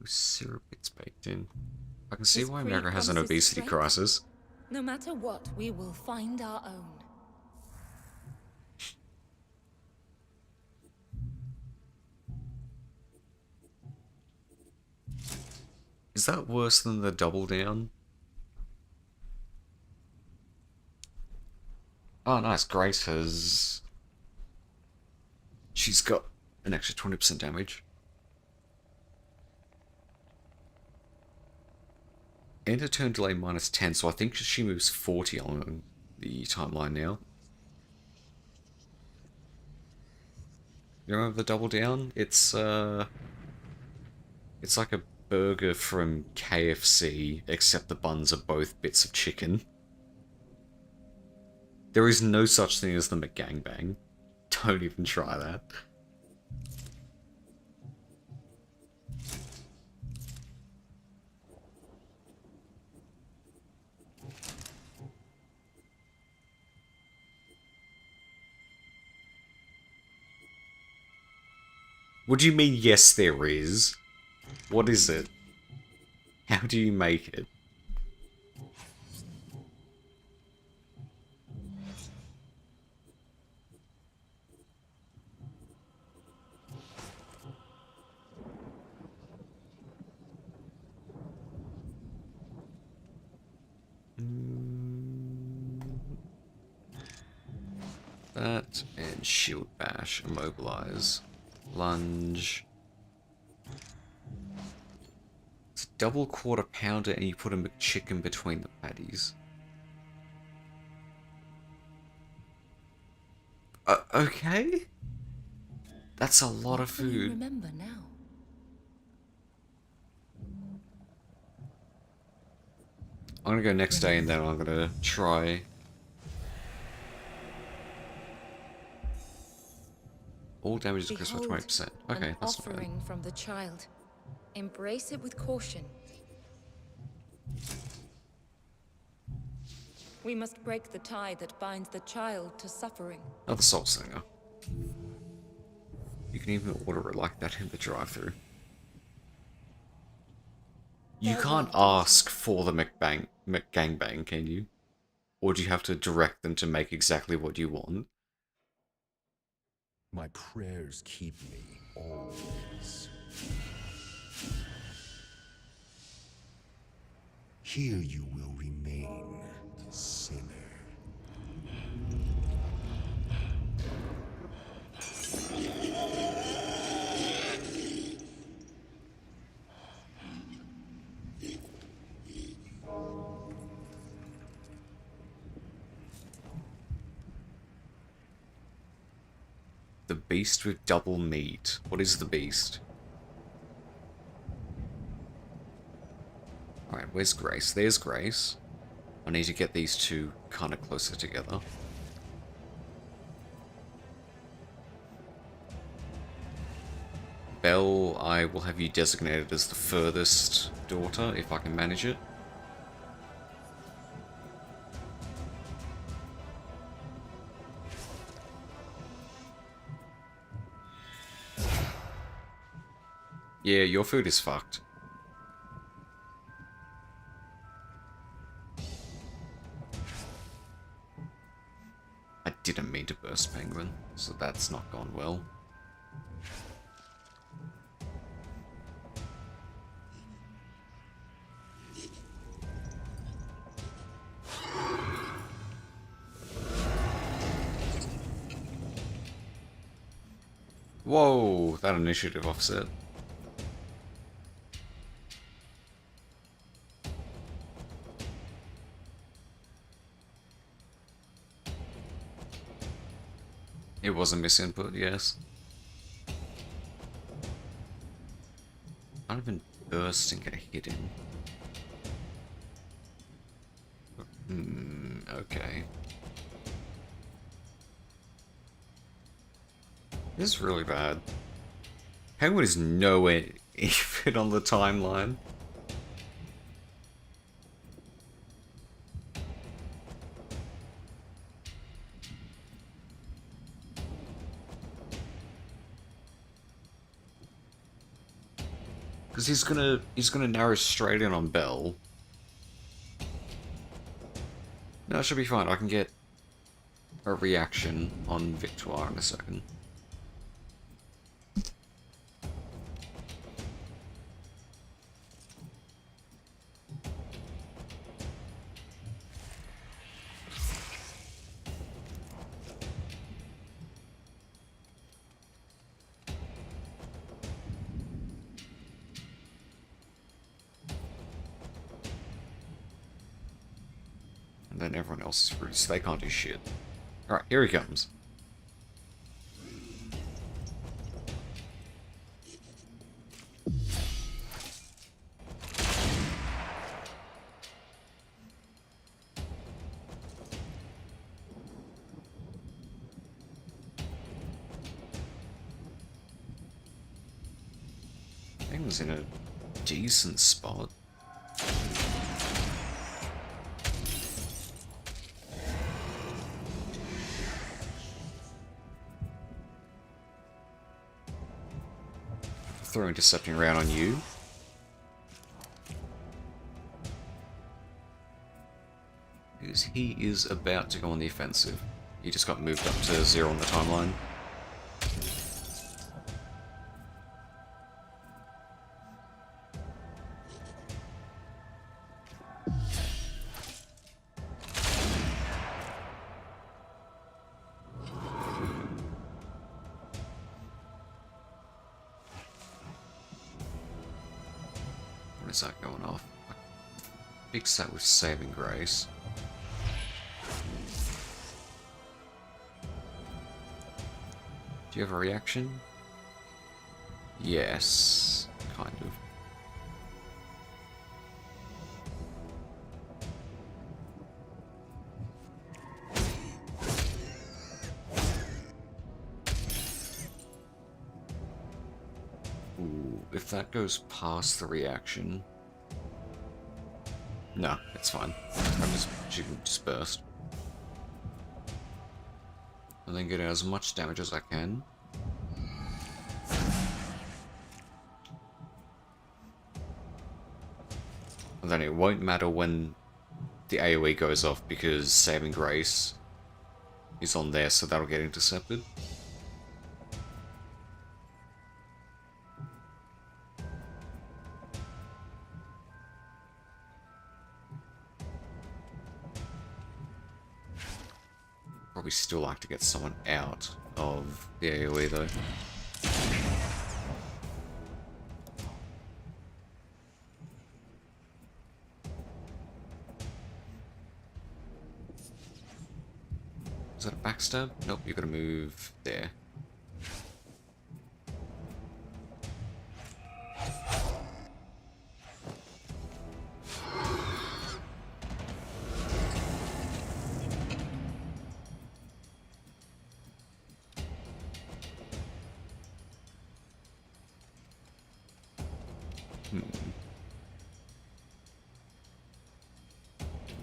With syrup it's baked in. I can see His why creed America has an promises obesity strength. crisis. No matter what, we will find our own. Is that worse than the double down? Oh, nice. Grace has... She's got an extra 20% damage. End of turn delay minus 10, so I think she moves 40 on the timeline now. You remember the double down? It's like a burger from KFC, except the buns are both bits of chicken. There is no such thing as the McGangbang. Don't even try that. What do you mean, yes there is? What is it? How do you make it? That, and shield bash, immobilize, lunge. It's a double quarter pounder and you put a McChicken between the patties. Okay? That's a lot of What will you food. remember now? I'm gonna go next day and then I'm gonna try. All damage is increased by Behold, 20%. Okay, an that's not bad. offering from the child. Embrace it with caution. We must break the tie that binds the child to suffering. Another Soul Singer. You can even order it like that in the drive-thru. You Farewell, can't daughter. ask for the McGangbang, can you? Or do you have to direct them to make exactly what you want? My prayers keep me always. Here you will remain, sinner. The beast with double meat. What is the beast? Alright, where's Grace? There's Grace. I need to get these two kind of closer together. Belle, I will have you designated as the furthest daughter, if I can manage it. Yeah, your food is fucked. I didn't mean to burst Penguin, so that's not gone well. Whoa, that initiative offset. It was a misinput, yes. Not even bursting get a hit in. Okay. This is really bad. Penguin is nowhere even on the timeline. Because he's gonna narrow straight in on Bell. No, it should be fine. I can get a reaction on Victoire in a second. And then everyone else is screwed, so they can't do shit. Alright, here he comes. Thing's in a decent spot. Throwing Decepting around on you. Because he is about to go on the offensive. He just got moved up to 0 on the timeline. What is that going off? Fix that with Saving Grace. Do you have a reaction? Yes, kind of. Ooh, if that goes past the reaction... No, it's fine. She can just burst. And then get as much damage as I can. And then it won't matter when the AoE goes off because Saving Grace is on there, so that'll get intercepted. Probably still like to get someone out of the AoE though. Is that a backstab? Nope, you gotta move there.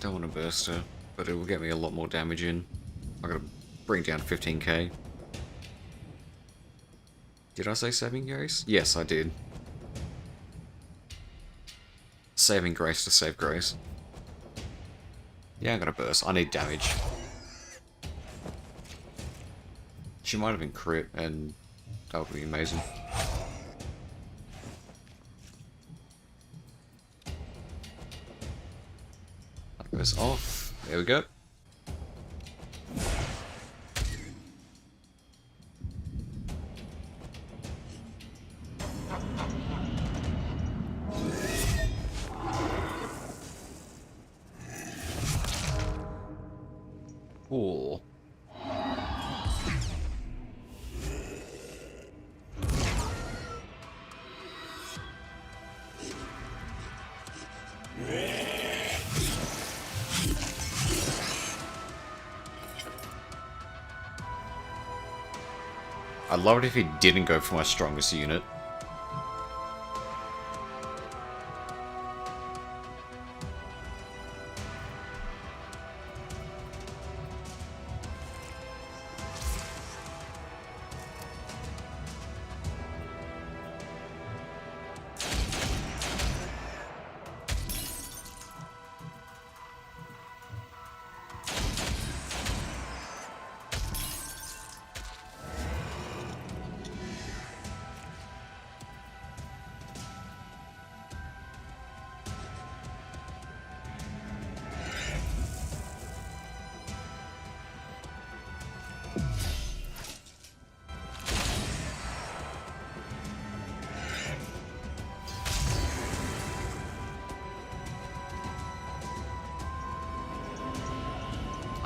Don't want to burst her, but it will get me a lot more damage in. I gotta bring down 15k. Did I say Saving Grace? Yes, I did. Saving Grace to save Grace. Yeah, I'm gonna burst. I need damage. She might have been crit, and that would be amazing. That goes off. There we go. Cool. I'd love it if he didn't go for my strongest unit.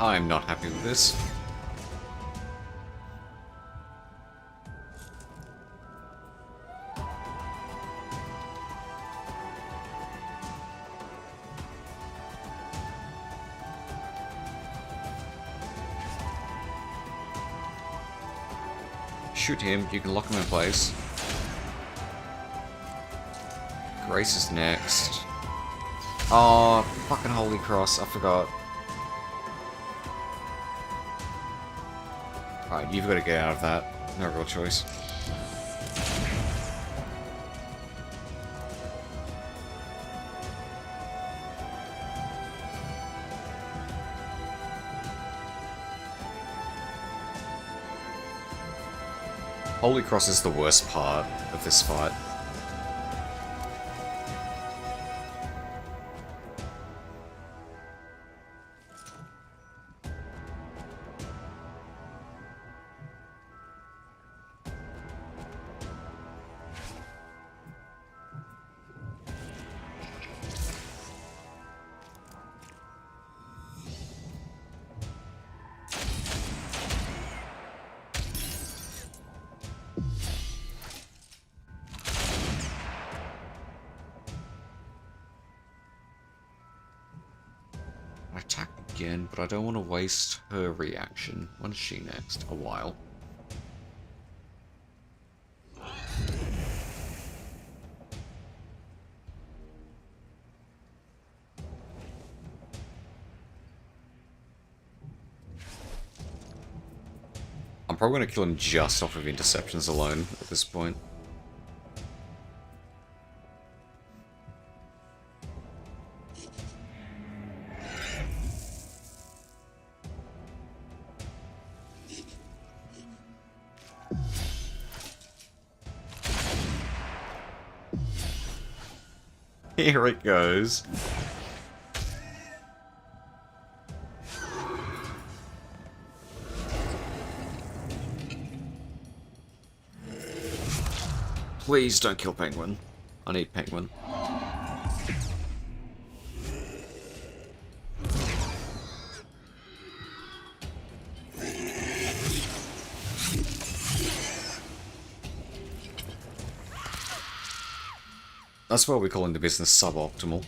I'm not happy with this. Shoot him, you can lock him in place. Grace is next. Oh, fucking Holy Cross, I forgot. Alright, you've got to get out of that. No real choice. Holy Cross is the worst part of this fight. I attack again, but I don't want to waste her reaction. When is she next? A while. I'm probably going to kill him just off of interceptions alone at this point. Here it goes. Please don't kill Penguin. I need Penguin. That's why we're calling the business suboptimal.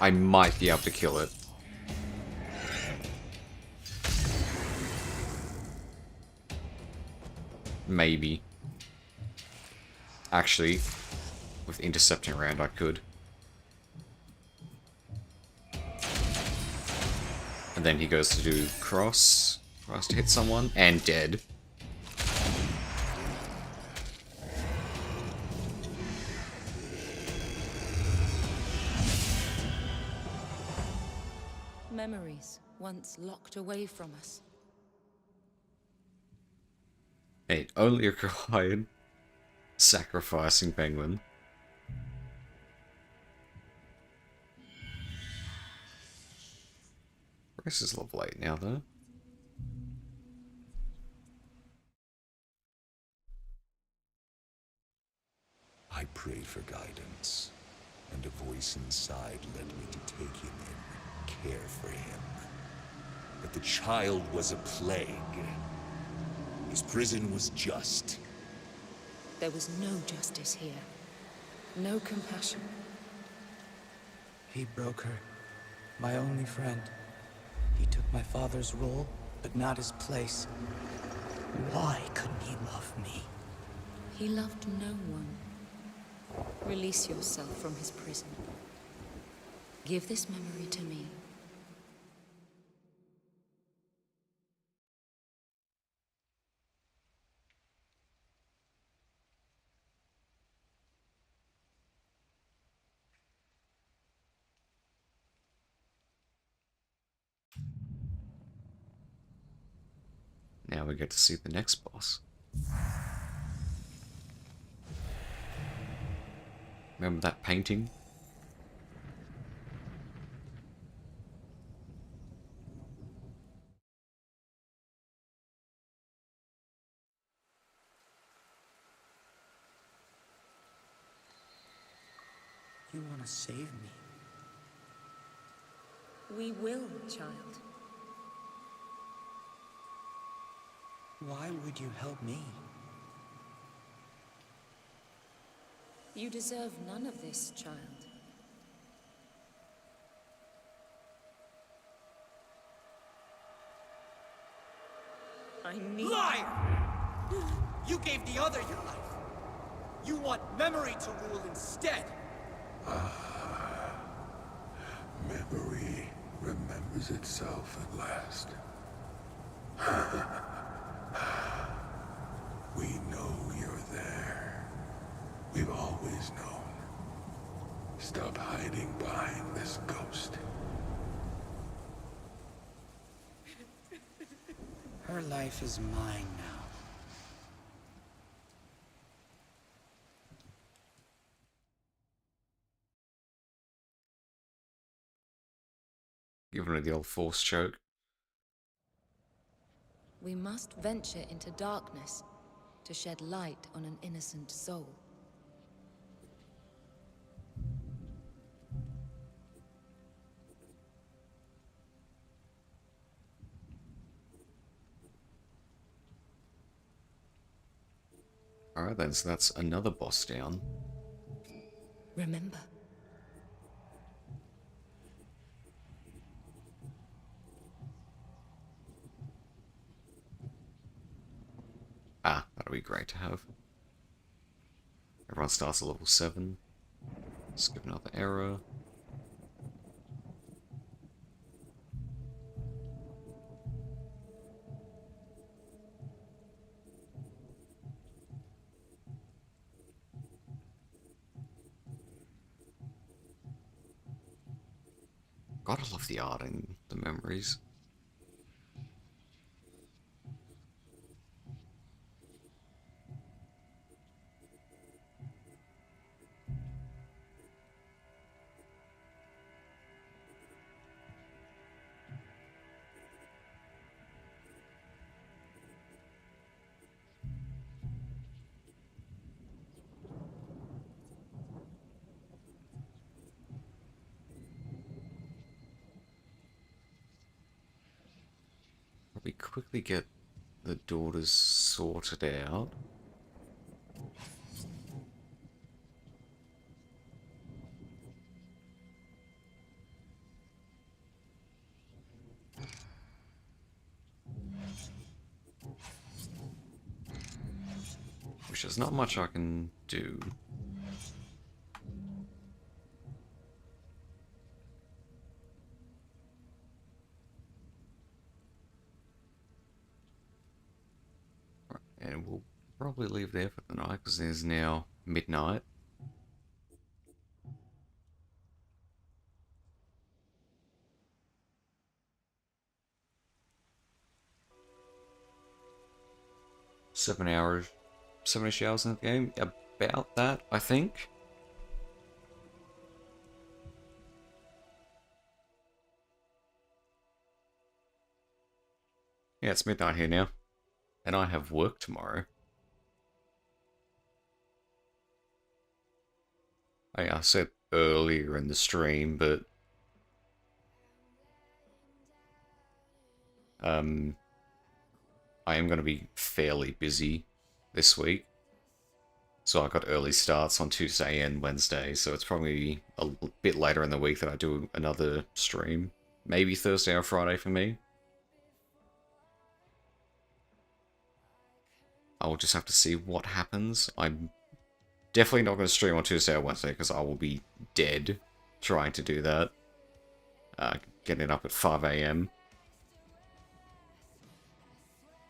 I might be able to kill it. Maybe. Actually, with intercepting around I could. And then he goes to do cross to hit someone, and dead. Memories once locked away from us. It only required sacrificing Penguin. Grace is level 8 now, though. I prayed for guidance, and a voice inside led me to take him in, care for him. But the child was a plague. His prison was just. There was no justice here. No compassion. He broke her. My only friend. He took my father's role, but not his place. Why couldn't he love me? He loved no one. Release yourself from his prison. Give this memory to me. Now we get to see the next boss. Remember that painting? You want to save me? We will, child. Why would you help me? You deserve none of this, child. I need... Liar! You gave the other your life. You want memory to rule instead. Memory remembers itself at last. We know you're there. We've always known. Stop hiding behind this ghost. Her life is mine now. Giving her the old force choke. We must venture into darkness to shed light on an innocent soul. Alright then, so that's another boss down. Remember, Ah, that'll be great to have. Everyone starts at level 7. Skip another error. God, I love the art and the memories. Probably quickly get the daughters sorted out. Which is not much I can do. And we'll probably leave there for the night because there's now midnight. Seven hours, 7-ish hours in the game, about that, I think. Yeah, it's midnight here now, and I have work tomorrow. I said earlier in the stream, but I am going to be fairly busy this week. So I got early starts on Tuesday and Wednesday, so it's probably a bit later in the week that I do another stream. Maybe Thursday or Friday for me. I'll just have to see what happens. I'm definitely not going to stream on Tuesday or Wednesday because I will be dead trying to do that. Getting up at 5 AM.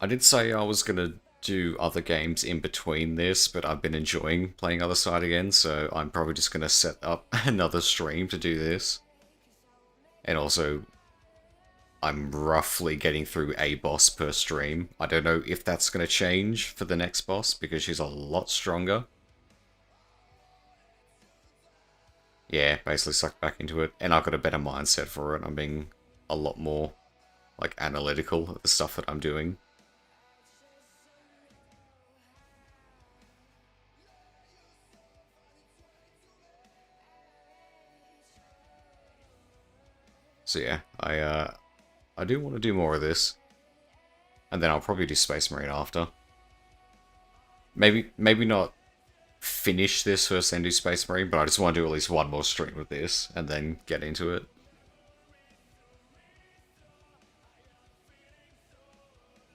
I did say I was going to do other games in between this, but I've been enjoying playing Othercide again, so I'm probably just going to set up another stream to do this. And also, I'm roughly getting through a boss per stream. I don't know if that's going to change for the next boss, because she's a lot stronger. Yeah, basically sucked back into it, and I've got a better mindset for it. I'm being a lot more, like, analytical at the stuff that I'm doing. So yeah, I do want to do more of this, and then I'll probably do Space Marine after. Maybe not finish this first, then do Space Marine, but I just want to do at least one more stream of this and then get into it.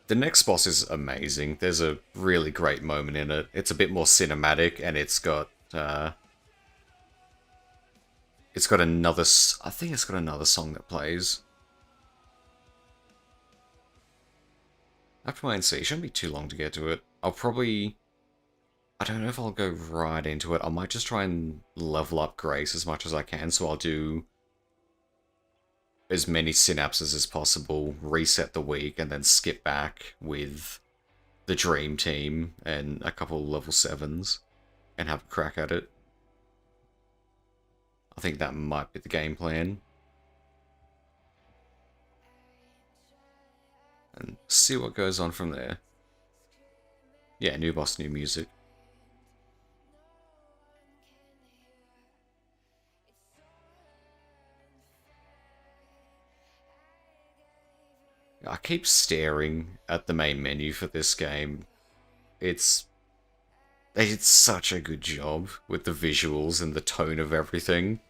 The next boss is amazing. There's a really great moment in it. It's a bit more cinematic, and it's got another. I think it's got another song that plays. I have to wait and see. It shouldn't be too long to get to it. I'll probably. I don't know if I'll go right into it. I might just try and level up Grace as much as I can, so I'll do as many synapses as possible, reset the week, and then skip back with the Dream Team and a couple level 7s and have a crack at it. I think that might be the game plan. And see what goes on from there. Yeah, new boss, new music. I keep staring at the main menu for this game. They did such a good job with the visuals and the tone of everything.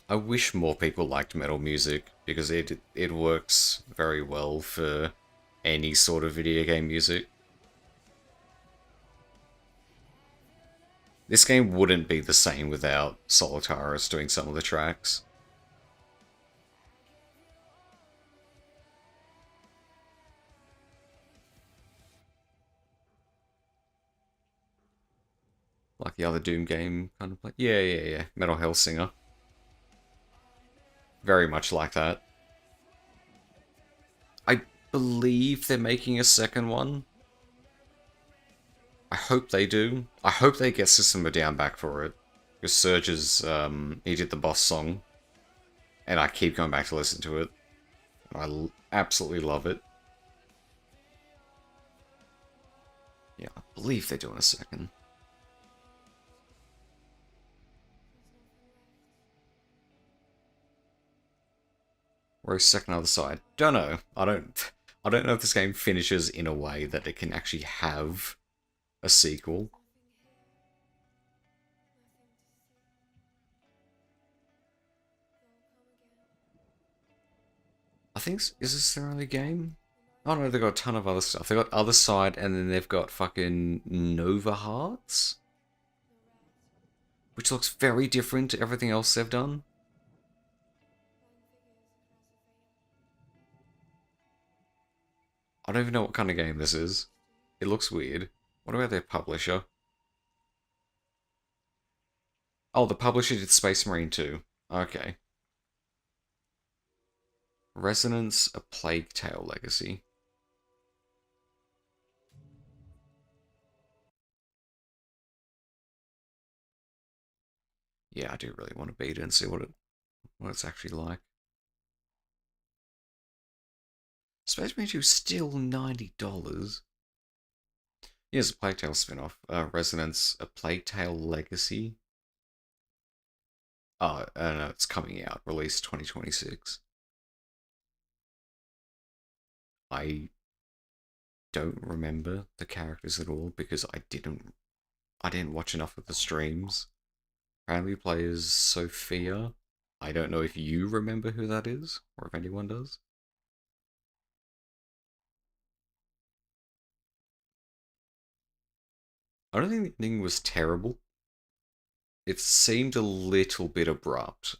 I wish more people liked metal music, because it works very well for any sort of video game music. This game wouldn't be the same without Solitaris doing some of the tracks. Like the other Doom game kind of play. Yeah. Metal Hellsinger. Very much like that. I believe they're making a second one. I hope they do. I hope they get System of a Down back for it. Because Surge's, he did the boss song. And I keep going back to listen to it. And I absolutely love it. Yeah, I believe they're doing a second. Or a second Othercide. Don't know. I don't know if this game finishes in a way that it can actually have a sequel. I think, is this their only game? Oh no, they've got a ton of other stuff. They've got Othercide, and then they've got fucking Nova Hearts, which looks very different to everything else they've done. I don't even know what kind of game this is. It looks weird. What about their publisher? Oh, the publisher did Space Marine 2. Okay. Resonance, A Plague Tale Legacy. Yeah, I do really want to beat it and see what it's actually like. Space Marine 2 is still $90. Here's a Plague Tale spin-off. Resonance, A Plague Tale Legacy. Oh, no, it's coming out. Release 2026. I don't remember the characters at all because I didn't watch enough of the streams. Apparently plays Sophia. I don't know if you remember who that is, or if anyone does. I don't think the ending was terrible. It seemed a little bit abrupt.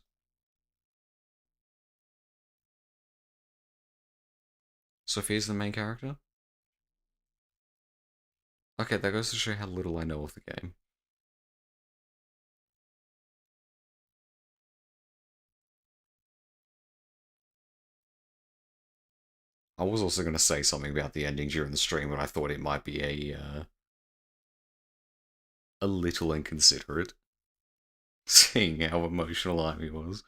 Sophia's the main character? Okay, that goes to show how little I know of the game. I was also going to say something about the ending during the stream, but I thought it might be a little inconsiderate, seeing how emotional Ivy was.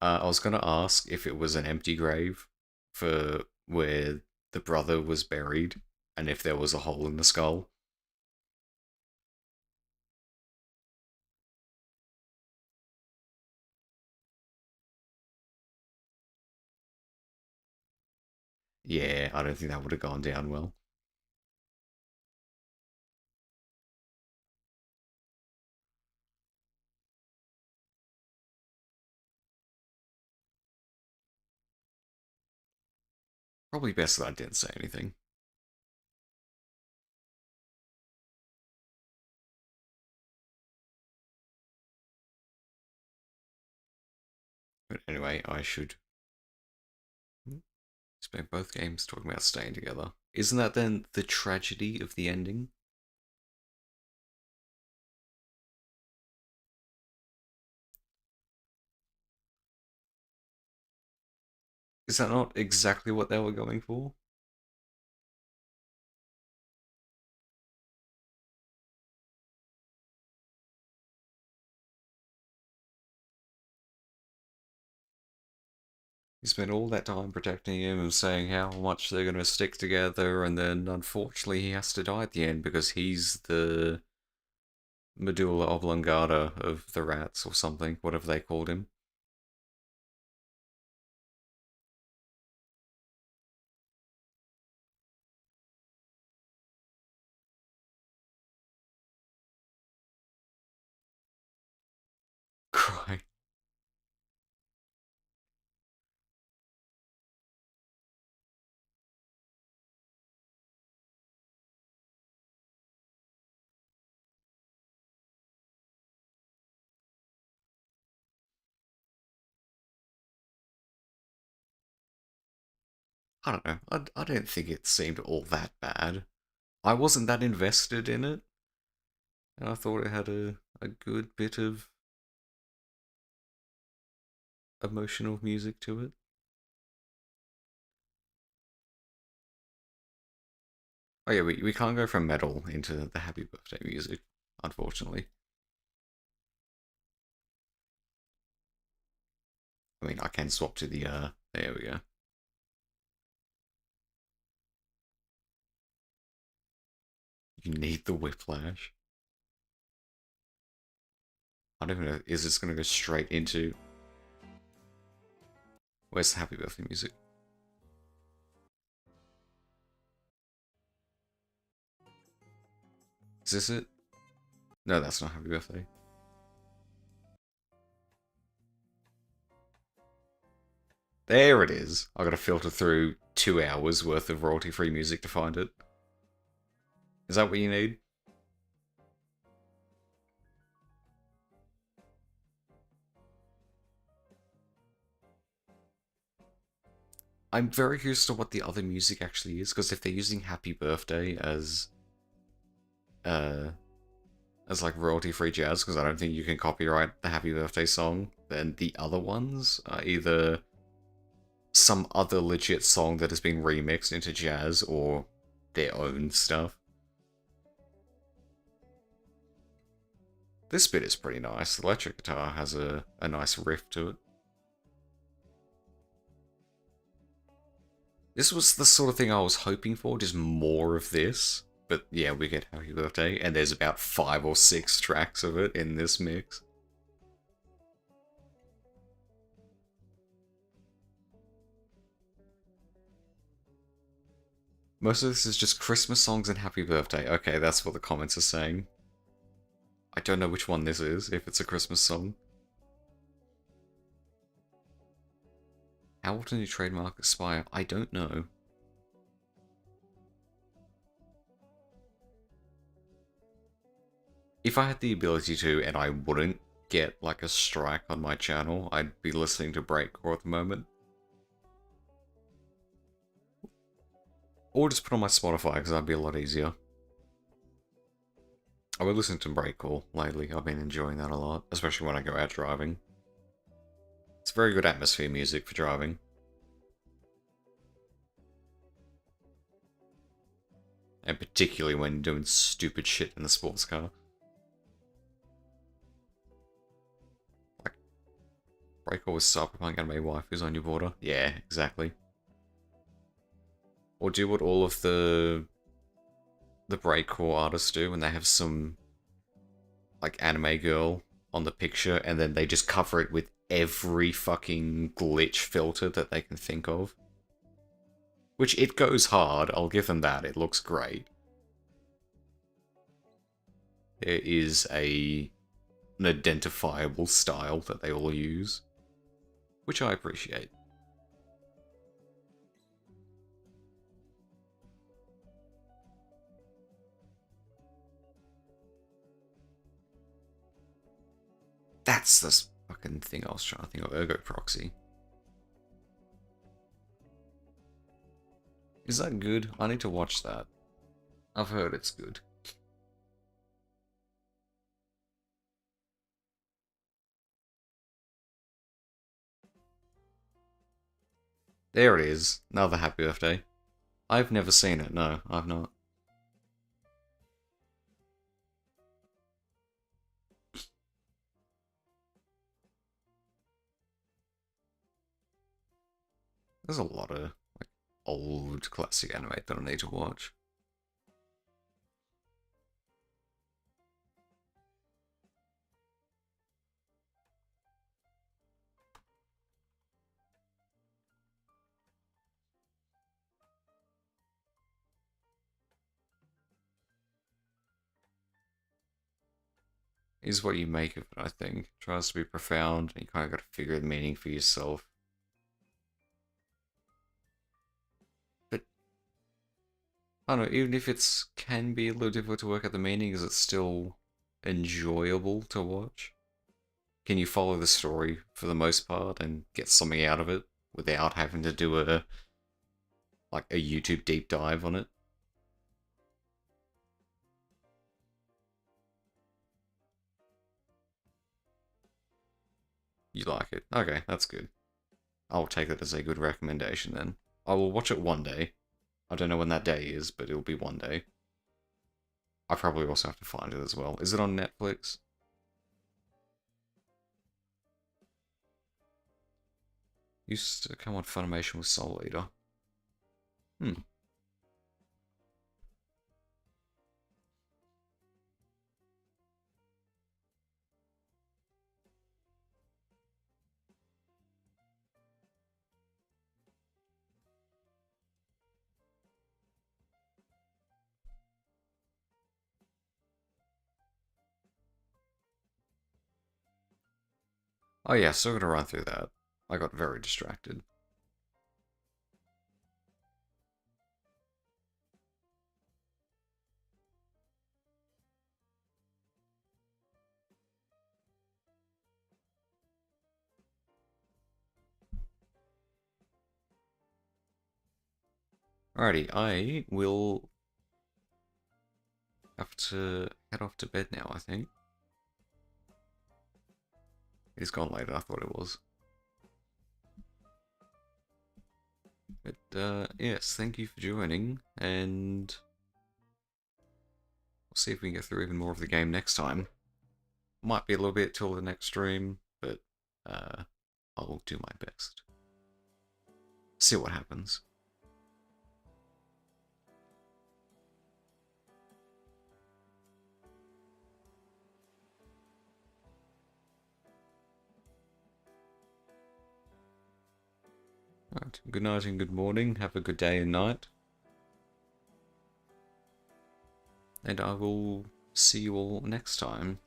I was going to ask if it was an empty grave for where the brother was buried, and if there was a hole in the skull. Yeah, I don't think that would have gone down well. Probably best that I didn't say anything. But anyway, I should spend both games talking about staying together. Isn't that then the tragedy of the ending? Is that not exactly what they were going for? You spent all that time protecting him and saying how much they're going to stick together, and then unfortunately he has to die at the end because he's the medulla oblongata of the rats or something, whatever they called him. Cry. I don't know. I don't think it seemed all that bad. I wasn't that invested in it, and I thought it had a good bit of emotional music to it. Oh yeah, we can't go from metal into the happy birthday music, unfortunately. I mean, I can swap to the, there we go. You need the whiplash. I don't even know, is this going to go straight into... Where's the happy birthday music? Is this it? No, that's not happy birthday. There it is. I gotta filter through 2 hours worth of royalty-free music to find it. Is that what you need? I'm very curious to what the other music actually is, because if they're using Happy Birthday uh as like royalty-free jazz, because I don't think you can copyright the Happy Birthday song, then the other ones are either some other legit song that has been remixed into jazz or their own stuff. This bit is pretty nice. The electric guitar has a nice riff to it. This was the sort of thing I was hoping for, just more of this. But yeah, we get Happy Birthday, and there's about 5 or 6 tracks of it in this mix. Most of this is just Christmas songs and Happy Birthday. Okay, that's what the comments are saying. I don't know which one this is, if it's a Christmas song. How often do trademark expire? I don't know. If I had the ability to, and I wouldn't get like a strike on my channel, I'd be listening to breakcore at the moment. Or just put on my Spotify, because that'd be a lot easier. I've been listening to breakcore lately. I've been enjoying that a lot, especially when I go out driving. It's very good atmosphere music for driving. And particularly when doing stupid shit in the sports car. Like, breakcore with Cyberpunk Anime Waifu's on your border? Yeah, exactly. Or do what all of the breakcore artists do when they have some like anime girl on the picture and then they just cover it with every fucking glitch filter that they can think of. Which it goes hard, I'll give them that, it looks great. There is an identifiable style that they all use, which I appreciate. That's the fucking thing I was trying to think of, Ergo Proxy. Is that good? I need to watch that. I've heard it's good. There it is. Another happy birthday. I've never seen it. No, I've not. There's a lot of like old classic anime that I need to watch. Is what you make of it, I think. It tries to be profound, and you kind of got to figure the meaning for yourself. But I don't know, even if it's can be a little difficult to work out the meaning, is it still enjoyable to watch? Can you follow the story for the most part and get something out of it without having to do a YouTube deep dive on it? You like it. Okay, that's good. I'll take that as a good recommendation then. I will watch it one day. I don't know when that day is, but it'll be one day. I probably also have to find it as well. Is it on Netflix? Used to come on Funimation with Soul Eater. Oh yeah, still gonna run through that. I got very distracted. Alrighty, I will have to head off to bed now, I think. It's gone later, I thought it was. But, yes, thank you for joining, and we'll see if we can get through even more of the game next time. Might be a little bit till the next stream, but I'll do my best. See what happens. Right, good night and good morning. Have a good day and night. And I will see you all next time.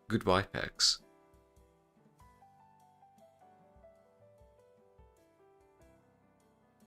Goodbye, Pex.